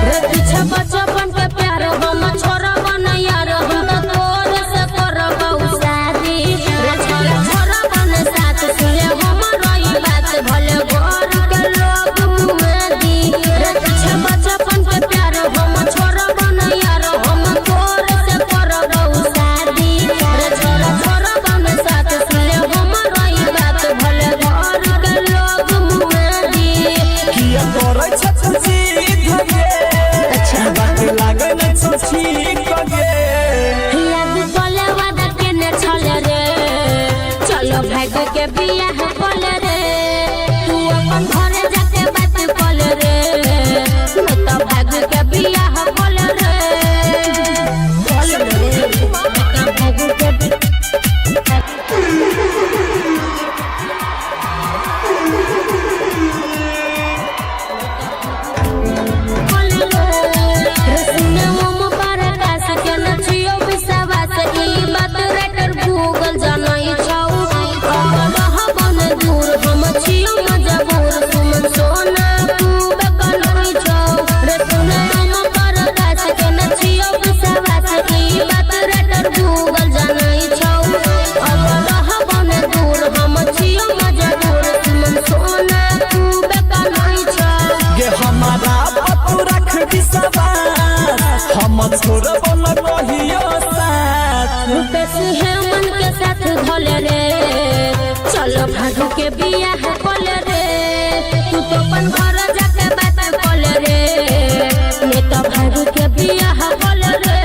बचपन के प्यार हम छोरा बन यार हम तो तोर से करबौ शादी रे छोरा छोरा बन साथ सुने हम रही बात भले घर के लोग मुआदी रे बचपन के प्यार हम छोरा बन यार हम तोर से करबौ शादी रे छोरा छोरा बन साथ सुने हम रही बात भले घर के लोग मुआदी किया तोर अपन घरे जाके बात कल रे न तो भाग के बियाह कल रे कल रे न तो भाग के हम छोड़ब न कहियो साथ रूपेश हेमन के साथ धोले रे चलो भागो के बियाह कल रे तू तो अपन घर जाके बात कल रे मैं तो भागो के बियाह कल रे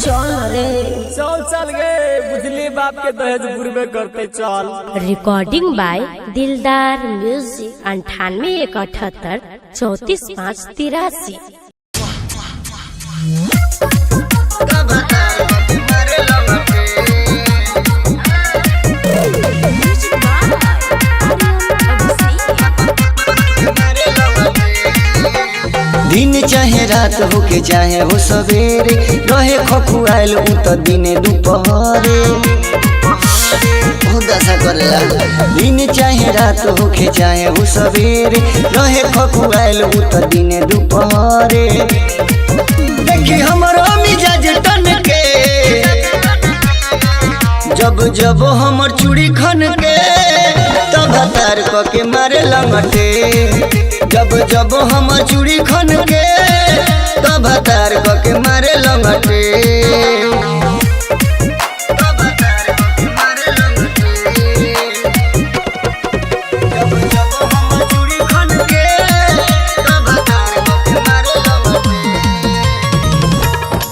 चल गए बुझली बाप के दहेज बुरबे करते चल। रिकॉर्डिंग बाय दिलदार म्यूजिक 98 178 34 5 83। दिन चाहे रात हो के चाहे हो सवेरे रहे खखुआल उ तो दिने दुपहरे दशा करेला। दिन चाहे रात हो के चाहे हो सवेरे रहे खखुआल उ तो दिने दुपहरे देखी हमरो मिजाज तन के जब जब हमर चूड़ी खन के तब तार क के मारे लंगटे जब जब हम चूड़ी खन के तब तार क के मारे लंगटे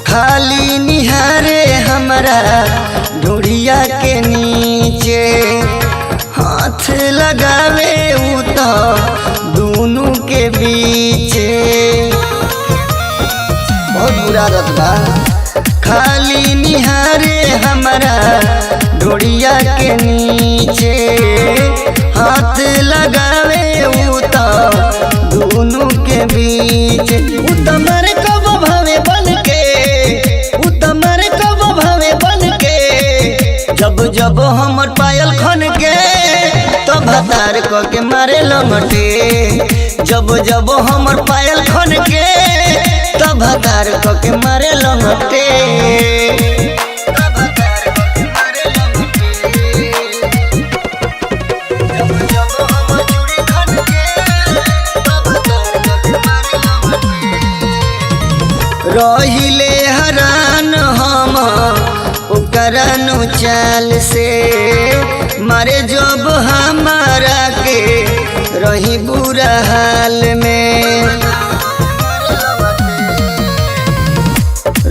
खाली निहारे हमरा ढूढ़िया के नीचे हाथ लगावे उ तो दोनों के बीच बहुत बुरा रतबा खाली निहारे हमरा ढूढ़िया के नीचे हाथ लगावे उ तो दोनों के बीच उतमर कब भावे बन के उतमर कब भावे बन के जब जब हमर पायल खन के तब तार क के मारे लंगटे जब जब हमर पायल खन के तब तार क के मारे लंगटे रहिले हरान हम ओकरनु चाल से मारे जब हमारा के रही बुरा हाल में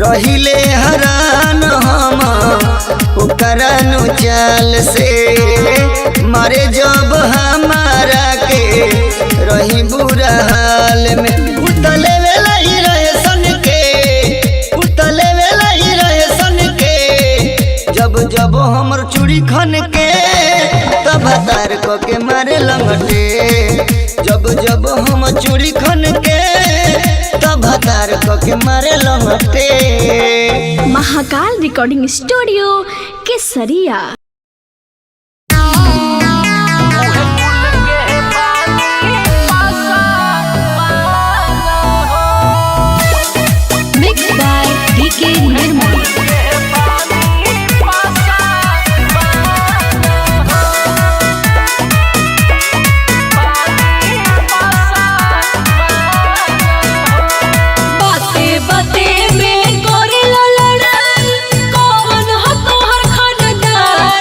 रहिले हरान हम ओकरनु चाल से मारे जब हमारा के रही बुरा हाल में उतले वेला ही रहे सन के उतले वेला ही रहे सन के जब जब हमर चूड़ी खन के तब तार क के मारे लंगटे जब जब हम चूड़ी खन के तब तार क के मारे लंगटे। महाकाल रिकॉर्डिंग स्टूडियो केसरिया। Mixed by DK Nirmal। बाते में कोरेला लड़ाई कौन हो तोहर खानदान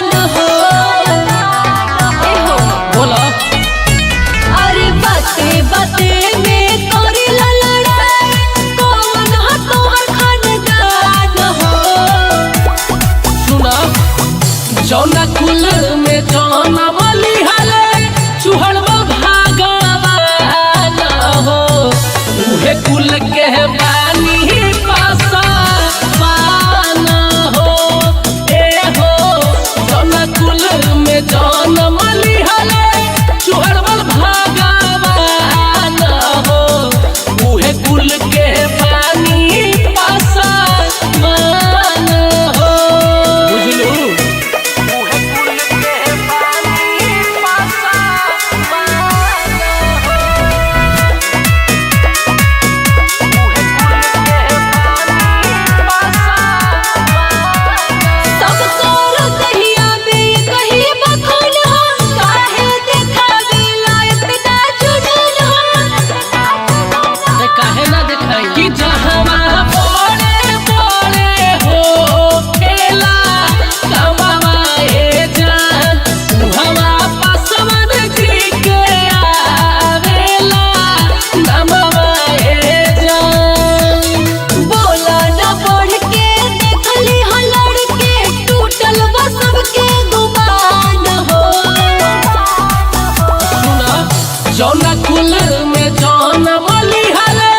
जौना कुल में जौन मली हले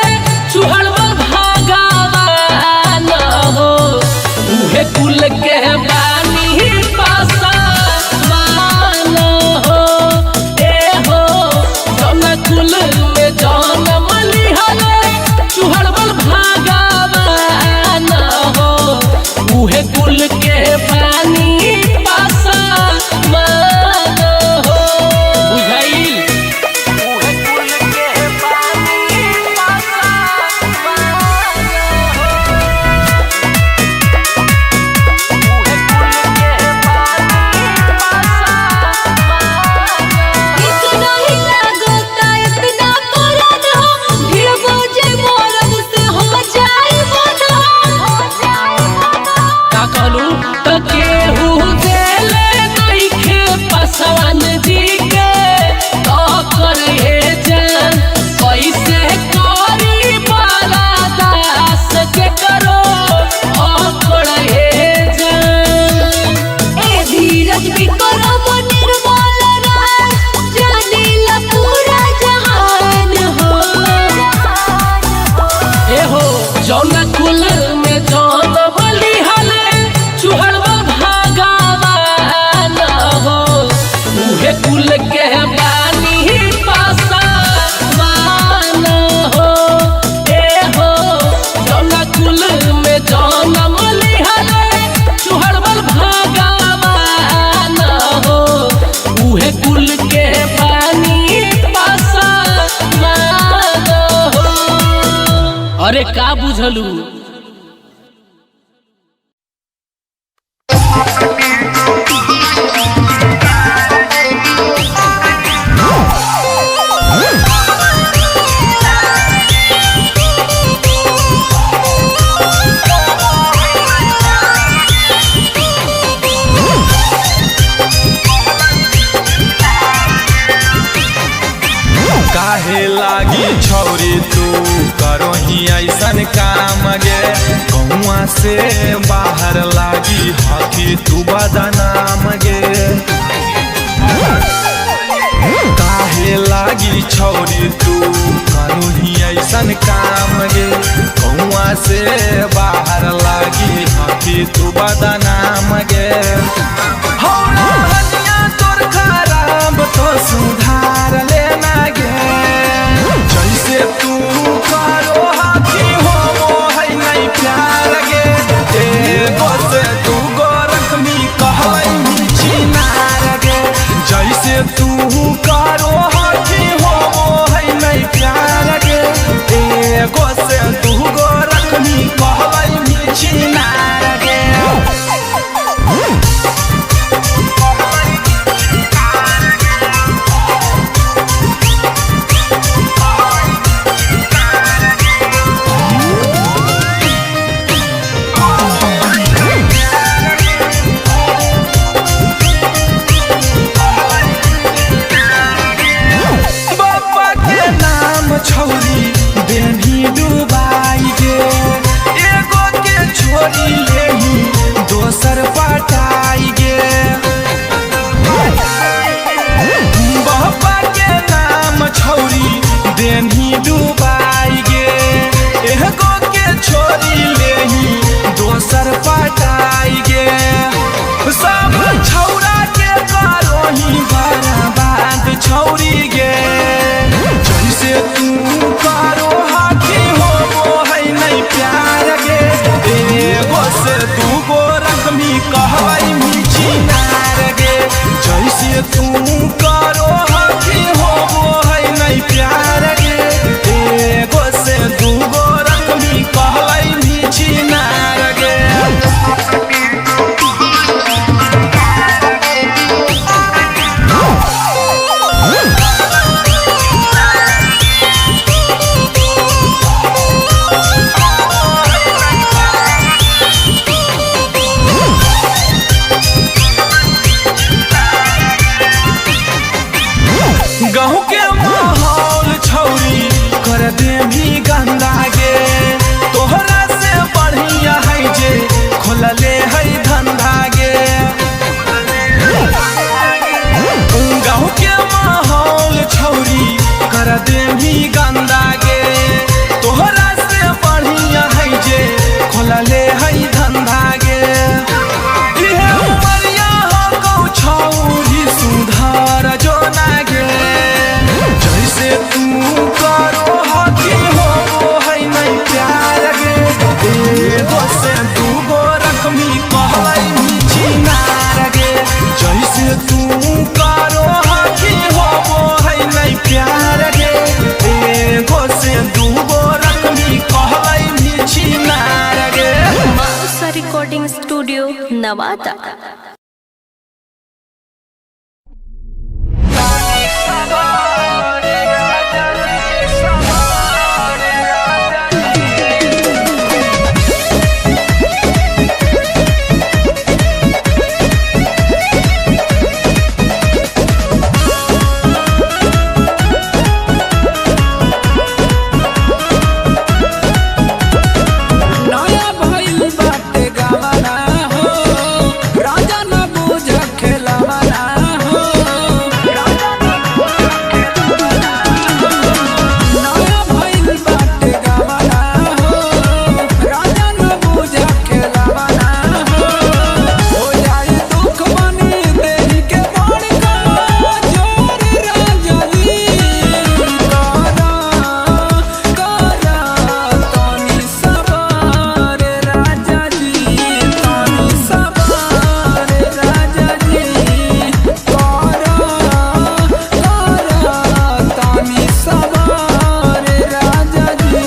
चुहड़वा भागवान हो उहे कुल के बानी पासवान हो ए हो जौना कुल में जौन मली हले चुहड़वा भागवान हो उहे कुल के बानी जौना कुल में जौन बली हले चुहड़वा भागवान हो उहे कुल के बानी पासवान हो ए हो जौना कुल में जौन बली हले चुहड़वा भागवान हो उहे कुल के बानी पासवान हो। अरे का बुझलू काहे लागी छौरी तू करो ही ऐसन काम गे गौआ से बाहर लागी हाथी तू बदनाम गे काहे लागी छौरी तू करो ही ऐसन काम गे गौआ से बाहर लागी हाथी तू बदनाम गे हो हनिया तोर खराब तो सुधार लेना गे जैसे तू करो हाथी हो है नहीं प्यार गे एगो से तू गोरखमी कहबै छिनार गे जैसे तू करो हाथी हो है नहीं प्यार गे एगो से तू गोरखमी कहबै छिनार गे छौरी बेनी डुबाई गे एगो के छोरी लेही दोसर पटाई गे बाबा के नाम छौरी बेनी डुबाई गे एगो के छोरी लेही दोसर पटाई गे सब छौरा के करोही बर्बाद छौरी गे जैसे तू करो हाथी हो है नहीं प्यार गे एगो से तू गोरखमी कहबै छिनार गे जैसे तू करो हाथी हो है नहीं प्यार गे एगो से तू गोरखमी कहबै छिनार गे गाँव के माहौल छौरी कर दे भी गंदा गे तोहरा से बढ़िया है जे खोलले है धंधा गे गाँव के माहौल छौरी देवी गंदा गे तोहरा से बढ़िया है जे खोलले है धंधा गे इहे उमरिया हो गौ छौरी सुधार जो ना गे जैसे तू करो हकी हो है नहीं प्यार गे एगो से दूगो रकमी कहलाई मीठी नार गे जैसे तू करो हकी हो है नहीं प्यार गे एगो से दूगो रकमी कहलाई मीठी नार गे माउसा रिकॉर्डिंग स्टूडियो नवादा। नया भइल बाटे गावना हो राजा न बुझ खेलवना हो नया भइल बाटे गावना हो राजा न बुझ खेलवना हो जाई दुख बनी देहि के बड़का जोर राजा जी तनी सवार राजा जी तनी सवार राजा जी तनी सवार राजा जी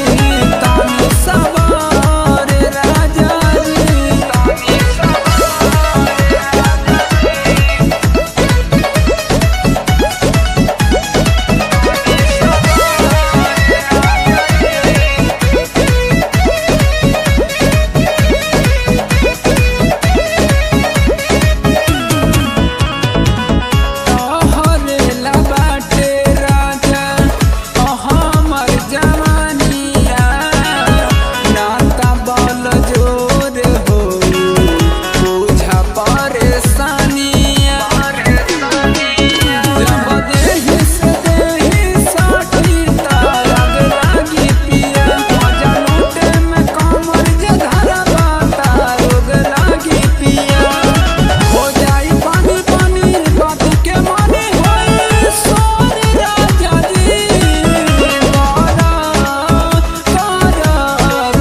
तनी सवार राजा तोहरेला बाटे राजा हमर जवानिया नाता बल जोर हो बुझा परेशानिया जब देहि से देहि साथी तारग लागी पिया मजा लूटे में कमर जे धरबा तारग लागी पिया हो जाई पानी पानी बात के माने होई सोर राजा जी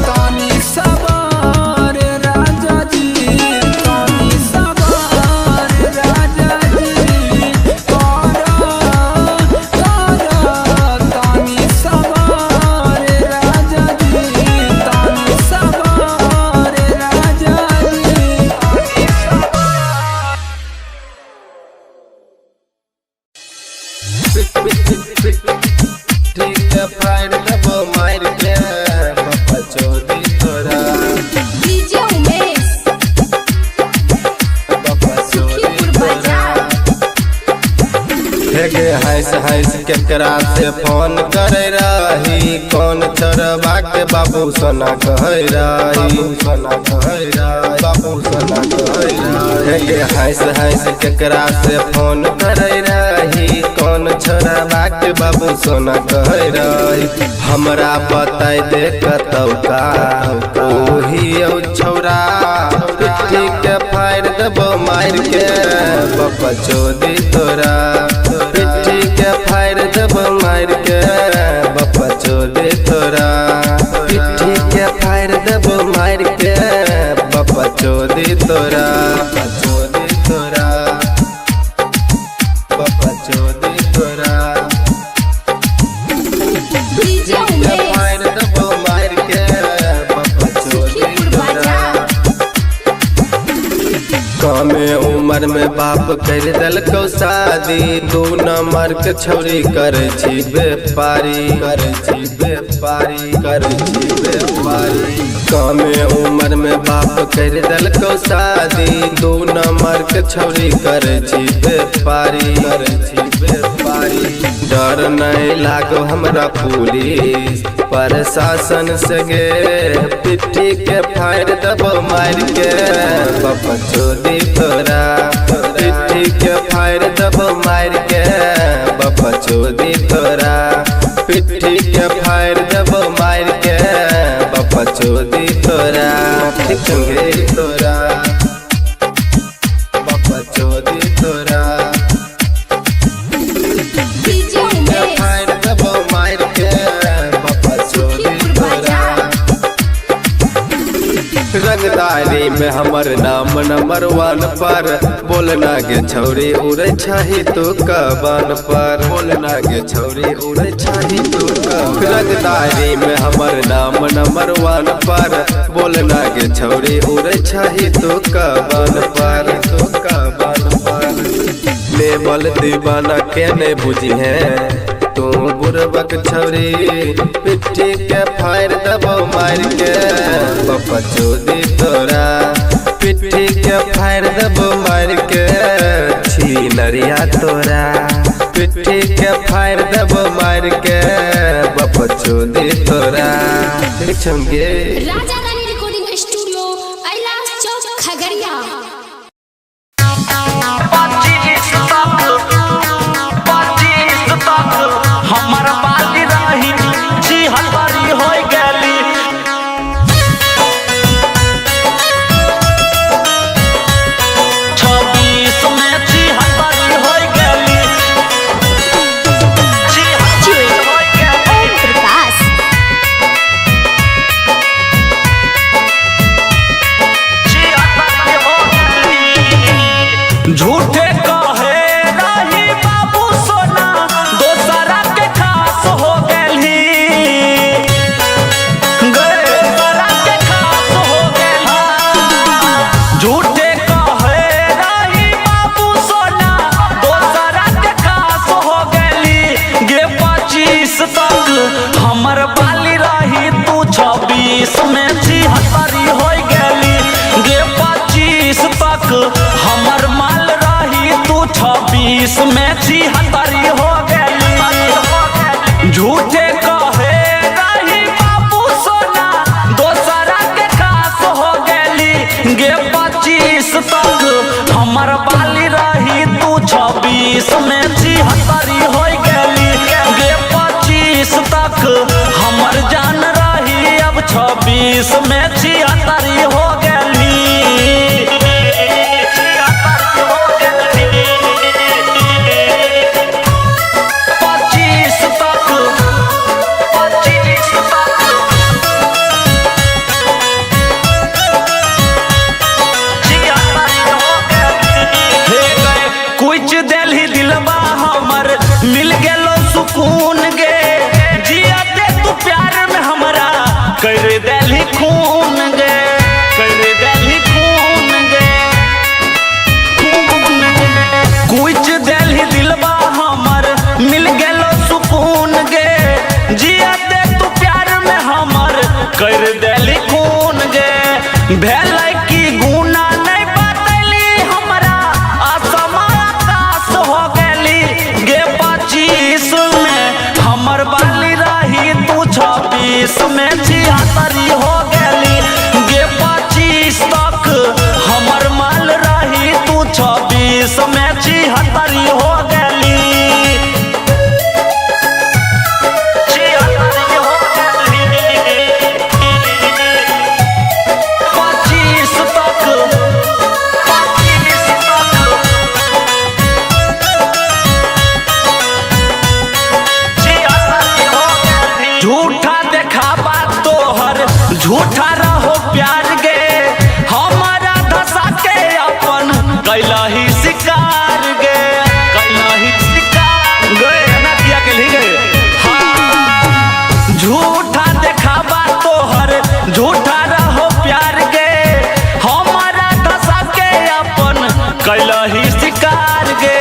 तनी सवार राजा जी तनी सवार राजा जी तनी सवार राजा जी तनी सवार राजा ठीक है फाइट दबो मार के पापा चोदी तोरा डीजे उमेश पापा चोदी तोरा हेगे हंस केकरा से फोन करे रही कौन चरवा के बाबू सोना कह रही बाबू सोना कह रही हेगे हंस केकरा से फोन करे रही कौन छोरवा के बाबू सोना कह रही हमरा बताई दे कतौका ओही औ छौरा पिट्ठी के फाड़ देबो मार के बापा चोदी तोरा पिट्ठी के फाड़ देबो मार के बापा चोदी तोरा पिट्ठी के फाड़ देबो मार के बापा चोदी तोरा चोदी तोरा बापा चोदी तोरा डीजे उमेश फाड़ देबो मार के बापा चोदी तोरा कमे उम्र में बाप कर दलको शादी 2 नंबर के छौरी करे छी व्यापारी कमे उम्र में बाप कर दलको शादी 2 नंबर के छौरी करे छी व्यापारी डर नहीं लागो हमरा पुलिस प्रशासन से गे पिट्ठी के फाड़ देबो मार के बापा चोदी तोरा पिट्ठी के फाड़ देबो मार के बापा चोदी तोरा पिट्ठी के फायर जब मार के बाबा चोदी तोरा ठिकंगे तोरा बाबा चोदी तोरा डीजे उमेश फायर जब मार के बाबा चोदी तोरा रंगदारी में हमर नाम नंबर 1 पर बोलना के छौरी उड़े छाही तो कबान पर बोलना के छौरी उड़े छाही तो रंगदारी में हमर नाम नंबर 1 पर बोलना के छौरी उड़े छाही तो कबान पर लेवल दीवाना के ने बुझी है तू बुरबक छौरी पिट्ठी के फायर दबो मार के बाबा चोदी तोरा पिट्ठी के फायर दबो मार के छीनरिया तोरा पिट्ठी के फायर दबो मार के बाबा चोदी तोरा छंगे राजा रानी रिकॉर्डिंग स्टूडियो कैलाश चौक खगड़िया। हमर बाली रही छिहत्तरी हो गेली 26 में 76 हो गेली 76 हो गेली प्रकाश 76 हो गेली झूठे कहे रही बाबू सोना दोसरा के खास हो गेली दोसरा के खास हो गेली झूठे कहे रही बाबू सोना दोसरा के खास हो गेली गे 25 तक हमर बाली रही तू 26 में 76 हो गेली गे 25 तक हमर माल रही तू 26 में 76 हो गेली झूठे कहे रही बाबू सोना दोसरा के खास हो गेली गे 25 तक हमर बाली रही तू 26 में 76 हो गेली गे 25 तक हमर जान रही अब 26 में 76 हो गेली 76 हो गेली 25 तक 25 तक कुछ दिल दिलबा हमर मिल गेलो सुकून गे जिया दे तू प्यार में हमरा कर देली खून गे कर देली खून गे कुछ दिल दिलबा हमर मिल गेलो सुकून गे जिया दे तू प्यार में हमर कर देली खून गे भेलै की गुना नहीं बतैली हमरा आसमा आकाश हो गेली गे 25 में हमर बाली रही तू 26 में 76 हो गेली गे 25 तक हमर माल रही तू 26 में 76 हो गेली 76 हो गेली 25 तक 25 तक झूठा देखावा तोहर झूठा रहो प्यार गे हमारा धसा के अपन कैलाही शिकार गे कैलाही शिकार गे ना किया के ली गे हाँ झूठा देखावा तोहर झूठा रहो प्यार गे हमारा धसा के अपन कैलाही शिकार गे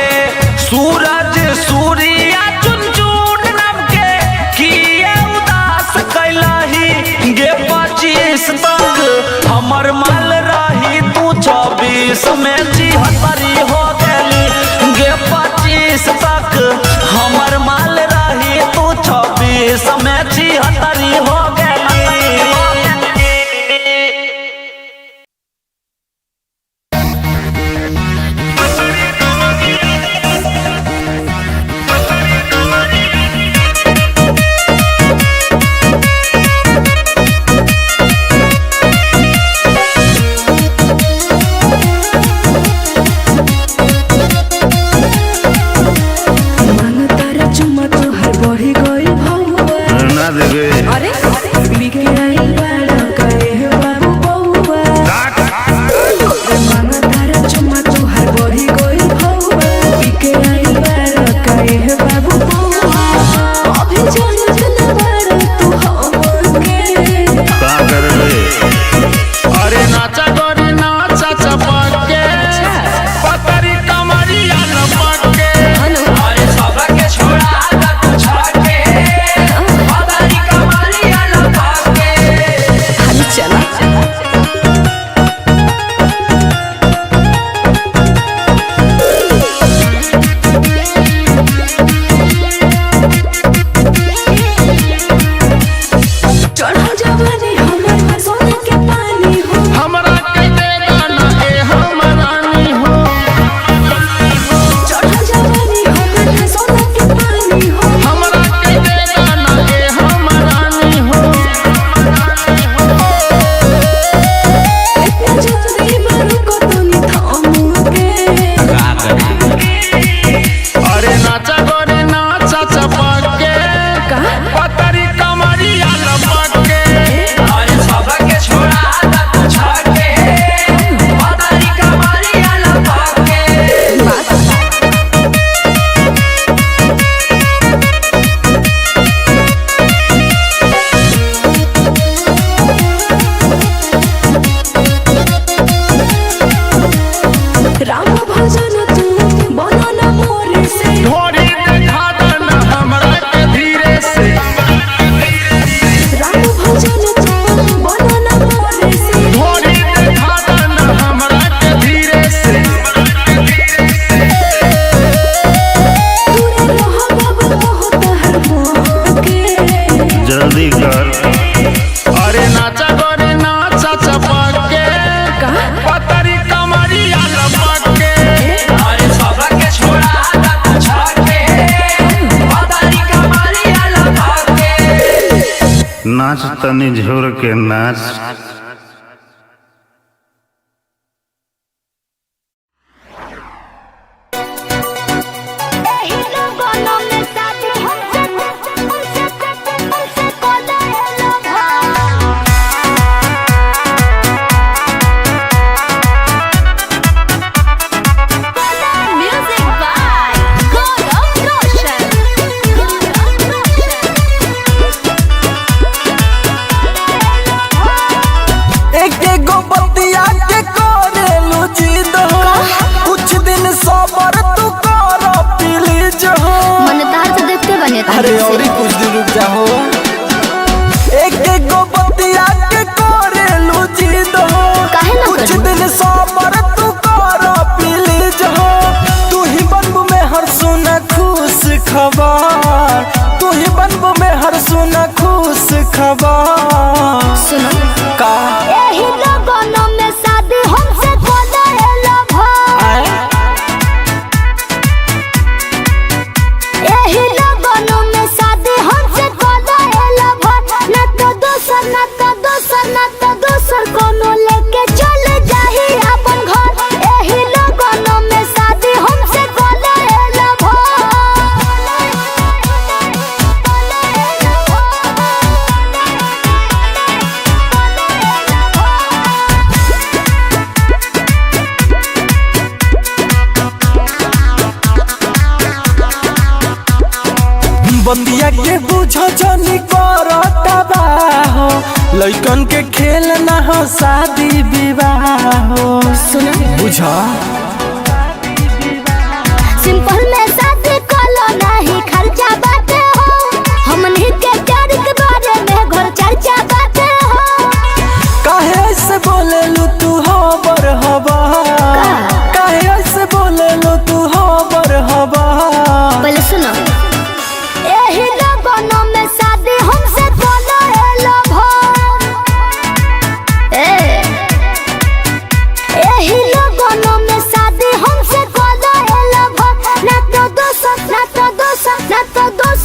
सूरज सूर्या चुन चुन नम के किए उदास कैलाही गे 25 तक हमर माल रही तू 26 में 76 हो गेली गे 25 तक हमर माल रही तू 26 में 76 हो गेली देवे। अरे लिखे आई बड़ा कहे बाबू बउआ अरे मांगा तारा चुम्मा तुहार बढ़ी गइल भौवा लिखे आई बड़ा कहे बाबू बउआ अभी जानत न बड़ा तू हमके का करबे। अरे नाचा गोरी नाचा चपके पतरी कमरिया लपके अरे सबके छोड़ा तू छके पतरी कमरिया लपके अरे चला चढ़ा जवानी हमर सोने के पानी हो हमरा के दे गाना ए हमरानी हो चढ़ा जवानी हमर सोने के पानी हो हमरा के दे गाना ए हमरानी हो इतना जल्दी मारू को तूने थामू के अरे नाचा गोरी नाचा चपके पतरी कमरिया लपके अरे सबके छोड़ा तू छके पतरी कमरिया लपके राम भजन तू बनो न मोरे से ढोरी देखा देना हमरा के धीरे से राम भजन तू बनो न मोरे से ढोरी देखा देना हमरा के धीरे से दूर रहो बाबू बहुत हर के जल्दी कर। अरे नाचा गोरी नाचा चपके पतरी कमरिया लपके अरे सबके छोड़ा तू छके पतरी कमरिया लपके नाच तनी झोर के नाच। एही लोगों में साथ हमसे कोला म्यूजिक बाय गौरव रोशन। एक एगो बतिया के करेलू जिद हो कुछ दिन सबर तू कर प्लीज हो। मन तार से देखते बने अरे और कुछ दिन रुक जाओ। एक एगो बतिया के करेलू जिद हो काहे ना कुछ करू? दिन सबर तू कर प्लीज हो। तू ही बनबू में हर सुना खुश खबर तू ही बनबू में हर सुना खुश खबर। सुनो का एही लोगों में शादी हमसे कोला एही लोगों में शादी हमसे कोला ना तो दोसर कोनो लेके चल जाही अपन घर। एही लोगों में शादी हमसे कोला बंदिया के बुझो जनी करता हो लइकन के खेल ना हो शादी विवाह हो। सुनो बुझा सिंपल में शादी कोलो नहीं खर्चा बाटे हो हमनी के प्यार के बारे में घर चर्चा बाटे हो। काहे ऐसे बोले लू तू हो बर हवा काहे ऐसे बोले लू तू हो बर हवा। पहले सुनो एही लोगों में शादी हमसे कोलो एही लोगों में शादी हमसे कोलो ना तो दोसर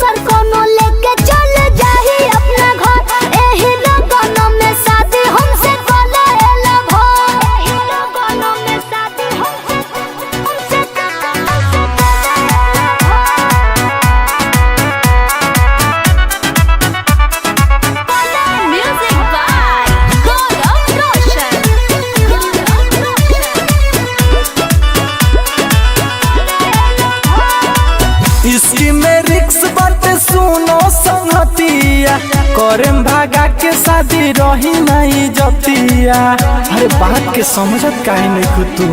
संगतिया करेम भागा के शादी रही नहीं जतिया। अरे बात के समझत काहे नहीं खुद तू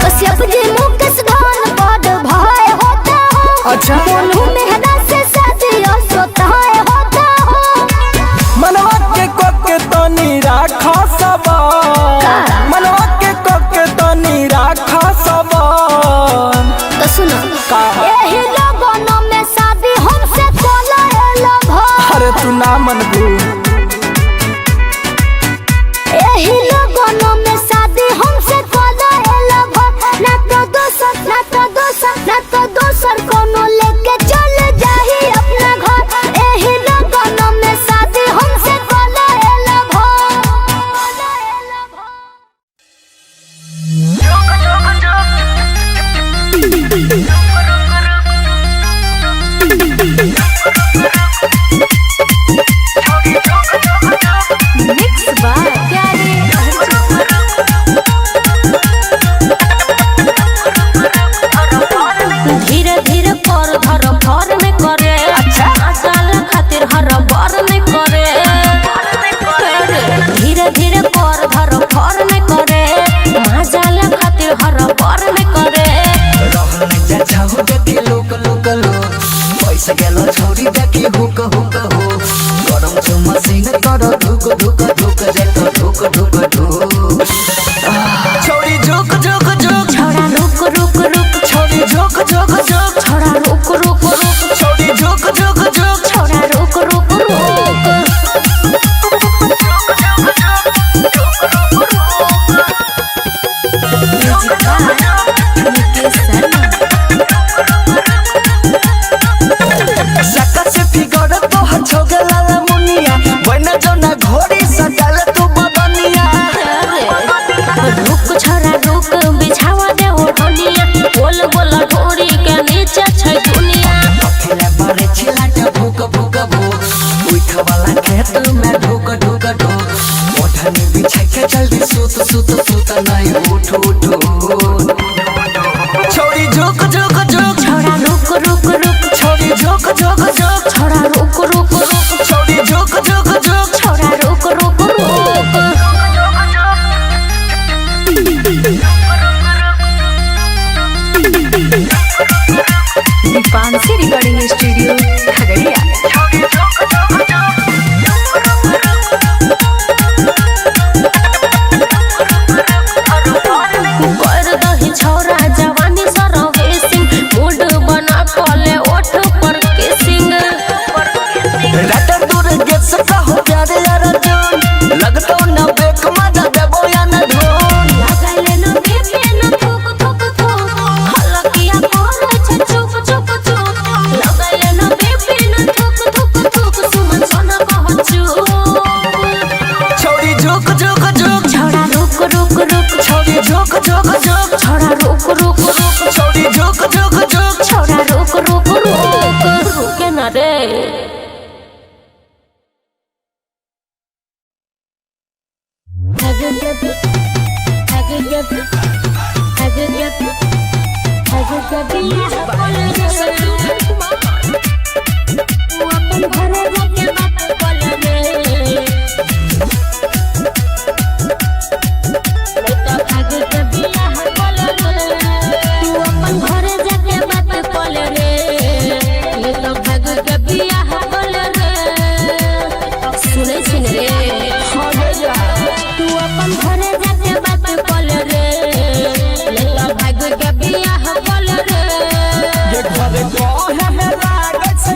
कश्यप जी मुकेश धन बड़ भय होता हो। अच्छा बोलू मेहरा से शादी सोता होता हो। मनवा के कोके तनी राख सब मनवा के कोके तनी राख सब। तो सुनो यही लोगों में शादी हमसे कोलाएला भाई। अरे तू ना मनबू यही लोगों में शादी हमसे कोलाएला भाई। ना तो दोसर ना तो दोसर ना तो दोसर कोनो लेके चल जाही अपना घर। यही लोगों में शादी हमसे कोलाएला भाई। मिक्स बाय प्यारे धीरे धीरे कर धर भर में करे। अच्छा साल खातिर हर बार में करे। धीरे धीरे कर धर भर में करे। महाजाल खातिर हर बार में करे। रहने जा जाओ देखे लोक लोक लोक पैसा गेलो छोरी देखी हुक हुक हो। गरम छु मशीन कर धुक धुक धुक जातो धुक धुक धुक। छोरी झुक झुक झुक छोड़ा रुक रुक रुक छोरी झुक झुक झुक छोड़ा रुक रुक रुक छोरी झुक झुक झुक छोड़ा रुक रुक रुक। शक्ल से फिगर तो हछो गला मुनिया बना जो ना घोड़ी सजाल तू बदनिया। रुक छोड़ा रुक बिछावा दे ओढ़निया। गोल गोल ढोरी के नीचे छै दुनिया। अकेला बारे छिलाटा भूक भूक भूक उठ वाला खेत में ढुक ढुक ढुक। ओढ़नी बिछा के जल्दी सूत सूत सूत नहीं उठ उठ। छोरी झुक झुक झुक छोड़ा रुक रुक रुक छोरी झुक झुक झुक छोड़ा रुक रुक रुक छोरी झुक झुक झुक छोड़ा रुक रुक रुक। Deepanshi recording studio Khagaria. कर दही छोरा जवानी सरवेसिंग मूड बना कले ओठ पर किसिंग। रात दूर गेट से कहो प्यारे यार जान लगतो ना बेक मजा देबो या ना ढोल। लगाइले न बेबे न थुक थुक थुक हलकिया करे छ चुप चुप चुप। लगाइले न बेबे न थुक थुक थुक सुमन सोना कहचू। छोरी झुक झुक झुक छोड़ा रुक रुक रुक छोरी झुक झुक झुक छोड़ा रुक रुक रुक छोरी झुक झुक झुक छोड़ा रुक रुक रुक। रुके न रे। सुने सुन रे तू अपन घरे जाके बात कल रे। लेला भाग के बियाह कल रे। ये घरे कहे में लागत से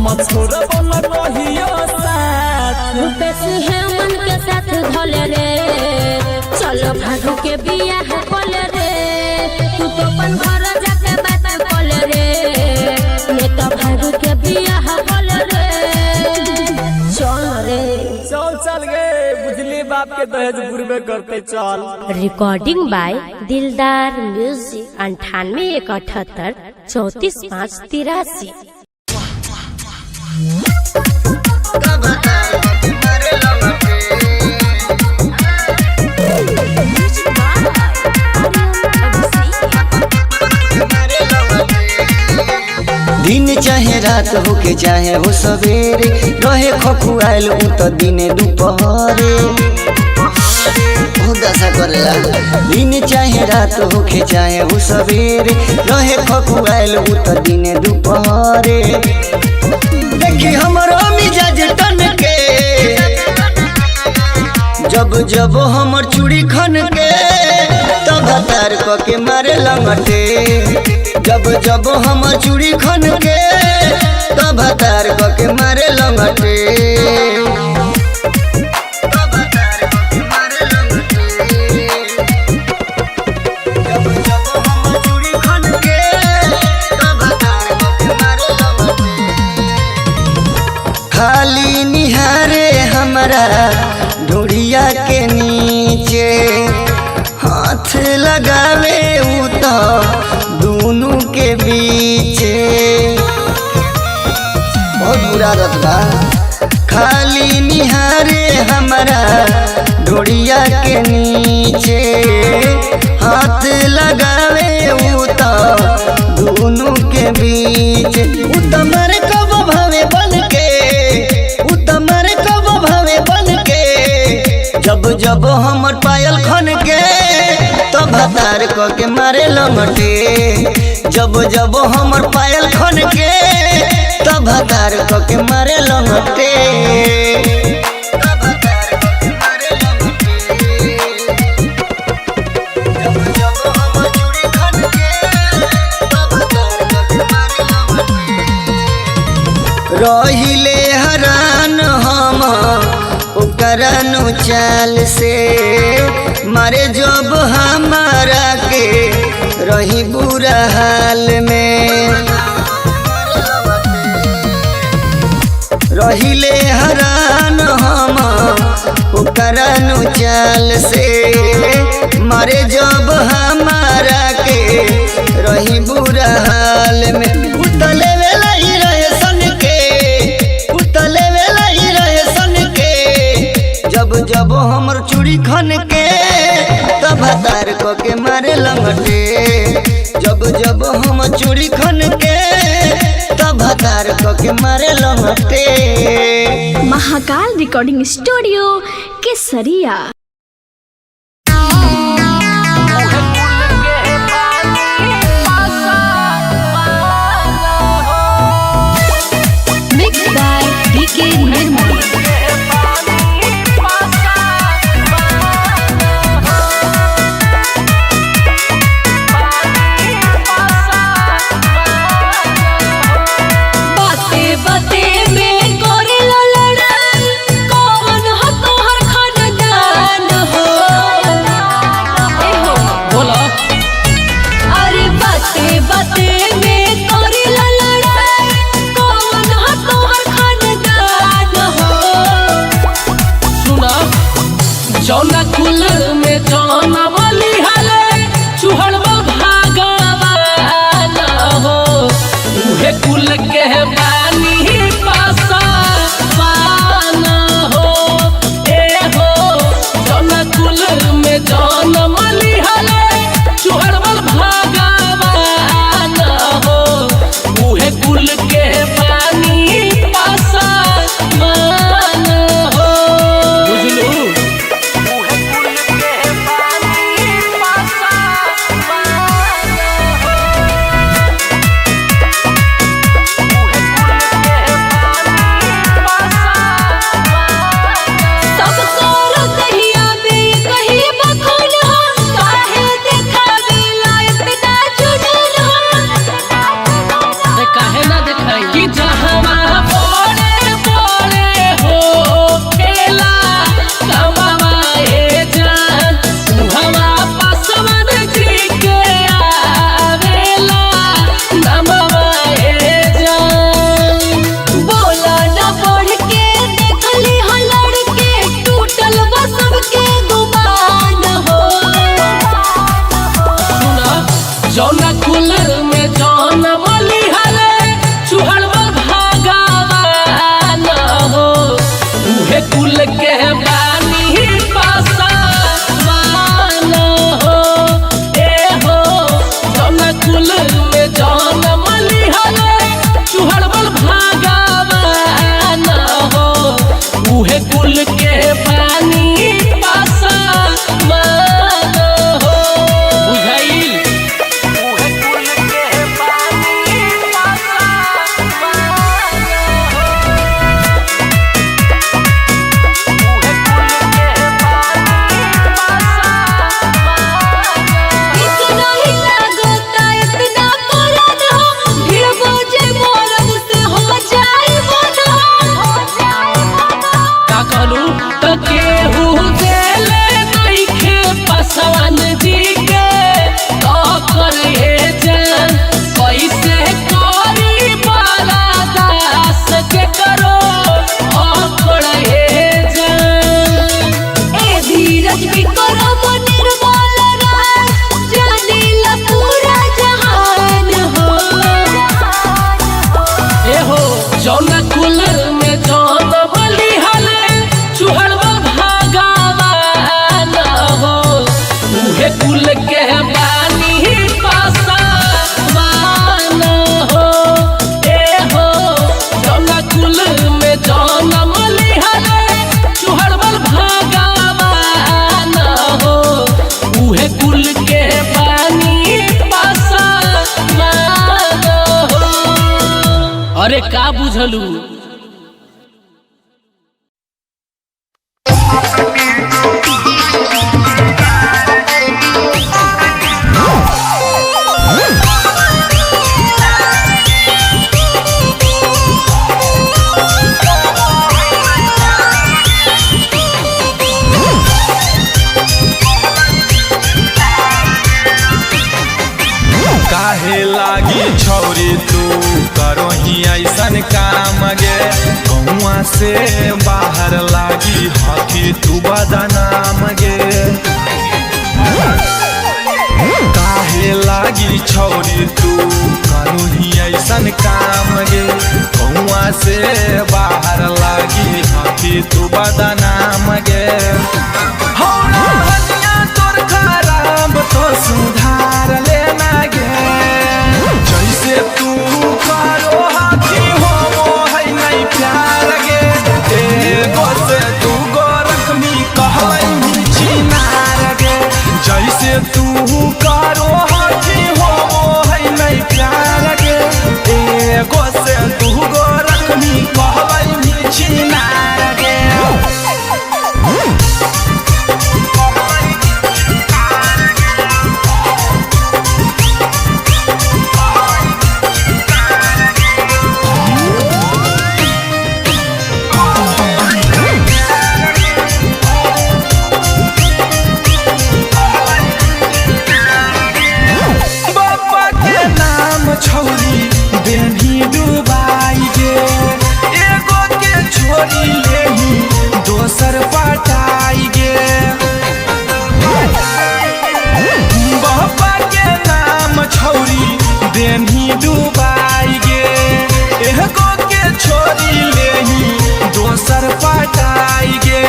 हम छोड़ बन रहियो साथ रुपेश हेमन के साथ धले रे चलो भागो के बियाह कोले रे तू तो अपन घर जाके बात कोले रे ने तो भागो के बियाह कोले रे चल रे चल गए बुझली बाप के दहेज बुरबे करते चल। रिकॉर्डिंग बाय दिलदार म्यूजिक 98 178 34 5 83। दिन चाहे रात होके चाहे हो सवेरे रहे खखुआल उ त दिने दुपहरे हो दशा करेला। दिन चाहे रात होके चाहे हो सवेरे रहे खखुआल उ त दिने दुपहरे देखी हमरो मिजाज टन के जब जब हमर चूड़ी खन के तब तार क के मारे लंगटे जब जब हमर चूड़ी खन के तब तार क के मारे लंगटे तब तार क के मारे लंगटे जब जब हमर चूड़ी खन के तब तार क के मारे लंगटे खाली निहारे हमरा ढोड़िया के नीचे हाथ लगावे उ तो दोनों के बीचे बहुत बुरा रतबा खाली निहारे हमरा ढोड़िया के नीचे हाथ लगावे उ तो दोनों के बीच उ तमर कब भावे बन के उ तमर कब भावे बन के जब जब हमर पायल खन के तब तार क के मारे लंगटे जब जब हमर पायल खन के तब तार क के मारे लंगटे तब तार क के मारे लंगटे जब जब हमर चूड़ी खन के तब तार क के मारे लंगटे रहिले हरान हम ओकरनु चाल से मारे जब हमारा के रही बुरा हाल में रहिले हरान हम ओकरनु चाल से मारे जब हमारा के रही बुरा हाल में उतले वेला ही रहे सन के उतले वेला ही रहे सन के जब जब हमर चूड़ी खन के तब तार क के मारे लंगटे जब जब हम चूड़ी खन के तब तार क के मारे लंगटे। महाकाल रिकॉर्डिंग स्टूडियो केसरिया। मिक्स बाय डीके निर्मल। बाते बाते में करेला लड़ाई कौन हो तोहर खानदान हो ए हो बोला अरे बाते बाते में करेला लड़ाई कौन हो तोहर खानदान हो सुना जौना कुल में जौना बलि हले चुहड़वा भागवान हो उहे कुल के बानी पासा पान हो ए हो जौना कुल में जौना बलि हले चुहड़वा भागवान हो उहे कुल के बानी पासा मान हो बुझलू कुल में जौन बलिहले चुहड़वा भगवान हो उहे कुल के बानी पासवान हो ए हो जौन कुल में जौन बलिहले चुहड़वा भगवान हो उहे कुल के बानी पासवान हो। अरे का बुझलू काहे लागी छौरी तू करो ही ऐसन काम गे गौआ से बाहर लागी हकी तू बदनाम गे काहे लागी छौरी तू करो ही ऐसन काम गे गौआ से बाहर लागी हकी तू बदनाम गे हौला हनिया तोर खराब तो सुधार लेना गे जैसे तू करो हाथी हो है नहीं प्यार गे एगो से तू गो रखमी कहलाई चिनार गे जैसे तू करो हाथी हो है नहीं प्यार गे एगो से तू गो रखमी कहलाई चिनार गे बाबा के नाम छौरी देनी डुबाई गे एगो के छोरी लेही दोसर पटाई गे बाबा के नाम छौरी देनी डुबाई गे एगो के छोरी लेही दोसर पटाई गे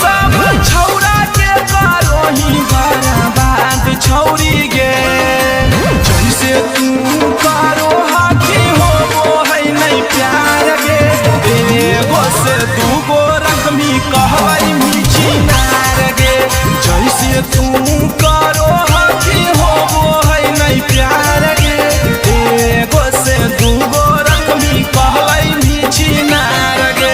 सब छौरा के करोही बर्बाद छौरी गे जैसे तू करो हाथी हो है नहीं प्यार गे एगो से दूगो रकमी कहवाई मीठी नार गे जैसे तू करो हाथी हो है नहीं प्यार गे एगो से दूगो रकमी कहवाई मीठी नार गे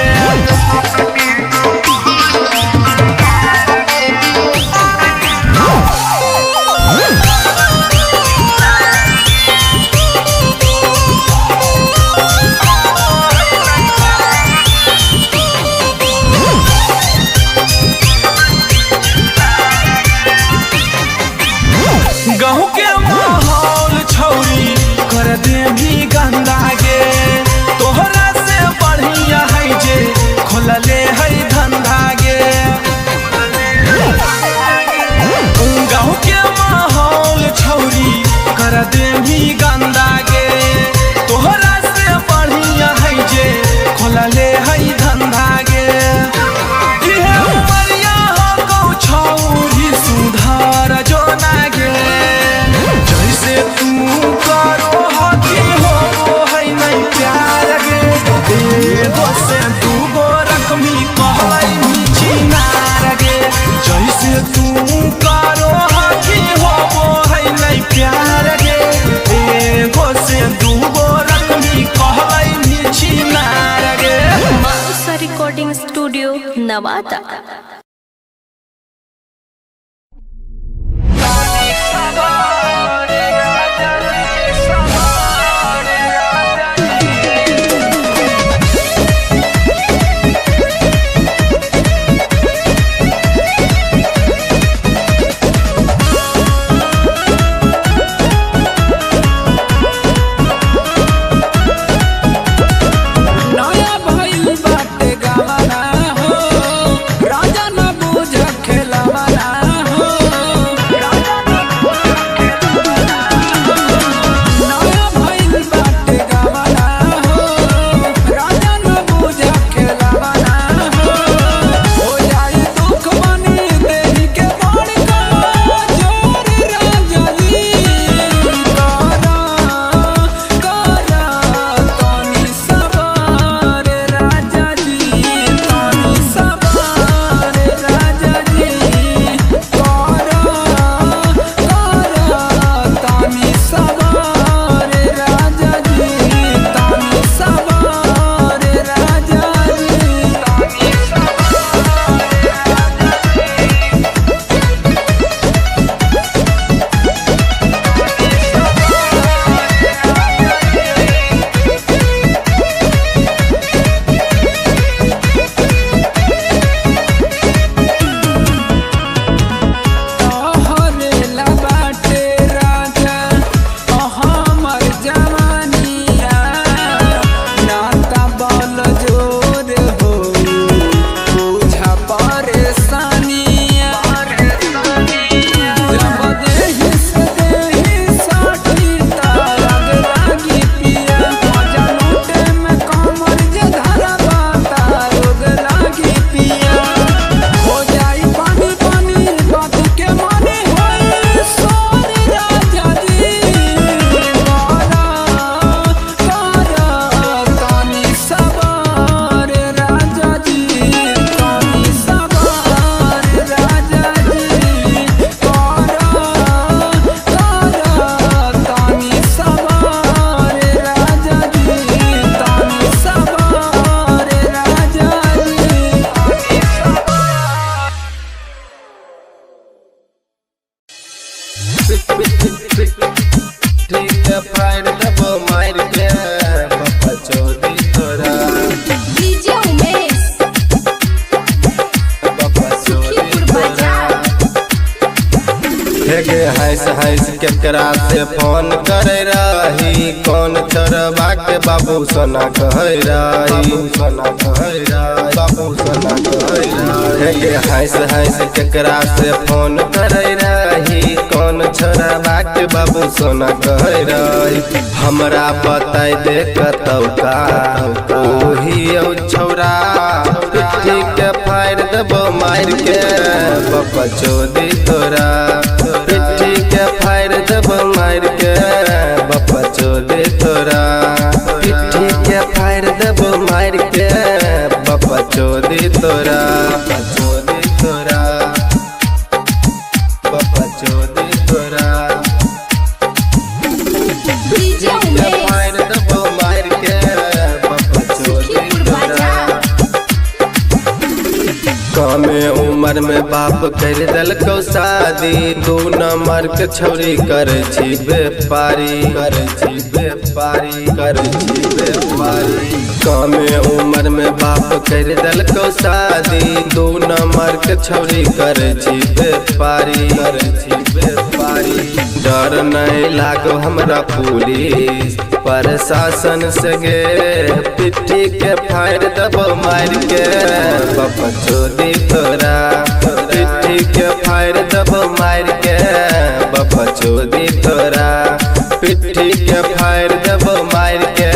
गहूँ के माहौल छौरी कर दे भी गंदा गे तोहरा से बढ़िया है जे खोलले है धंधा गे गहूँ के माहौल छौरी कर दे भी गंदा गे तोहरा से बढ़िया है जे खोलले है धंधा गे इहे उमरिया हो गौ छौरी सुधार जो ना गे जैसे तू करो हाथी हो है नहीं प्यार गे एगो से दूगो रकमी कहलाई मीठी नार गे जैसे तू करो हाथी हो है नहीं प्यार गे एगो से दूगो रकमी कहलाई मीठी नार गे माउसा रिकॉर्डिंग स्टूडियो नवादा। नया भइल बाटे गावना हो राजा हंस केकरा से फोन करे रही कौन छोरबा के बाबू सोना कह रही बाबू सोना कह रही हंस केकरा से फोन करे रही कौन छोरबा के बाबू सोना कह रही हमरा बताई दे कतौका ओही छौरा पिट्ठी के फाड़ देबो मार के बाबा चोदी तोरा पिट्ठी के फाड़ देबो मार के बाबा चोदी तोरा पिट्ठी के फाड़ देबो मार के बाबा चोदी तोरा चोदी तोरा बाबा चोदी तोरा कमे उम्र में बाप कर दलको शादी 2 नंबर के छौरी करे छी व्यापारी कमे उम्र में बाप कर दलको शादी 2 नंबर के छौरी करे छी व्यापारी डर नहीं लागो हमरा पुलिस प्रशासन से गे पिट्ठी के फाड़ देबो मार के बाबा चोदी तोरा पिट्ठी के फाड़ देबो मार के बाबा चोदी तोरा पिट्ठी के फाड़ देबो मार के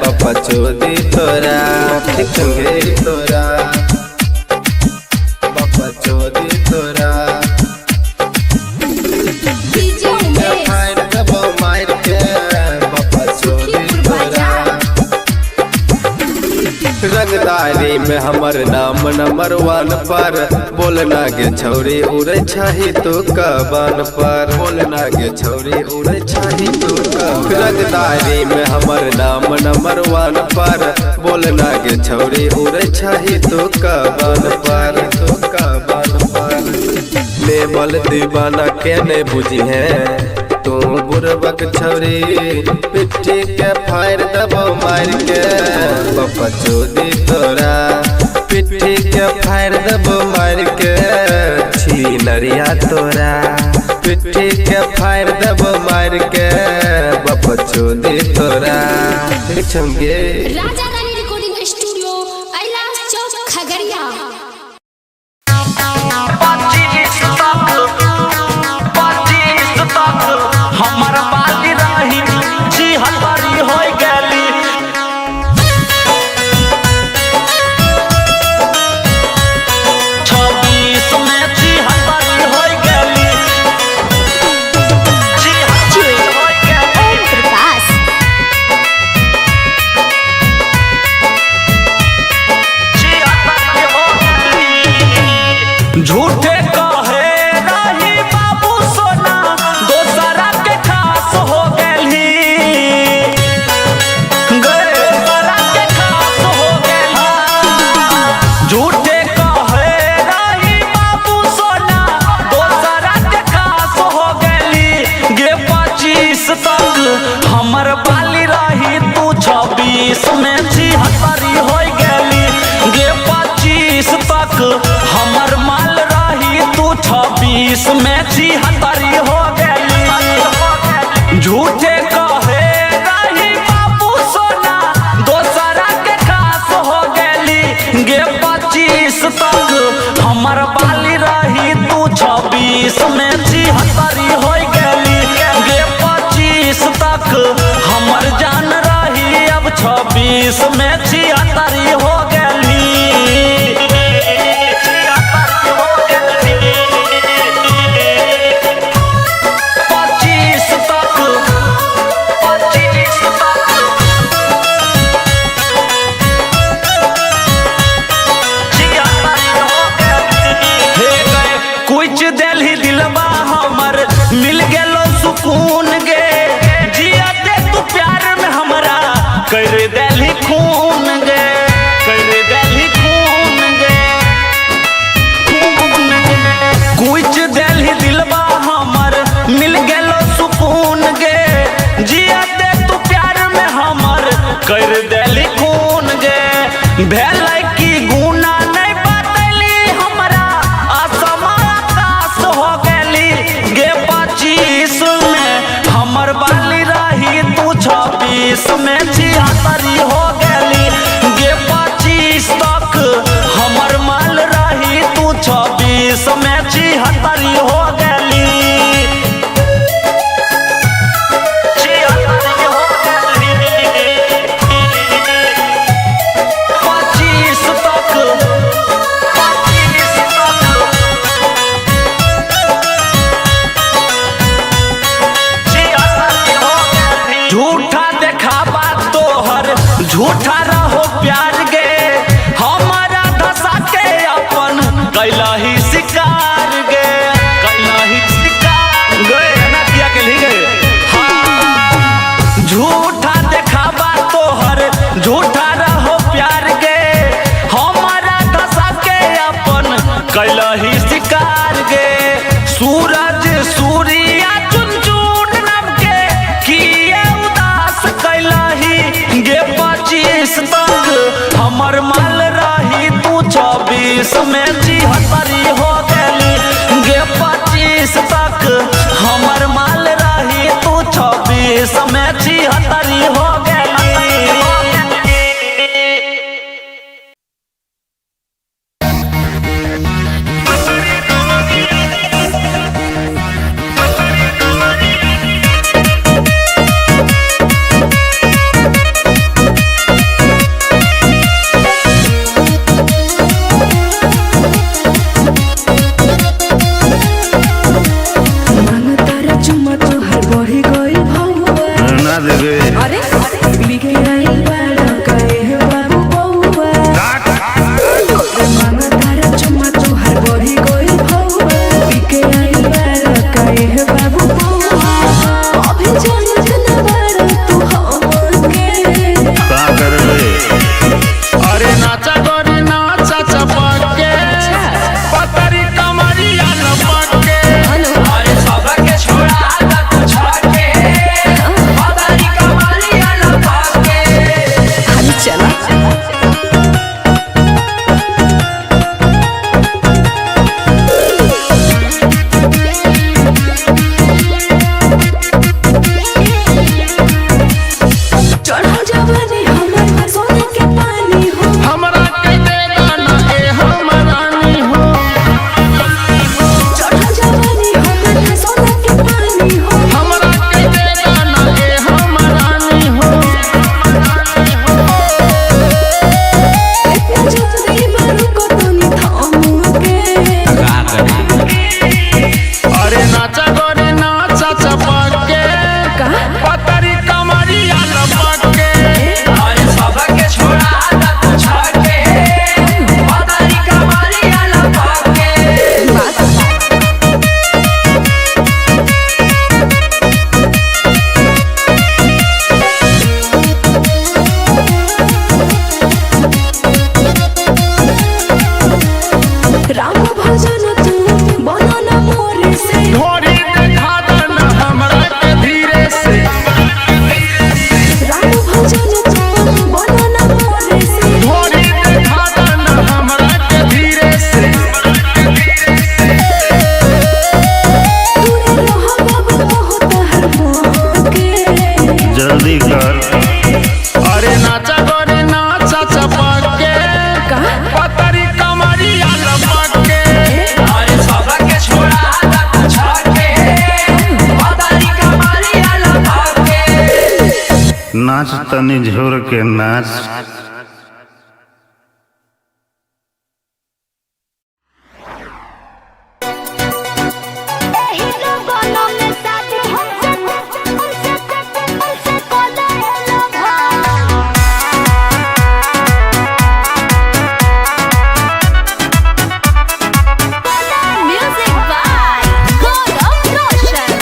बाबा चोदी तोरा ठीक गे तोरा बाबा चोदी तोरा रंगदारी में हमर नाम नंबर 1 पर बोलना के छौरी उड़े छही तू कबान पर बोलना के छौरी उड़े छही तू रंगदारी में हमर नाम नंबर 1 पर बोलना के छौरी उड़े छही तू कबान पर लेवल दीवाना के ने बुझी है तू बुरबक छौरी पिट्ठी के फाड़ देबो मार के बाबा चोदी तोरा पिट्ठी के फाड़ देबो मार के छी नरिया तोरा पिट्ठी के फाड़ देबो मार के बाबा चोदी तोरा छंगे राजा रानी रिकॉर्डिंग स्टूडियो कैलाश चौक खगड़िया हमर बाली रही जी हलवारी हो गली 26 में जी हलवारी हो गली जी हलवारी हो गली प्रकाश जी हलवारी हो गली झूठे कहे रही बाबू सोना दोसरा के खास हो गली दोसरा के खास हो गली झूठे कहे रही बाबू सोना दोसरा के खास हो गली गे 25 तक हमर बाली रही तू 26 में 76 हो गली गे 25 तक हमर माल रही तू 26 में 76 हो गली झूठे कहे रही बाबू सोना दोसरा के खास हो गली गे 25 तक हमर बाली रही तू 26 में 76 हो गली गे 25 तक हमर जान रही अब 26 में 76 हो गली कुछ दिल ही दिलवा हमर मिल गेलो सुकून गे जिया दे तू प्यार में हमरा कर दिल ही खून गे कर दिल ही खून गे कुछ दिल ही दिलवा हमर मिल गेलो सुकून गे जिया दे तू प्यार में हमर कर दिल ही खून गे भेलै की गुना नहीं बतली हमरा आसमान आकाश हो गली गे 25 छिहत्तरी हो गेली गे 25 तक हमर माल रही तू 26 में 76 हो गेली 76 हो गेली 25 तक 25 तक झूठा देखावा तोहर झूठा रहो प्यार गे हमारा धसा के अपन कैलही शिकार गे कैलही शिकार गे ना किया के ली गे हाँ झूठा देखावा तोहर झूठा रहो प्यार गे हमारा धसा के अपन कैलही शिकार गे सूरज सूर्या चुन चुन नम के किए उदास कैलही गे 25 तक हमर माल रही तू 26 में 76 हो गेली गे 25 तक हमर माल रही तू 26 में 76 हो गेली मांग तारा चुम्मा तोहर बढ़ी गइल भौवा ना देबे अरे लिखे आइल बाड़ा कहे बाबू बौवा मांग तारा चुम्मा तोहर बढ़ी गइल भौवा लिखे आइल बाड़ा कहे बाबू बौवा अभी जानत न बाड़ा तू हमके का करबे अरे नाचा गोरी नाचा चपके पतरी कमरिया लपके अरे सबके छोड़ा दा तू छके पतरी कमरिया लपके अरे चला चढ़ा जवानी हमर सोने के पानी हो हमरा के दे गाना ए हमरानी हो चढ़ा जवानी हमर सोने के पानी हो हमरा के दे गाना ए हमरानी हो इतना जल्दी बारू को तो नहीं थामोगे अरे नाचा गोरी नाचा चपके का पतरी कमरिया लपके अरे सबके छोड़ा दा तू छके पतरी कमरिया लपके राम भजन तू बनो न मोरे से ढोरी देखा दन हमरा के धीरे से राम भजन तू बनो न मोरे से ढोरी देखा दन हमरा के धीरे से दूर रहो बाबू बहुत हर मोके जल्दी कर अरे नाचा गोरी नाचा चपके का पतरी कमरिया लपके अरे सबके छोड़ा दा तू छके पतरी कमरिया लपके नाच तनी झोर के नाच एही लोगों में साथी हमसे कोला लभा म्यूजिक बाय गौरव रोशन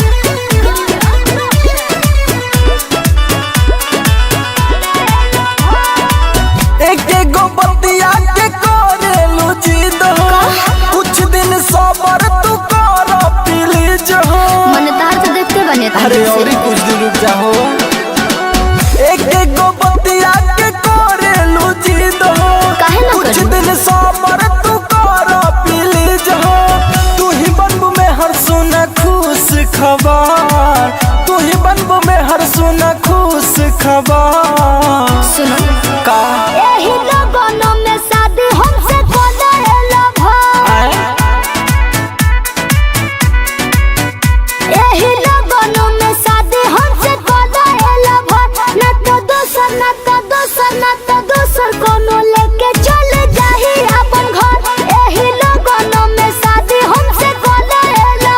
एक एगो बतिया के करेलू जिद हो कुछ दिन सबर तू कर प्लीज हो मन तार से देखते बने अरे और कुछ दिन रुक जाओ एक एगो बतिया के करेलू जिद हो काहे ना कुछ करूं? दिन सबर तू कर प्लीज हो तू ही बनबू में हर सुना खुश खबर तू ही बनबू में हर सुना खुश खबर दोसर ना तो दोसर कोनो लेके चल जाही अपन घर एही लगन में शादी हमसे कोलेला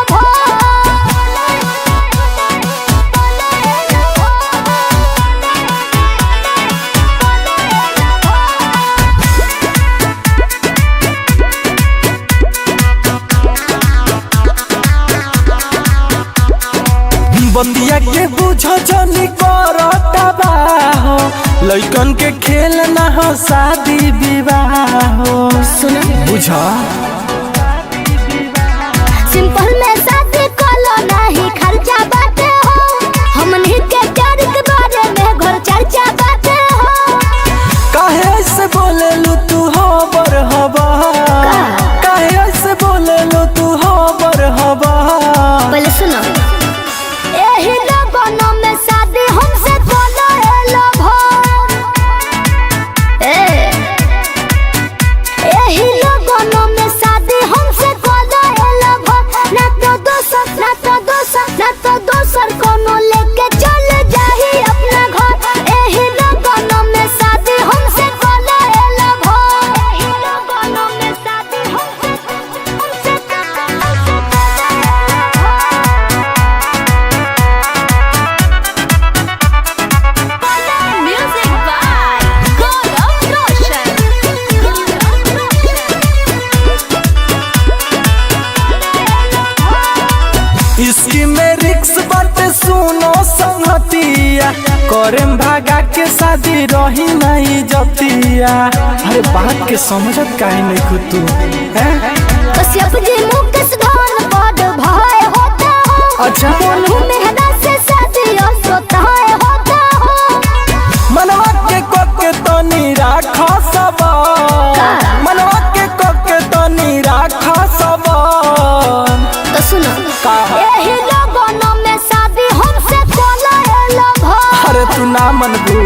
बंदिया के बुझ जनी करता बाहो लइकन के खेल ना हो शादी विवाह हो सुन बुझा सिंपल में शादी कोलो नहीं खर्चा बाटे हो हमनी के प्यार के बारे में घर चर्चा बाटे हो काहे ऐसे बोले लू तू हो बर हवा काहे ऐसे बोले लू तू हो बर हवा पहले सुनो एही लगन में शादी हमसे कोलेला भर एही लगन में शादी हमसे कोलेला भर ना तो दोसर कोनो लेके चल जाही अपना घर एही लगन में शादी हमसे कोलेला भर एही लगन में शादी हमसे Music by Gaurav Roshan. इसकी में रिक्स बात सुनो संगतिया करेम भागा के शादी रही नहीं जतिया अरे बात के समझत काहे नहीं खुद तू कश्यप जी मुकेश धन बड़ भाई होता हो अच्छा बोलू मेहरा से शादी सोता होता हो मनवा के कोके तनी राख सब मनवा के कोके तनी राख सब तो सुनो एही लगन में शादी हमसे कोलेला भर अरे तू ना मनबू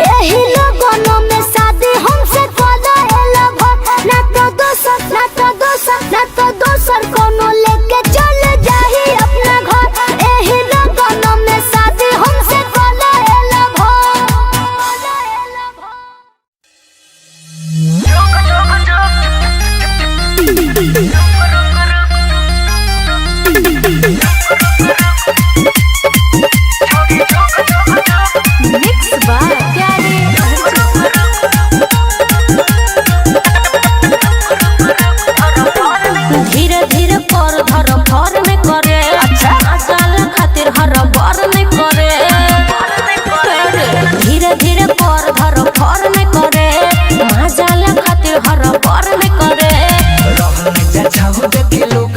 एही लगन में शादी हमसे कोलेला भर ना तो दोसर कोनो लेके चल जाही अपना घर एही लगन में शादी हमसे कोलेला भर Mix by Pyare धीरे धीरे कर धर भर में करे साल खातिर हर बार में करे धीरे धीरे कर धर भर में करे मजाल खातिर हर बार में करे रहने जा जाओ देखे लोक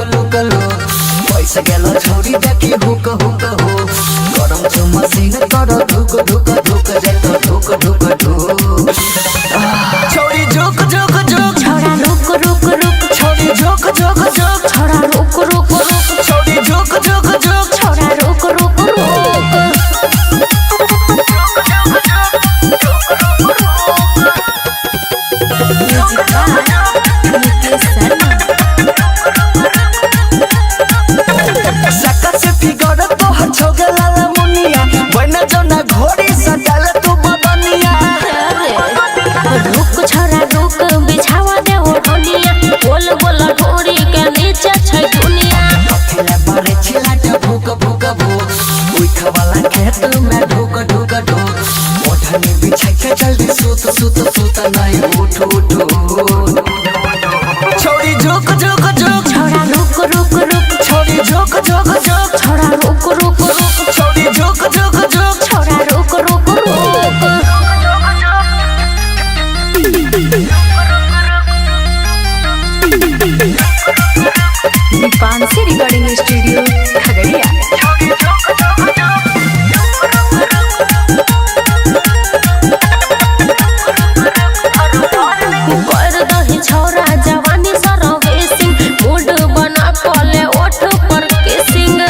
पैसा गेलो छोरी देखे हुक हो गरम जो मशीन कर धुक जाए तो धुक छोरी झुक झुक झुक छोड़ा रुक रुक रुक छोरी झुक झुक झुक छोड़ा रुक रुक रुक छोरी झुक झुक झुक छोड़ा रुक रुक रुक सका से फिगर तो छोगे लाला मुनिया बना जो ना घोड़ी सटाल तू बदनिया रुक छोरा रुक बिछावा दे ओढ़निया बोल बोल ढोरी के नीचे छै दुनिया अकेला बारे छिलाट भूक उइख वाला खेत में ढुक ओढ़नी बिछाई के जल्दी सूत नहीं उठ छोरी झुक झुक झुक छोरा रुक रुक रुक छोरी झुक झुक झुक छोरा रुक रुक रुक छोरी झुक झुक झुक छोरा रुक रुक रुक दीपांशी रिकॉर्डिंग स्टूडियो खगड़िया। कर दही छोरा जवानी सरवेसिंग मूड बना पले ओठ पर किसिंग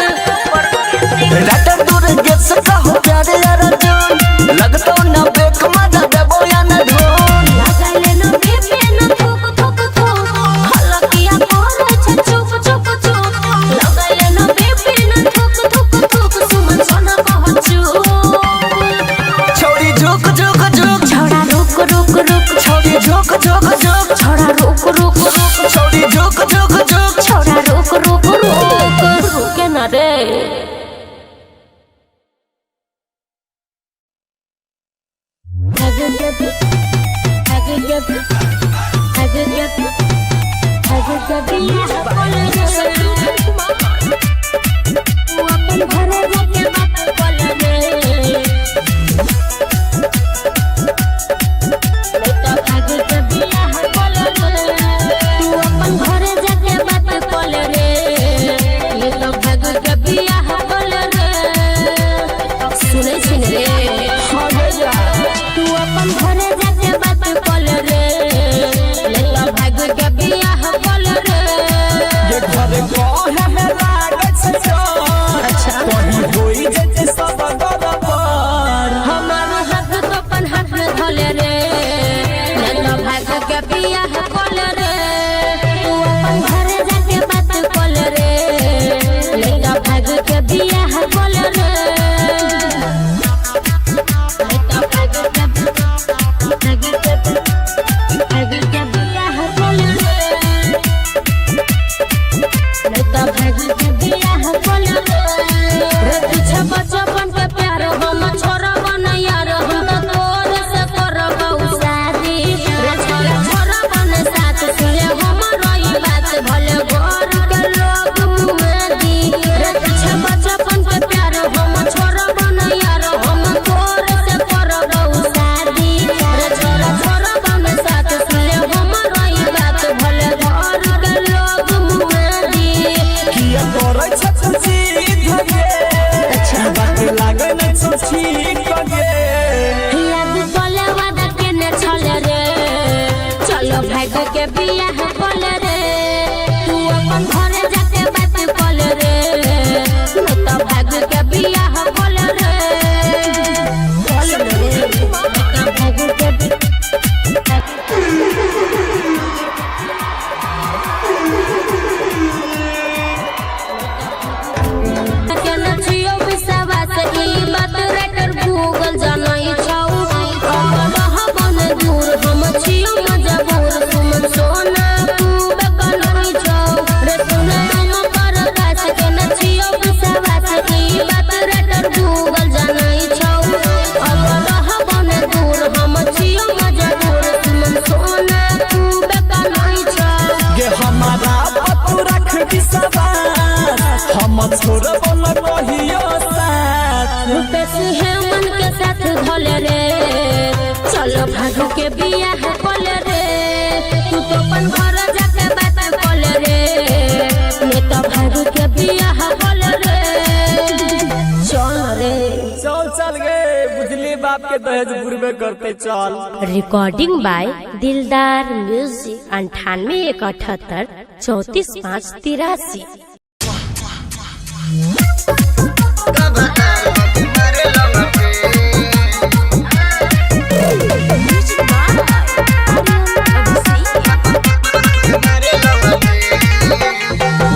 रिकॉर्डिंग बाय दिलदार म्यूजिक 98 178 34 5 83।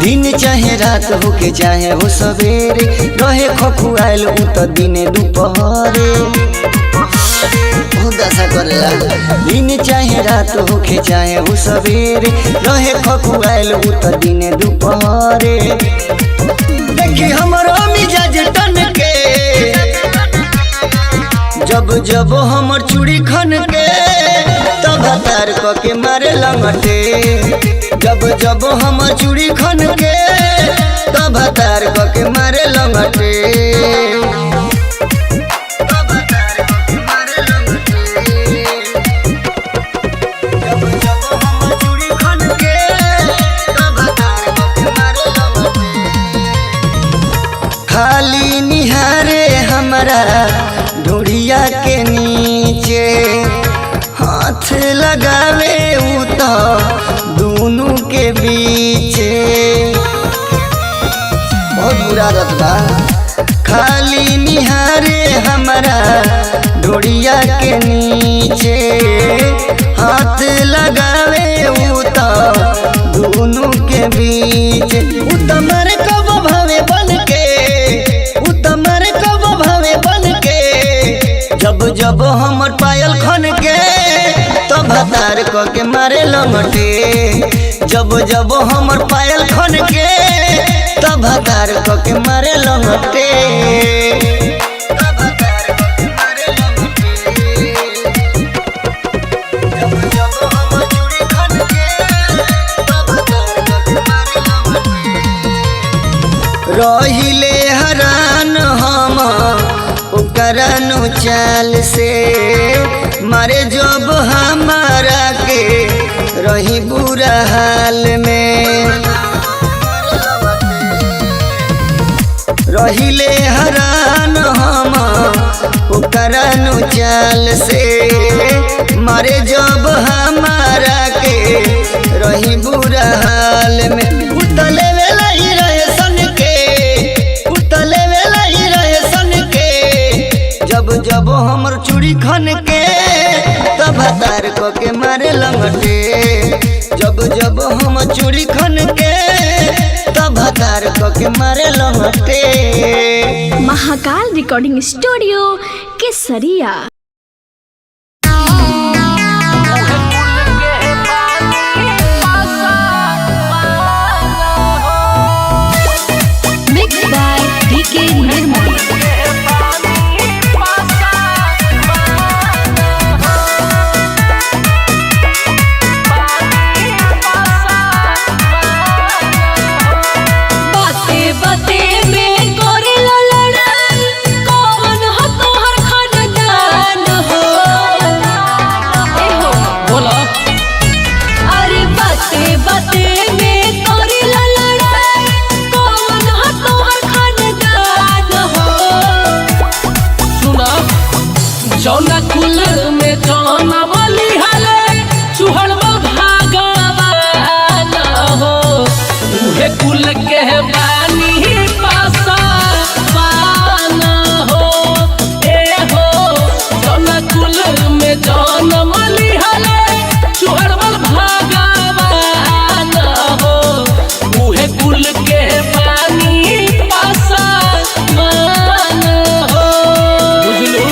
दिन चाहे रात हो के चाहे हो सवेरे रहे खखुआल उ त दिने दुपहरे दशा करेला। दिन चाहे रात हो के चाहे हो सवेरे रहे खखुआल उ त दिने दुपहरे देखी हमरो मिजाज तन के जब जब हमर चूड़ी खन के तब तार क के मारे लंगटे जब जब हम चूड़ी खन के तब तार क के मारे लंगटे खाली निहारे हमारा ढोड़िया के नीचे हाथ लगावे उ तो दोनों के बीच बहुत बुरा रतबा खाली निहारे हमारा ढोड़िया के नीचे हाथ लगावे उ तो दोनों के बीच उतमर कब भावे बन के उतमर कब भावे बन के जब जब हमर पायल खन के तब तार क के मारे लंगटे जब जब हमर पायल खन के तब तार क के मारे लंगटे रहिले हरान हम ओकरनु चाल से मारे जब हमारा के रही बुरा हाल में रहिले हरान हम ओकरनु चाल से मारे जब हमारा के रही बुरा हाल में उतले वेला ही रहे सन के उतले वेला ही रहे सन के जब जब हमर चूड़ी खन के तब हतार को के मारे लंगटे जब जब हम चूड़ी खन के तब हतार को के मारे लंगटे। महाकाल रिकॉर्डिंग स्टूडियो केसरिया। मिक्स बाय डीके निर्मल। जौना कुल में जौना बलि हले चुहड़वा भागवान हो उहे कुल के बानी पासवान हो ए हो जौना कुल में जौना बलि हले चुहड़वा भागवान हो उहे कुल के बानी पासवान हो बुझलू।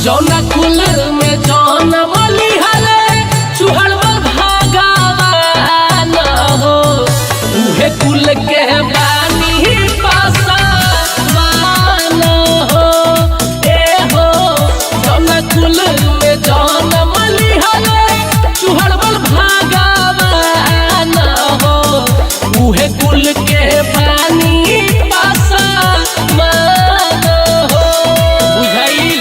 जौना कुल में जौना बलि हले चुहड़वा भागवान हो उहे कुल के बानी पासवान हो ए हो जौना कुल में जौना बलि हले चुहड़वा भागवान हो उहे कुल के बानी पासवान हो बुझाइल।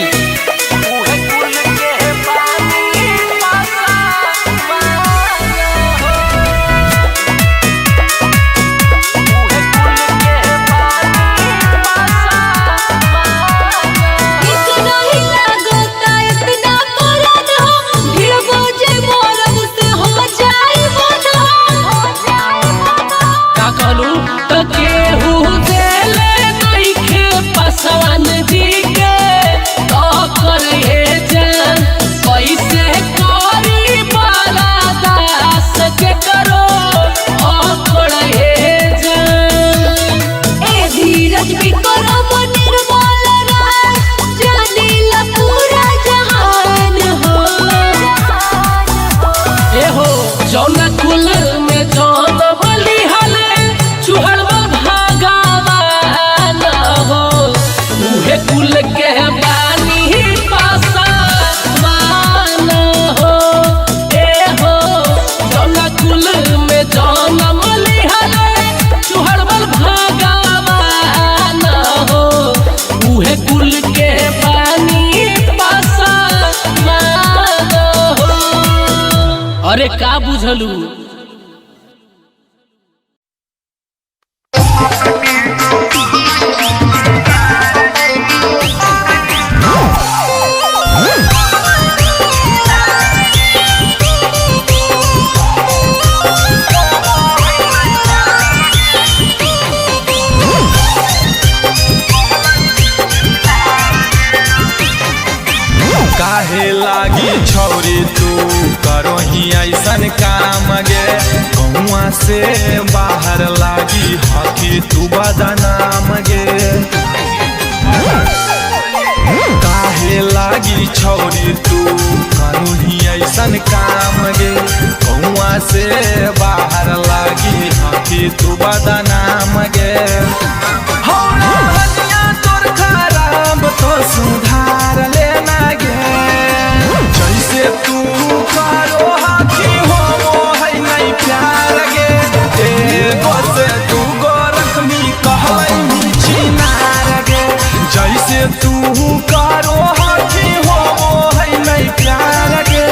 जौना कुल में जौना बलि हले चुहड़वा भागवान हो उहे कुल के बानी पासवान हो ए हो जौना कुल में जौना बलि हले चुहड़वा भागवान हो उहे कुल के बानी पासवान हो। अरे का बुझलू। काहे लागी छौरी तू करो ही ऐसन काम गे गौआ से बाहर लागी हकी तू बदनाम गे काहे लागी छौरी तू करो ही ऐसन काम गे गौआ से बाहर लागी हकी तू बदनाम गे तोर खराब तो सुधार लेना गे जैसे तू करो हाथी हो है नहीं प्यार गे एगो से तू गो रखमी कहलाई चिनार गे जैसे तू करो हाथी हो है नहीं प्यार गे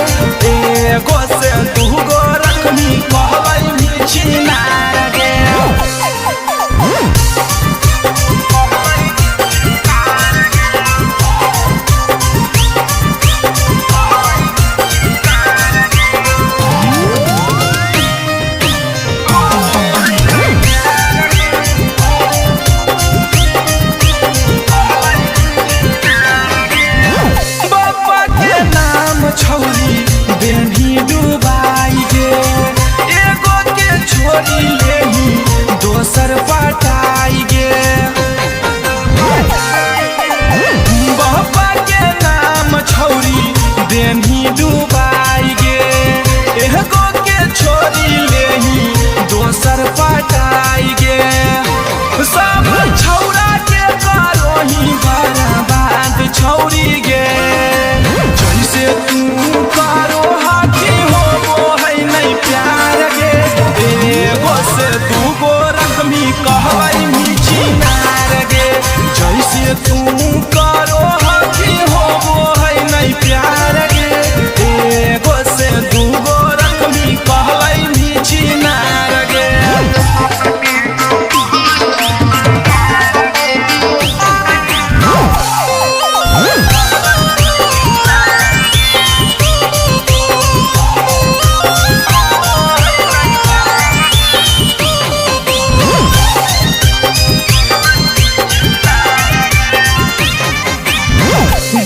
एगो से तू गो रखमी कहलाई चिनार गे छौरी बेनी डुबाई गे एगो के छोरी लेही दोसर पटाई गे बाबा के नाम छौरी बेनी डुबाई गे एगो के छोरी लेही दोसर पटाई गे सब छौरा के करोही बर्बाद छौरी गे जैसे तू करो हाथी हो है नहीं प्यार गे एगो से तू गो रखमी कहलाई चिनार गे जैसे तू करो हाथी हो है नहीं प्यार गे एगो से तू गो रखमी कहलाई चिनार गे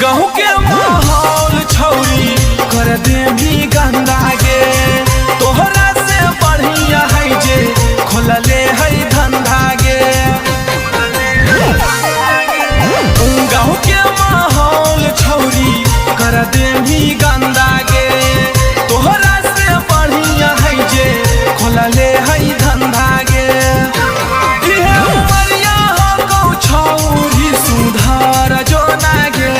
गाँव के माहौल छौरी कर दे भी गंदा गे तोहरा से बढ़िया है जे खोलले है धंधा गे गाँव के माहौल छौरी कर दे भी गंदा गे तोहरा से बढ़िया है जे खोलले है धंधा गे इहे उमरिया हो गौ छौरी सुधार जो ना गे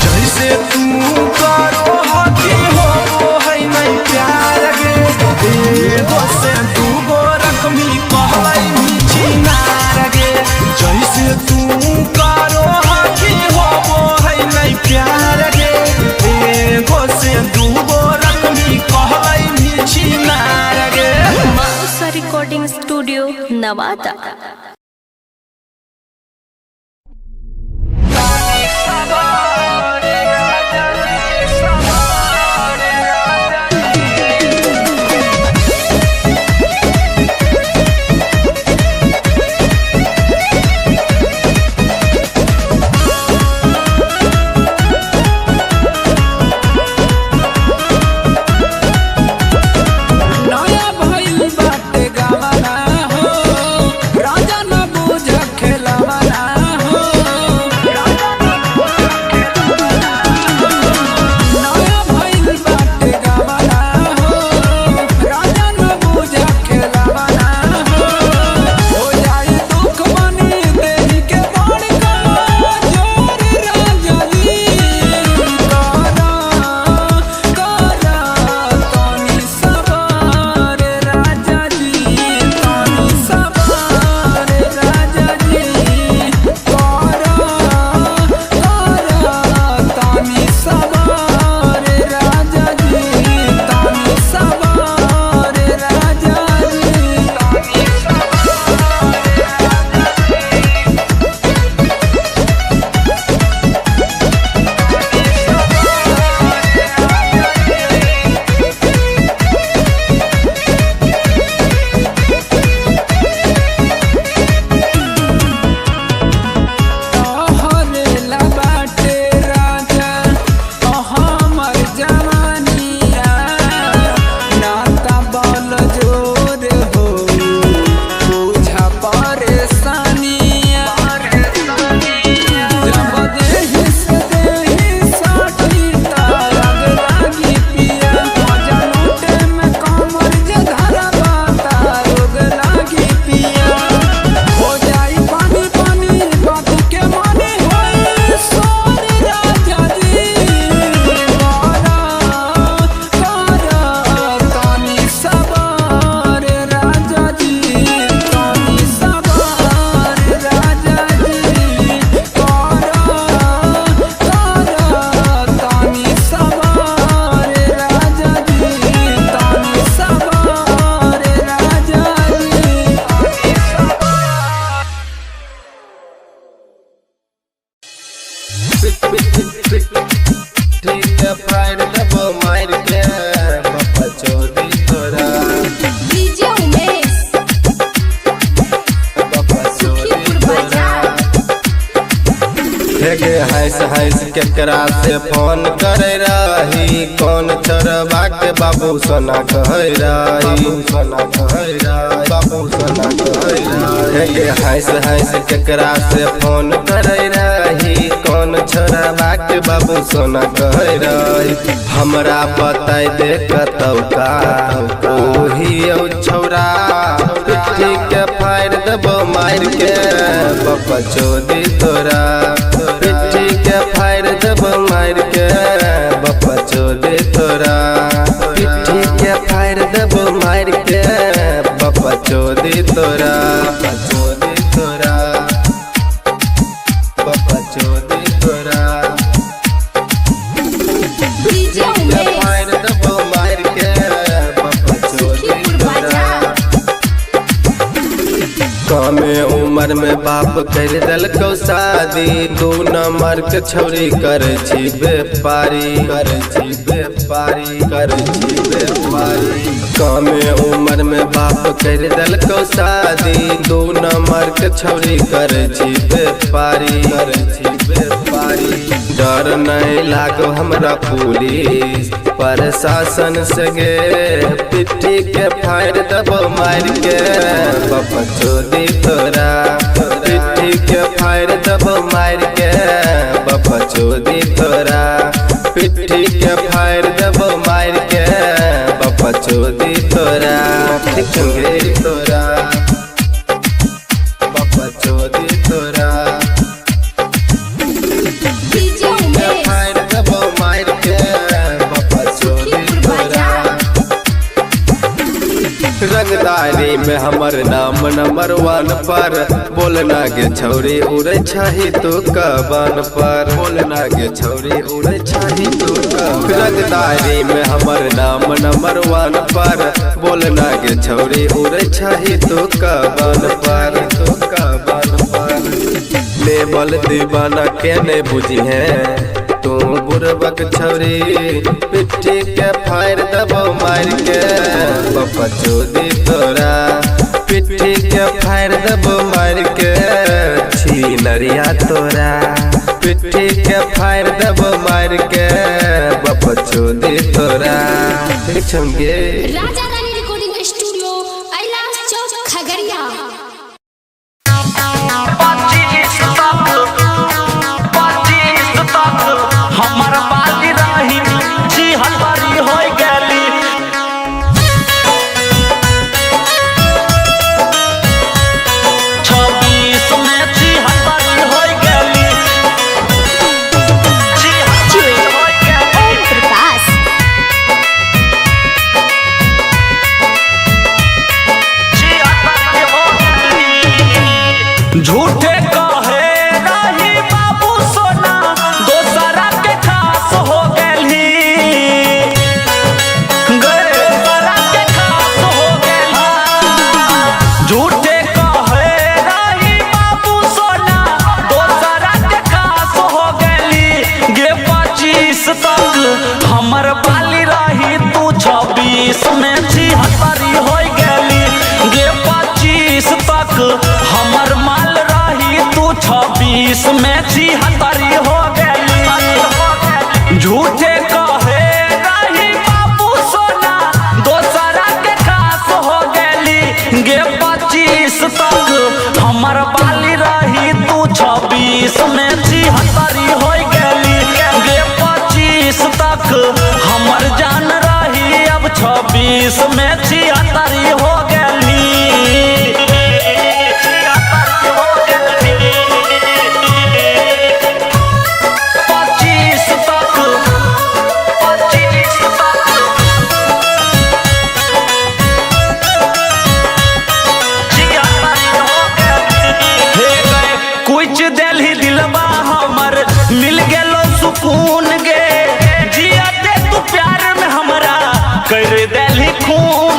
जैसे तू करो हाथी हो ठीक है फायर दबो मार के बाबा चोदी तोरा डीजे उमेश बाबा चोदी तोरा हेगे हंस केकरा से फोन करे रही कौन चरबा के बाबू सोना कह रही बाबू सोना कह रही हेगे हंस केकरा से फोन करे रही कौन चरबा के बाबू सोना कह रही हमरा बताई दे कतौका ओही छौरा पिट्ठी के फायर दबो मार के बाबा चोदी तोरा पिट्ठी के फायर दबो मार के बाबा चोदी तोरा पिट्ठी के फायर दबो मार के बाबा चोदी तोरा चोदी तोरा बाबा चोदी तोरा डीजे उमेश फायर दबो मार के बाबा चोदी तोरा कमे उम्र में बाप कर दलको शादी 2 नंबर के छौरी करे छी व्यापारी कमे उम्र में बाप कर दलको शादी 2 नंबर के छौरी करे छी व्यापारी डर नहीं लागो हमरा पुलिस प्रशासन से गे पिट्ठी के फायर दबो मार के बाबा चोदी तोरा पिट्ठी के फायर दबो मार के बाबा चोदी तोरा पिट्ठी के फायर दबो मार के बाबा चोदी तोरा गे तोरा बाबा चोदी तोरा डीजे उमेश फायर दबो मार के बाबा चोदी तोरा रंगदारी में हमर नाम नंबर 1 पर बोलना गे छौरी उड़े छही तू कबान पर बोलना गे छौरी उड़े छही तू रंगदारी में हमर नाम नंबर 1 पर बोलना गे छौरी उड़े छही तू कबान पर लेबल दीवाना के नहीं बुझी है तू बुरबक छौरी पिट्ठी के फायर दबो मार के बाबा चोदी तोरा पिट्ठी के फायर दबो मार के छीनरिया तोरा पिट्ठी के फायर दबो मार के बाबा चोदी तोरा छंगे राजा रानी रिकॉर्डिंग स्टूडियो कैलाश चौक खगड़िया हमर बाली रही जी हलवारी हो गली 26 में जी हलवारी हो गली जी हलवारी हो गली प्रकाश जी हलवारी हो गली झूठे कहे रही बाबू सोना दोसरा के खास हो गली दोसरा के खास हो गली झूठे कहे रही बाबू सोना दोसरा के खास हो गली गे 25 तक हमर बाली रही तू 26 में 76 हो गली गे 25 तक हमर माल रही तू 26 में 76 हो गली झूठे कहे रही बाबू सोना दोसरा के खास हो गली गे 25 तक हमर बाली रही तू 26 में 76 हो गली गे 25 तक हमर जान रही अब 26 में 76 हो गली कुछ दिल दिलबा हमर मिल गेलो सुकून गे जिया दे तू प्यार में हमरा कर देली खून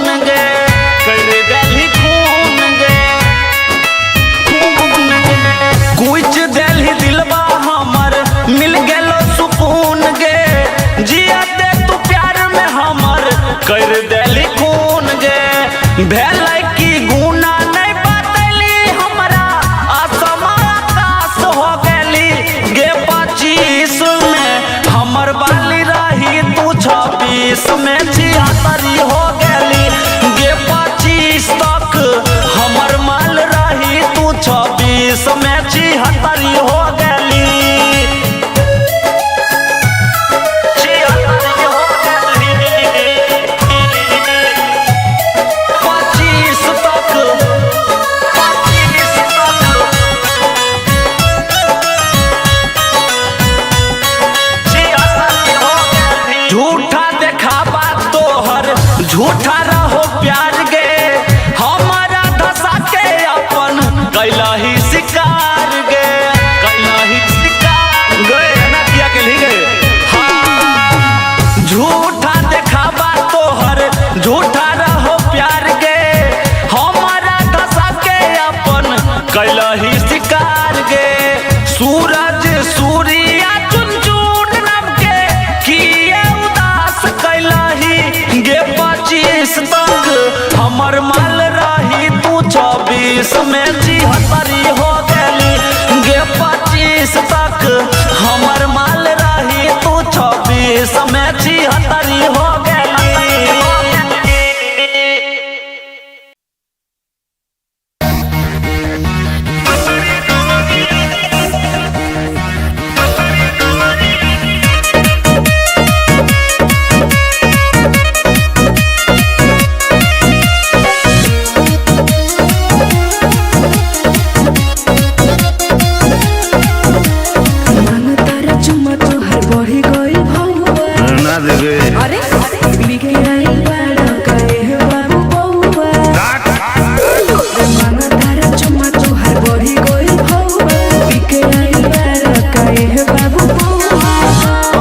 झूठा रहो प्यार गे हमारा धसा के अपन कैला ही शिकार गे कैला ही शिकार गए ना किया के लिए गे हाँ झूठा देखावा तोहर झूठा रहो प्यार गे हमारा धसा के अपन कैला ही शिकार गे सूरज सूर्या चुन चुन नम के किए उदास कैला ही गे 25 तक हमर माल रही तू 26 में 73 हो गली गे 25 तक हमर माल रही तू 26 में 73 हो गली मांग तारा चुम्मा तोहर बढ़ी गइल भौवा ना देवे अरे लिखे आइल बाड़ा काहे बाबू बौवा मांग तारा चुम्मा तोहर बढ़ी गइल भौवा लिखे आइल बाड़ा काहे बाबू बौवा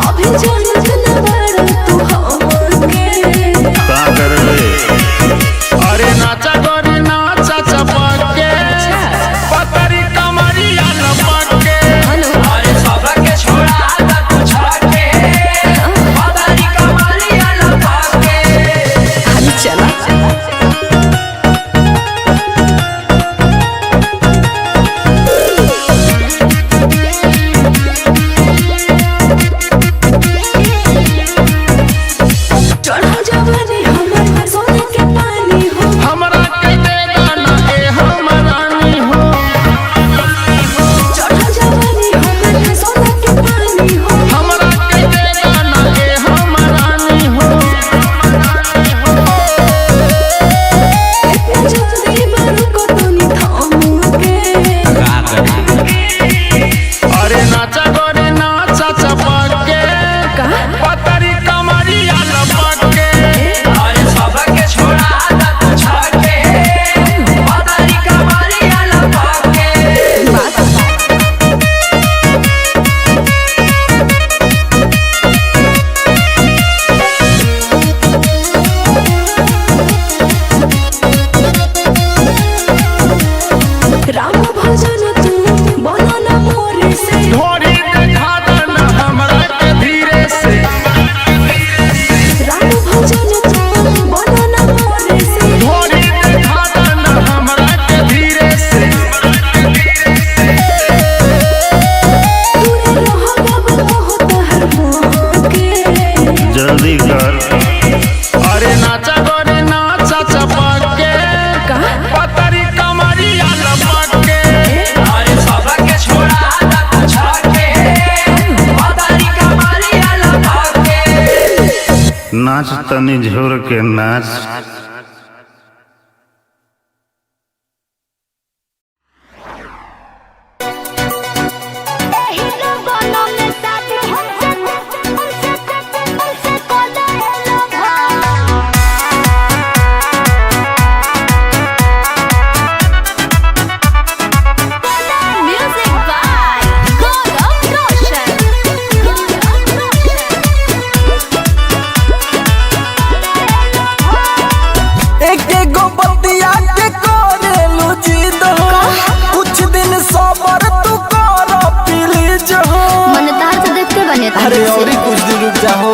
अभी जानत न बाड़ा तू हमके का करबे अरे नाचा गोरी नाचा चपके पतरी कमरिया लपके अरे सबके छोड़ा तू छके पतरी कमरिया लपके अरे चला चढ़ा जवानी हमर सोने के पानी हो हमरा के दे गाना ए हमरानी हो चढ़ा जवानी हमर सोने के पानी हो हमरा के दे गाना ए हमरानी हो इतना जल्दी मारू को तूनी थामू के अरे नाचा गोरी नाचा चपके पतरी कमरिया लपके अरे सबके छोड़ा तू छके पतरी कमरिया लपके राम भजन तू बोलो ना मोरे से ढोरी देखा देना हमरा के धीरे से राम भजन तू बोलो ना मोरे से ढोरी देखा देना हमरा के धीरे से दूर रहो बाबू बहुत हर के जल्दी कर अरे नाचा गोरी नाचा चपके पतरी कमरिया लपके अरे सबके छोड़ा तू छके पतरी कमरिया लपके नाच तनी झोर के नाच एही लोगों में साथ हमसे कोदा म्यूजिक बाय गौरव रोशन एक एगो बतिया के करेलू जिद हो कुछ दिन सबर तू कर प्लीज हो मन तार से देखते बने अरे और कुछ दिन रुक जाओ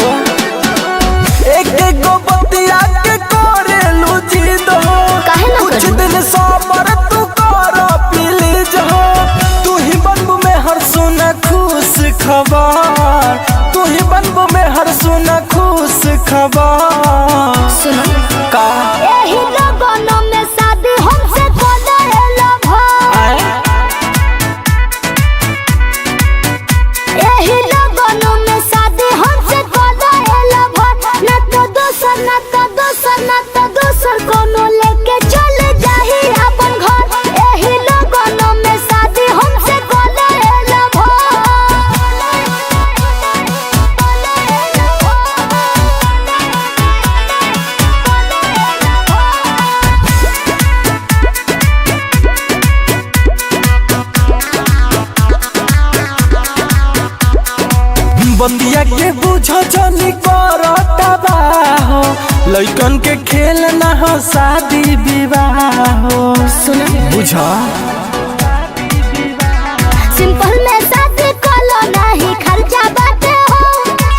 एक एगो बतिया के करेलू जिद हो काहे ना कुछ करू? दिन सबर तू कर प्लीज हो तू ही बनबू में हर सुना खुश खबर तू ही बनबू में हर सुना खुश खबर सुनो का एही लोगों में शादी हमसे कोदा एही लोगों में शादी बंदिया के बुझो जनी करता बाहो लइकन के खेल ना हो शादी विवाह हो बुझा सिंपल में शादी कलो नहीं खर्चा बाटे हो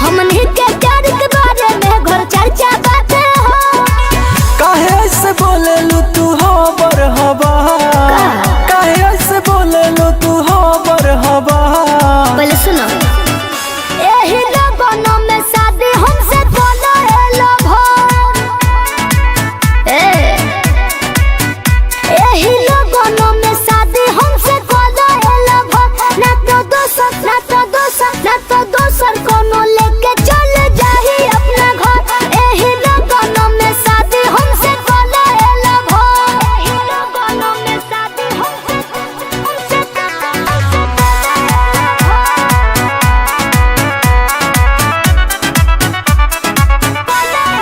हमनी के प्यार के बारे में घर चर्चा बाटे हो काहे ऐसे बोले लू तू हो बर हवा काहे ऐसे बोले लू तू हो बर हवा पहले सुनो एही लगनों में शादी हमसे बोलो ए लवर एही लगनों में शादी हमसे बोलो ए लवर ना तो दोसर कोनो लेके चल जाही अपना घर एही लगनों में शादी हमसे बोलो ए लवर एही लगनों में शादी हमसे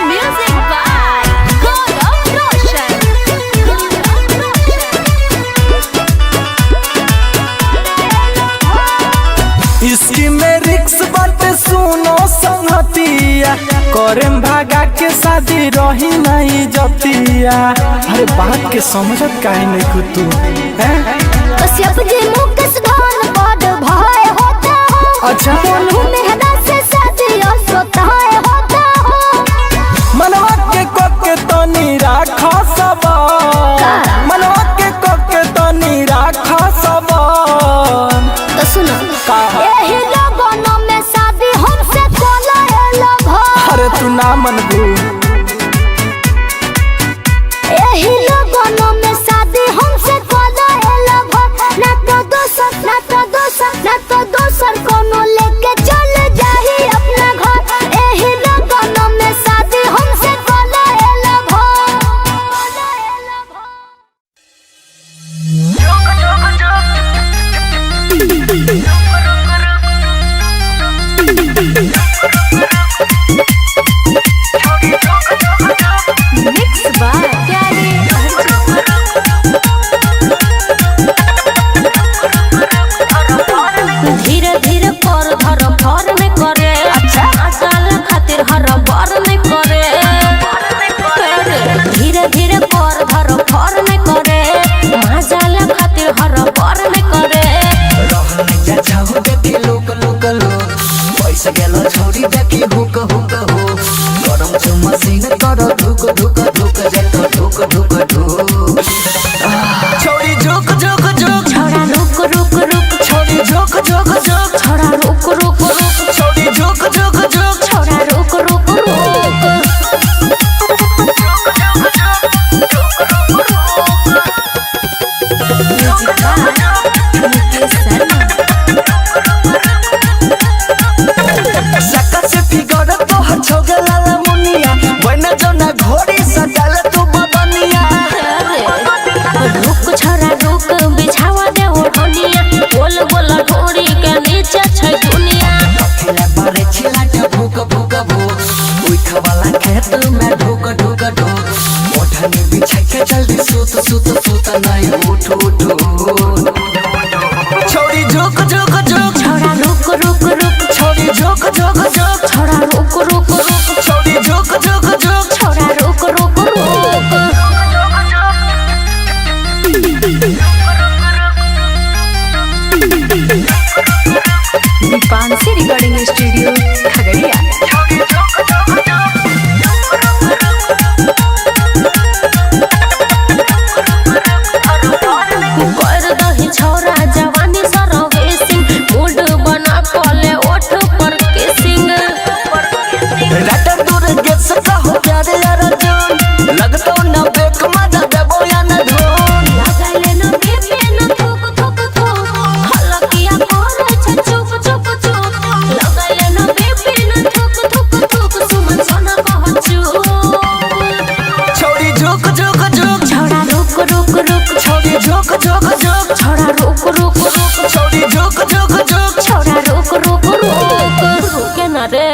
म्यूजिक बाय गौरव रोशन। इसकी में रिक्स बाटे सुनो संगतिया करेम भागा के शादी रही नहीं जतिया अरे बात के समझत काहे नहीं को तू हैं कश्यप जी मुकेश धन बड़ भय होता हो अच्छा बोलू मेहदा से शादी सोता होता हो मनवा के कोके तनी राख सब मनवा के कोके तनी राख सब तो सुनो का एही लगनों में शादी हमसे कोला ए लवर अरे तू ना मनबू एही लगनों में शादी हमसे कोला ए लवर ना तो दोसर कोनो लेके चल जाही अपना घर एही लगनों में शादी हमसे कोला ए लवर मिक्स बाय प्यारे धीरे धीरे कर धर भर में करे अकाल खातिर हर बार में करे धीरे धीरे कर धर भर में करे मजाल खातिर हर बार में करे रहने जा जाओ देखे लोक पैसा गेलो छोरी देखी हुक हो गरम छु मशीन कर धुक जत धुक छोरी झुक झुक झुक छोड़ा रुक रुक रुक छोरी झुक झुक झुक छोड़ा रुक रुक रुक छोरी झुक झुक झुक छोड़ा रुक रुक रुक म्यूजिक बाय मुकेश शर्मा। सका से फिगर तो हर छोगे लाला मुनिया बना जो ना घोड़ी सजाल तू बबनिया रुक छोरा रुक बिछावा दे ओढ़निया गोल गोल ढोरी के नीचे छै दुनिया खेला बारे छिलाटा भूक उठ वाला खेत में ढुक ओढ़नी बिछा के जल्दी सूत नहीं उठ छोरी झुक झुक झुक छोरा रुक रुक रुक छोरी झुक झुक झुक छोरा रुक रुक रुक छोरी झुक झुक झुक छोरा रुक रुक रुक दीपांशी रिकॉर्डिंग स्टूडियो खगड़िया। कर दही छोरा जवानी सरवेसिंग मूड बना कले ओठ पर किसिंग रटर दूर गेट से कहो प्यारे यार जान लगतो ना बेक मजा देबो या ना धोन लगाले न बेबे न थुक थुक थुक हलकिया करे छ चुप चुप चुप लगाले न बेबे न थुक थुक थुक सुमन सोना कहचू छोरी झुक झुक झुक छोरा रुक रुक रुक छोरी झुक झुक झुक छोरा रुक रुक रुक छोरी झुक झुक झुक छोरा रुक रुक रुक रुके न रे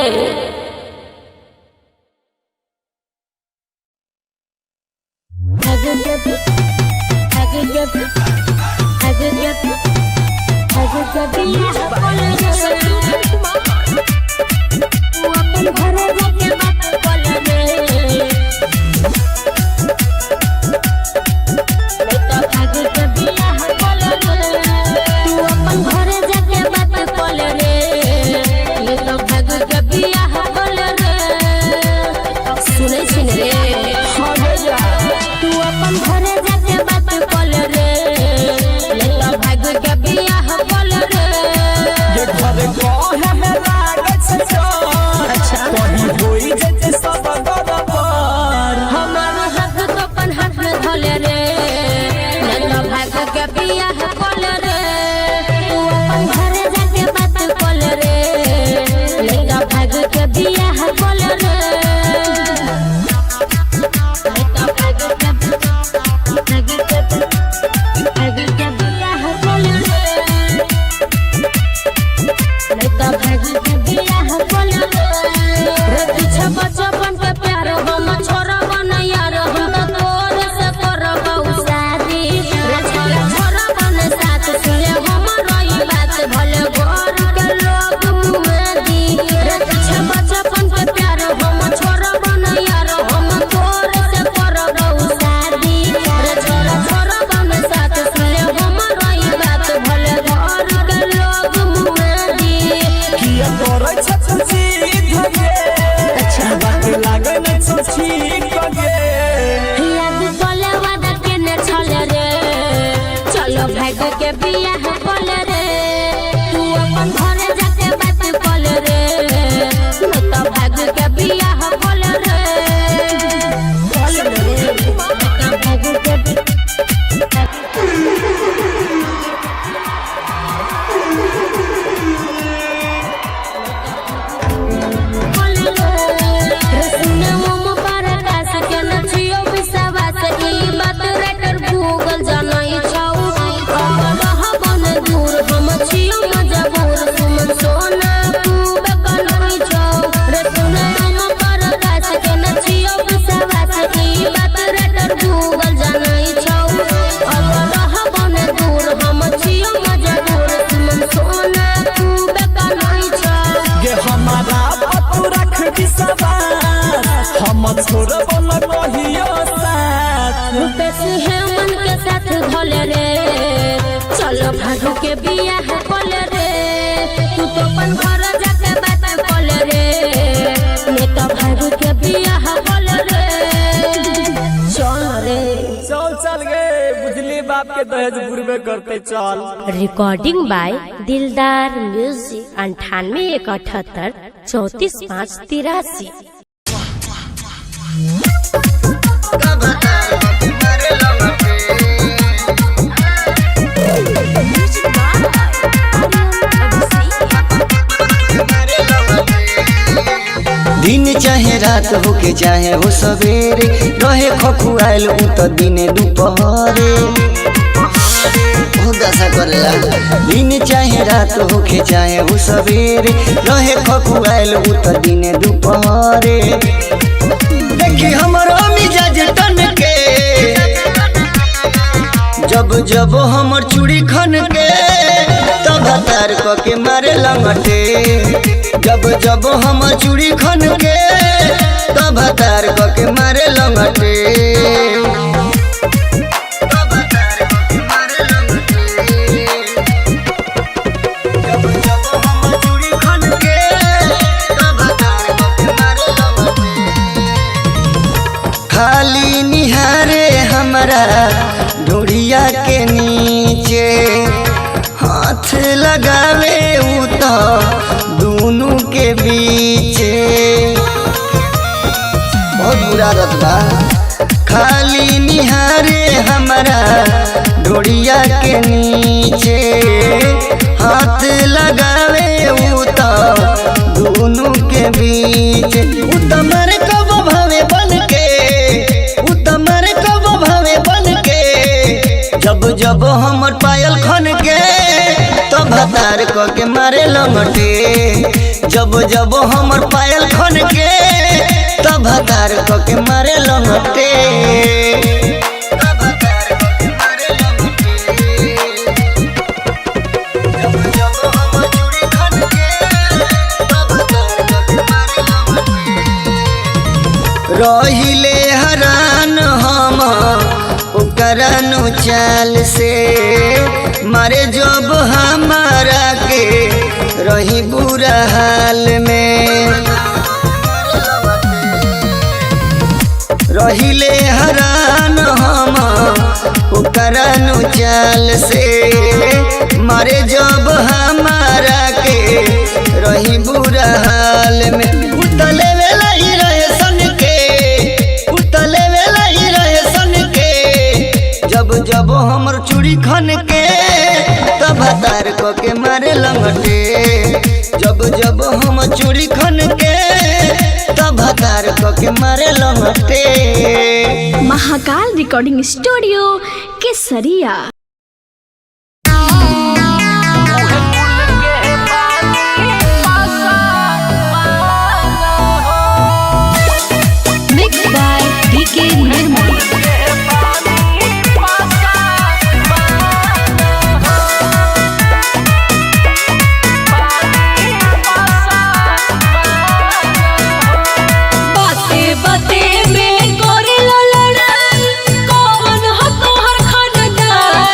ठीक गे याद बोले वादा केने छले रे चलो भाग के बियाह बोले रे तू अपन घरे जाके बात बोले रे मैं तो भाग के बियाह बोले रे बोले रे मैं तो भाग के हम छोड़ब न कहियो साथ रुपेश है मन के साथ धोले रे चलो भाग के बियाह बोले रे तू तो अपन घर जाके बात बोले रे मैं तो भाग के बियाह बोले रे चल रे चल गे बुझली बाप के दहेज बुरबे करते चल। रिकॉर्डिंग बाय दिलदार म्यूजिक 98 178 34 5 83। दिन चाहे रात होके चाहे हो सवेरे रहे खखुआल उ त दिने दुपहरे बहुत दशा करेला। दिन चाहे रात होके चाहे हो सवेरे रहे खखुआल उ त दिने दुपहरे देखी हमरो मिजाज टन के जब जब हमर चूड़ी खन के तब तार क के मारे लंगटे जब जब हम चूड़ी खन के तब तार क के मारे लंगटे तब तार क के मारे लंगटे जब जब हम चूड़ी खन के तब तार क के मारे लंगटे खाली निहारे हमरा ढोड़िया के नीचे हाथ लगावे उ तो दोनों के बीच बहुत बुरा रतबा खाली निहारे हमारा ढोड़िया के नीचे हाथ लगावे उ तो दोनों के बीच उतमर कब भावे बन के उतमर कब भावे बन के जब जब हमर पायल खन के तब तार क के मारे लंगटे जब जब हमर पायल खन के तब तार क के मारे लंगटे तब तार क के मारे लंगटे जब जब हमर चूड़ी खन के तब तार क के मारे लंगटे रहिले हरान हम ओकरनु चाल से मारे जब हमारा के रही बुरा हाल में रहिले हरान हम ओकरनु चाल से मारे जब हमारा के रही बुरा हाल में उतले वेला ही रहे सन के उतले वेला ही रहे सन के जब जब हमर चूड़ी खन के तब तार क के मारे लंगटे जब जब हम चूड़ी खन के तब तार क के मारे लंगटे। महाकाल रिकॉर्डिंग स्टूडियो केसरिया। मिक्स बाय डीके निर्मल। बाते में गोरे लड़ाई कौन हो तोहर खानदान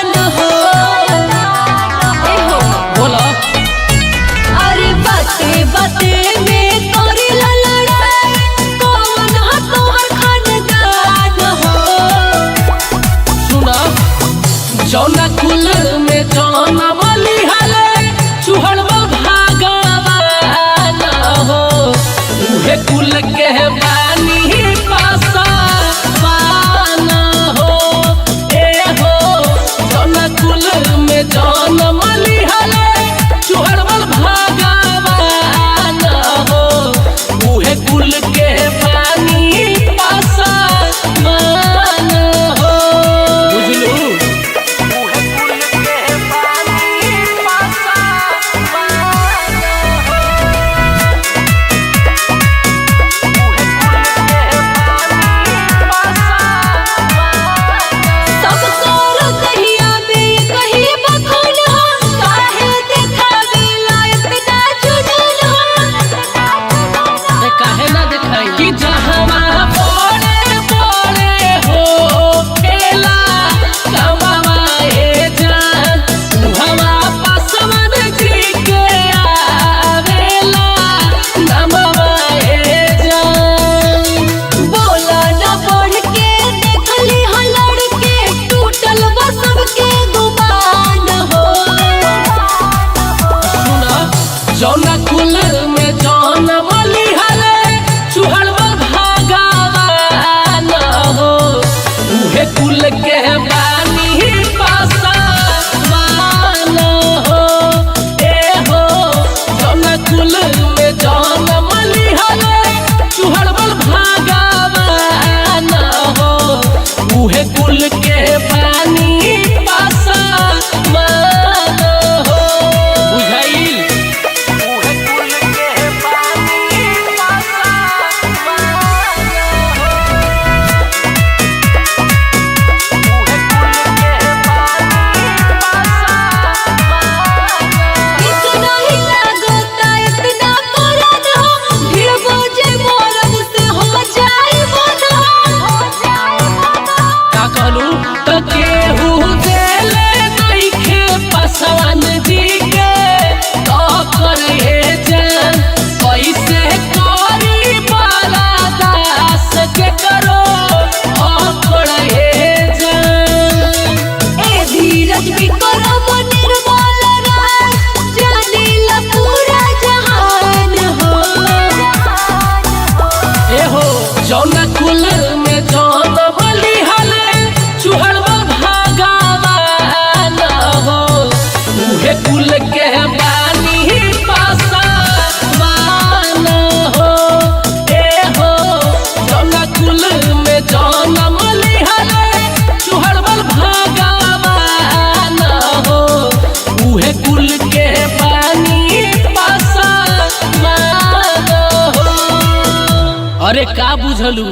अरे का बुझलू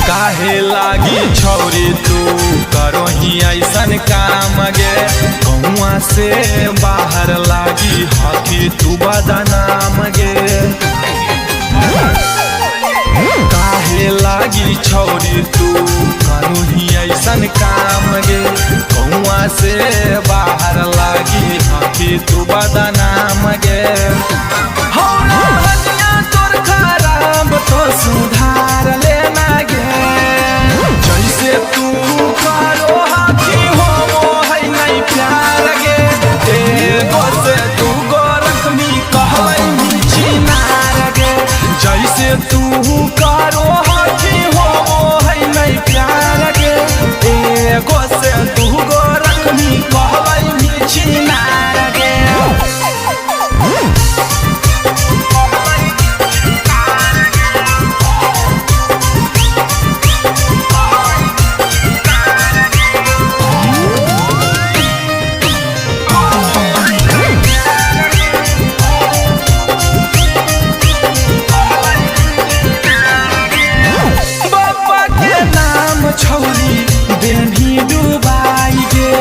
काहे लागी छौरी तू करो ही ऐसन काम गे गौआ से बाहर लागी हकी तू बदनाम गे काहे लागी छौरी तू करो ही ऐसन काम गे गौआ से बाहर लागी हकी तू बदनाम गे तोर खराब तो सुधार लेना गे जैसे तू करो हाथी हो है नहीं प्यार गे एगो से तू गो रखमी कहै चिनार गे जैसे तू करो हाथी हो है नहीं प्यार गे एगो से तू गो रखमी कहै चिनार गे छौरी देवी डुबाई गे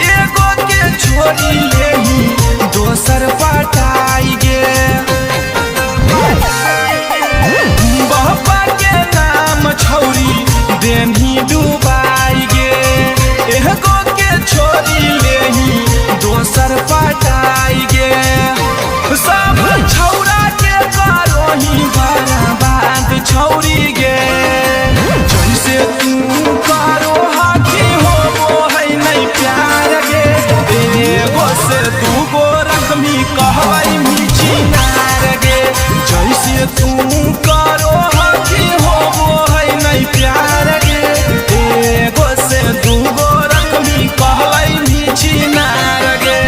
एगो के छोरी लेही दोसर पटाई गे बाबा के नाम छौरी देवी डुबाई गे एगो के छोरी लेही दोसर पटाई गे सब छौरा के करोही बर्बाद छौरी गे जैसे तू करो हाथी हो है नहीं प्यार गे एगो से तू गो रखमी कहै चिनार गे जैसे तू करो हाथी हो है नहीं प्यार गे एगो से तू गो रखमी कहै चिनार गे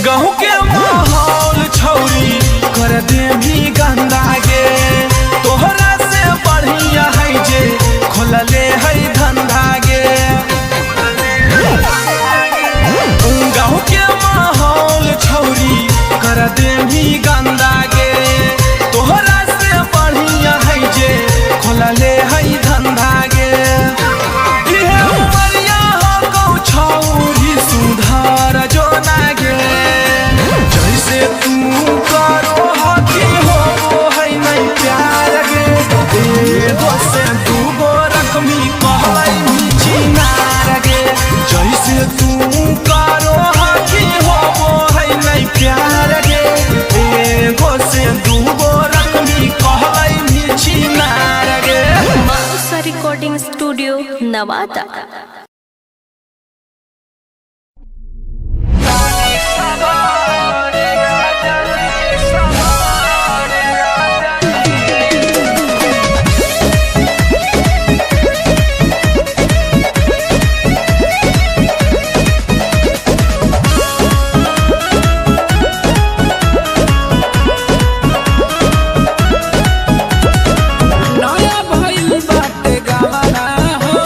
गहूँ के माहौल छौरी कर दे भी गंदा गे तोहरा से बढ़िया है जे खोलले है धंधा गे गहूँ के माहौल छौरी कर दे भी गंदा गे तोहरा से बढ़िया है जे खोलले है धंधा गे इहे उमरिया हो गौ छौरी सुधार जो ना गे जैसे तू करो हाथी हो है नहीं प्यार गे एगो से तू गो रखमी कहै चिनार गे जैसे तू करो हाथी हो है नहीं प्यार गे एगो से तू गो रखमी कहै चिनार गे माउसा रिकॉर्डिंग स्टूडियो नवादा। नया भइल बाटे गावना हो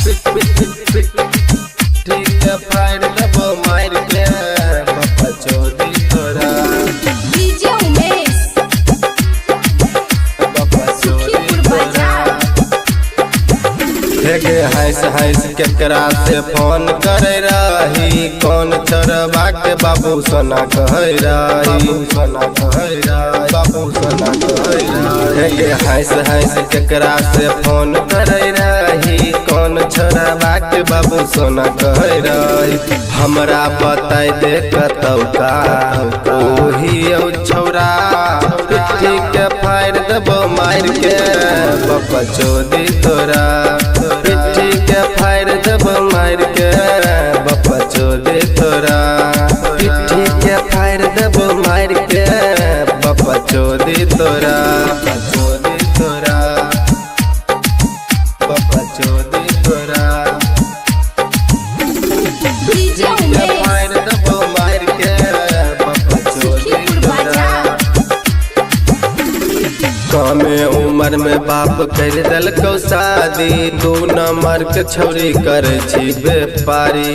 ठीक है फायर दबो मार के बाबा चोदी तोरा डीजे उमेश बाबा चोदी तोरा हेगे हंस केकरा से फोन करे रही कौन छोरबा के बाबू सोना कहे रही बाबू सोना कहे रही हंस केकरा से फोन करे रही कौन छोरबा के बाबू सोना कहे रही हमरा बताई दे कतौका ओही छौरा पिट्ठी के फायर दबो मार के बाबा चोदी तोरा पिट्ठी के फायर दबो मार के बाबा चोदी तोरा पिट्ठी के फायर दबो मार के बाबा चोदी तोरा चोदी तोरा बाबा चोदी तोरा डीजे उमेश फायर दबो मार के बाबा चोदी तोरा कमे उम्र में बाप कर दलको शादी 2 नंबर के छौरी करे छी व्यापारी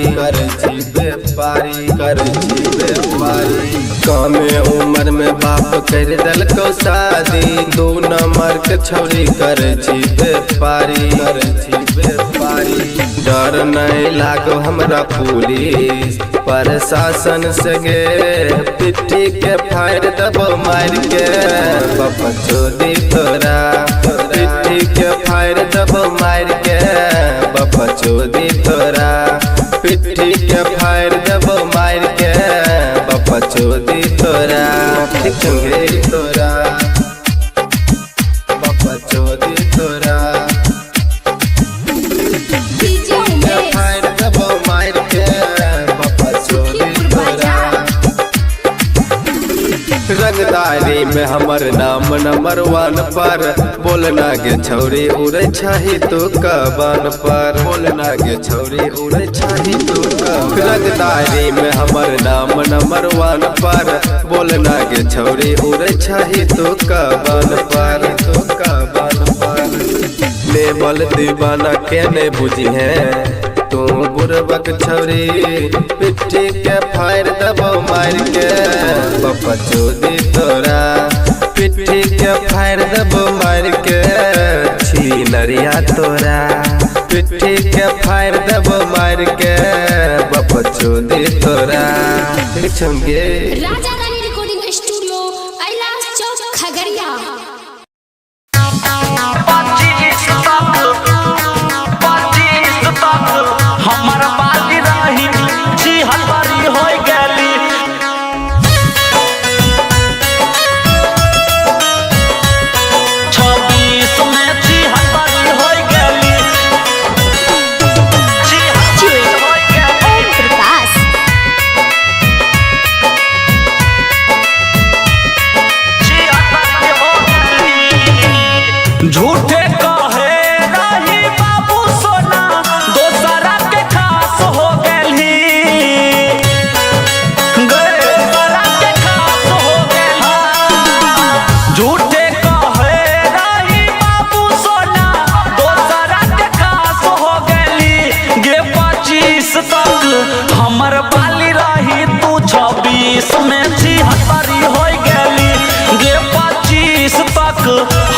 कमे उम्र में बाप कर दलको शादी 2 नंबर के छौरी करे छी व्यापारी डर नहीं लागो हमरा पुलिस प्रशासन से गे पिट्ठी के फायर दबो मार के बाबा चोदी तोरा पिट्ठी के फायर दबो मार के बाबा चोदी तोरा पिट्ठी के फायर दबो मार के बाबा चोदी तोरा ठिकंगे तोरा बाबा चोदी तोरा डीजे उमेश फायर दबो मार के बाबा चोदी तोरा रंगदारी में हमर नाम नंबर 1 पर बोलना के छौरी उड़े छही तू कबान पर बोलना के छौरी उड़े छही तू रंगदारी में हमर नाम नंबर 1 पर बोलना के छौरी उड़े छही तू कबान पर लेबल दीवाना के ने बुझी है तू बुरबक छौरी पिट्ठी के फायर दबो मार के बाबा चोदी तोरा पिट्ठी के फायर दबो मार के छी नरिया तोरा पिट्ठी के फायर दबो मार के बाबा चोदी तोरा ठिकंगे राजा रानी रिकॉर्डिंग स्टूडियो कैलाश चौक खगड़िया हमर बाली रही छी हलवारी होय गेली 26 में छी हलवारी होय गेली छी हलवारी होय गेली प्रकाश छी हलवारी होय गेली झूठे कहे रही बाबू सोना दोसरा के खास हो गेली दोसरा के खास हो गेली झूठे कहे रही बाबू सोना दोसरा के खास हो गेली गे 25 तक हमर बाली रही तू 26 में छी हलवारी होय गेली गे 25 तक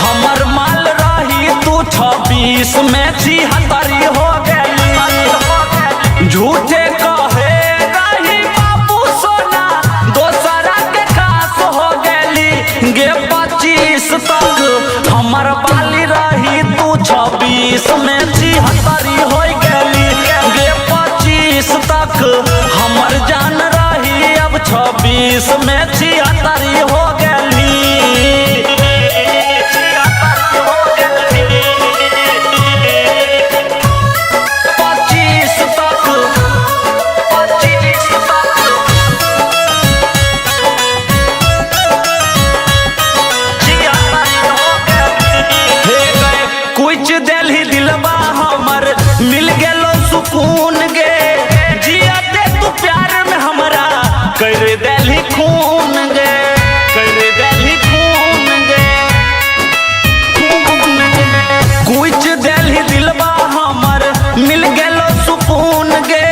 हमर माल रही तू 26 में छी हलवारी हो गेली झूठे कहे रही बाबू सोना दोसरा के खास हो गेली गे 25 तक हमर बाली रही तू 26 में छी हलवारी हो गेली गे 25 तक हमर जान रही अब 26 में छी हलवारी हो गेली 25 तक कुछ दिल दिलवा हमर मिल गेलो सुकून गे जिया दे तू प्यार में हमरा कर देली खून मिल गेलो सुकून गे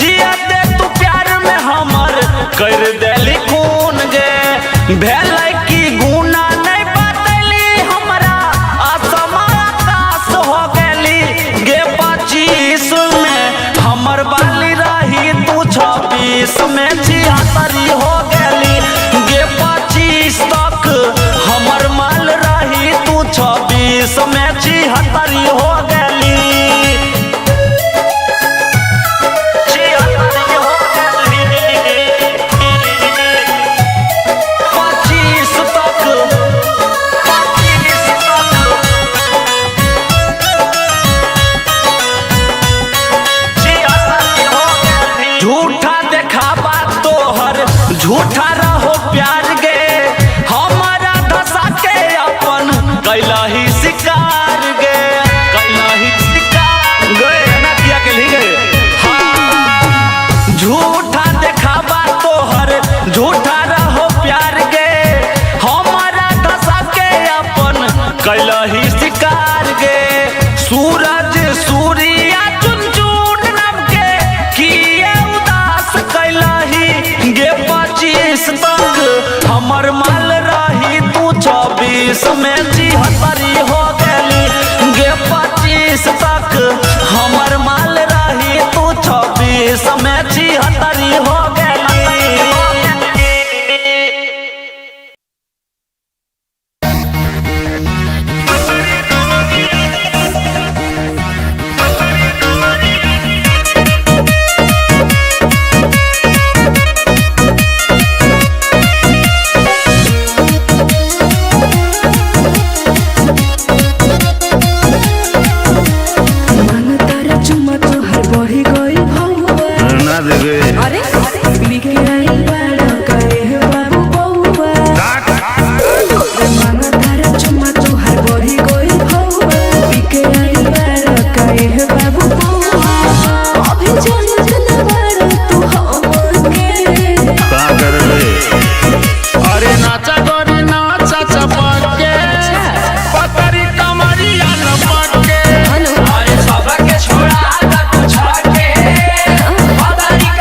जिया दे तू प्यार में हमर कर देली खून गे भेलै की गुना नहीं बतली हमरा आसमान आकाश हो गेली गे 25 में हमर बाली रही तू 26 में 76 हो गेली गे 25 तक हमर माल रही तू 26 में 76 हो गेली 76 हो गेली 25 तक 25 तक झूठा देखावा तोहर झूठा रहो प्यार गे हमारा धसा के अपन कैलाही शिकार गे कैलाही शिकार गए ना किया के ली गए हाँ झूठा देखावा तोहर झूठा रहो प्यार गे हमारा धसा के अपन कैलाही शिकार गे सूरज सूर्या चुन चुन नब के किए उदास कैलाही गे 25 तक हमर माल रही तू 26 में 76 हो गेली गे 25 तक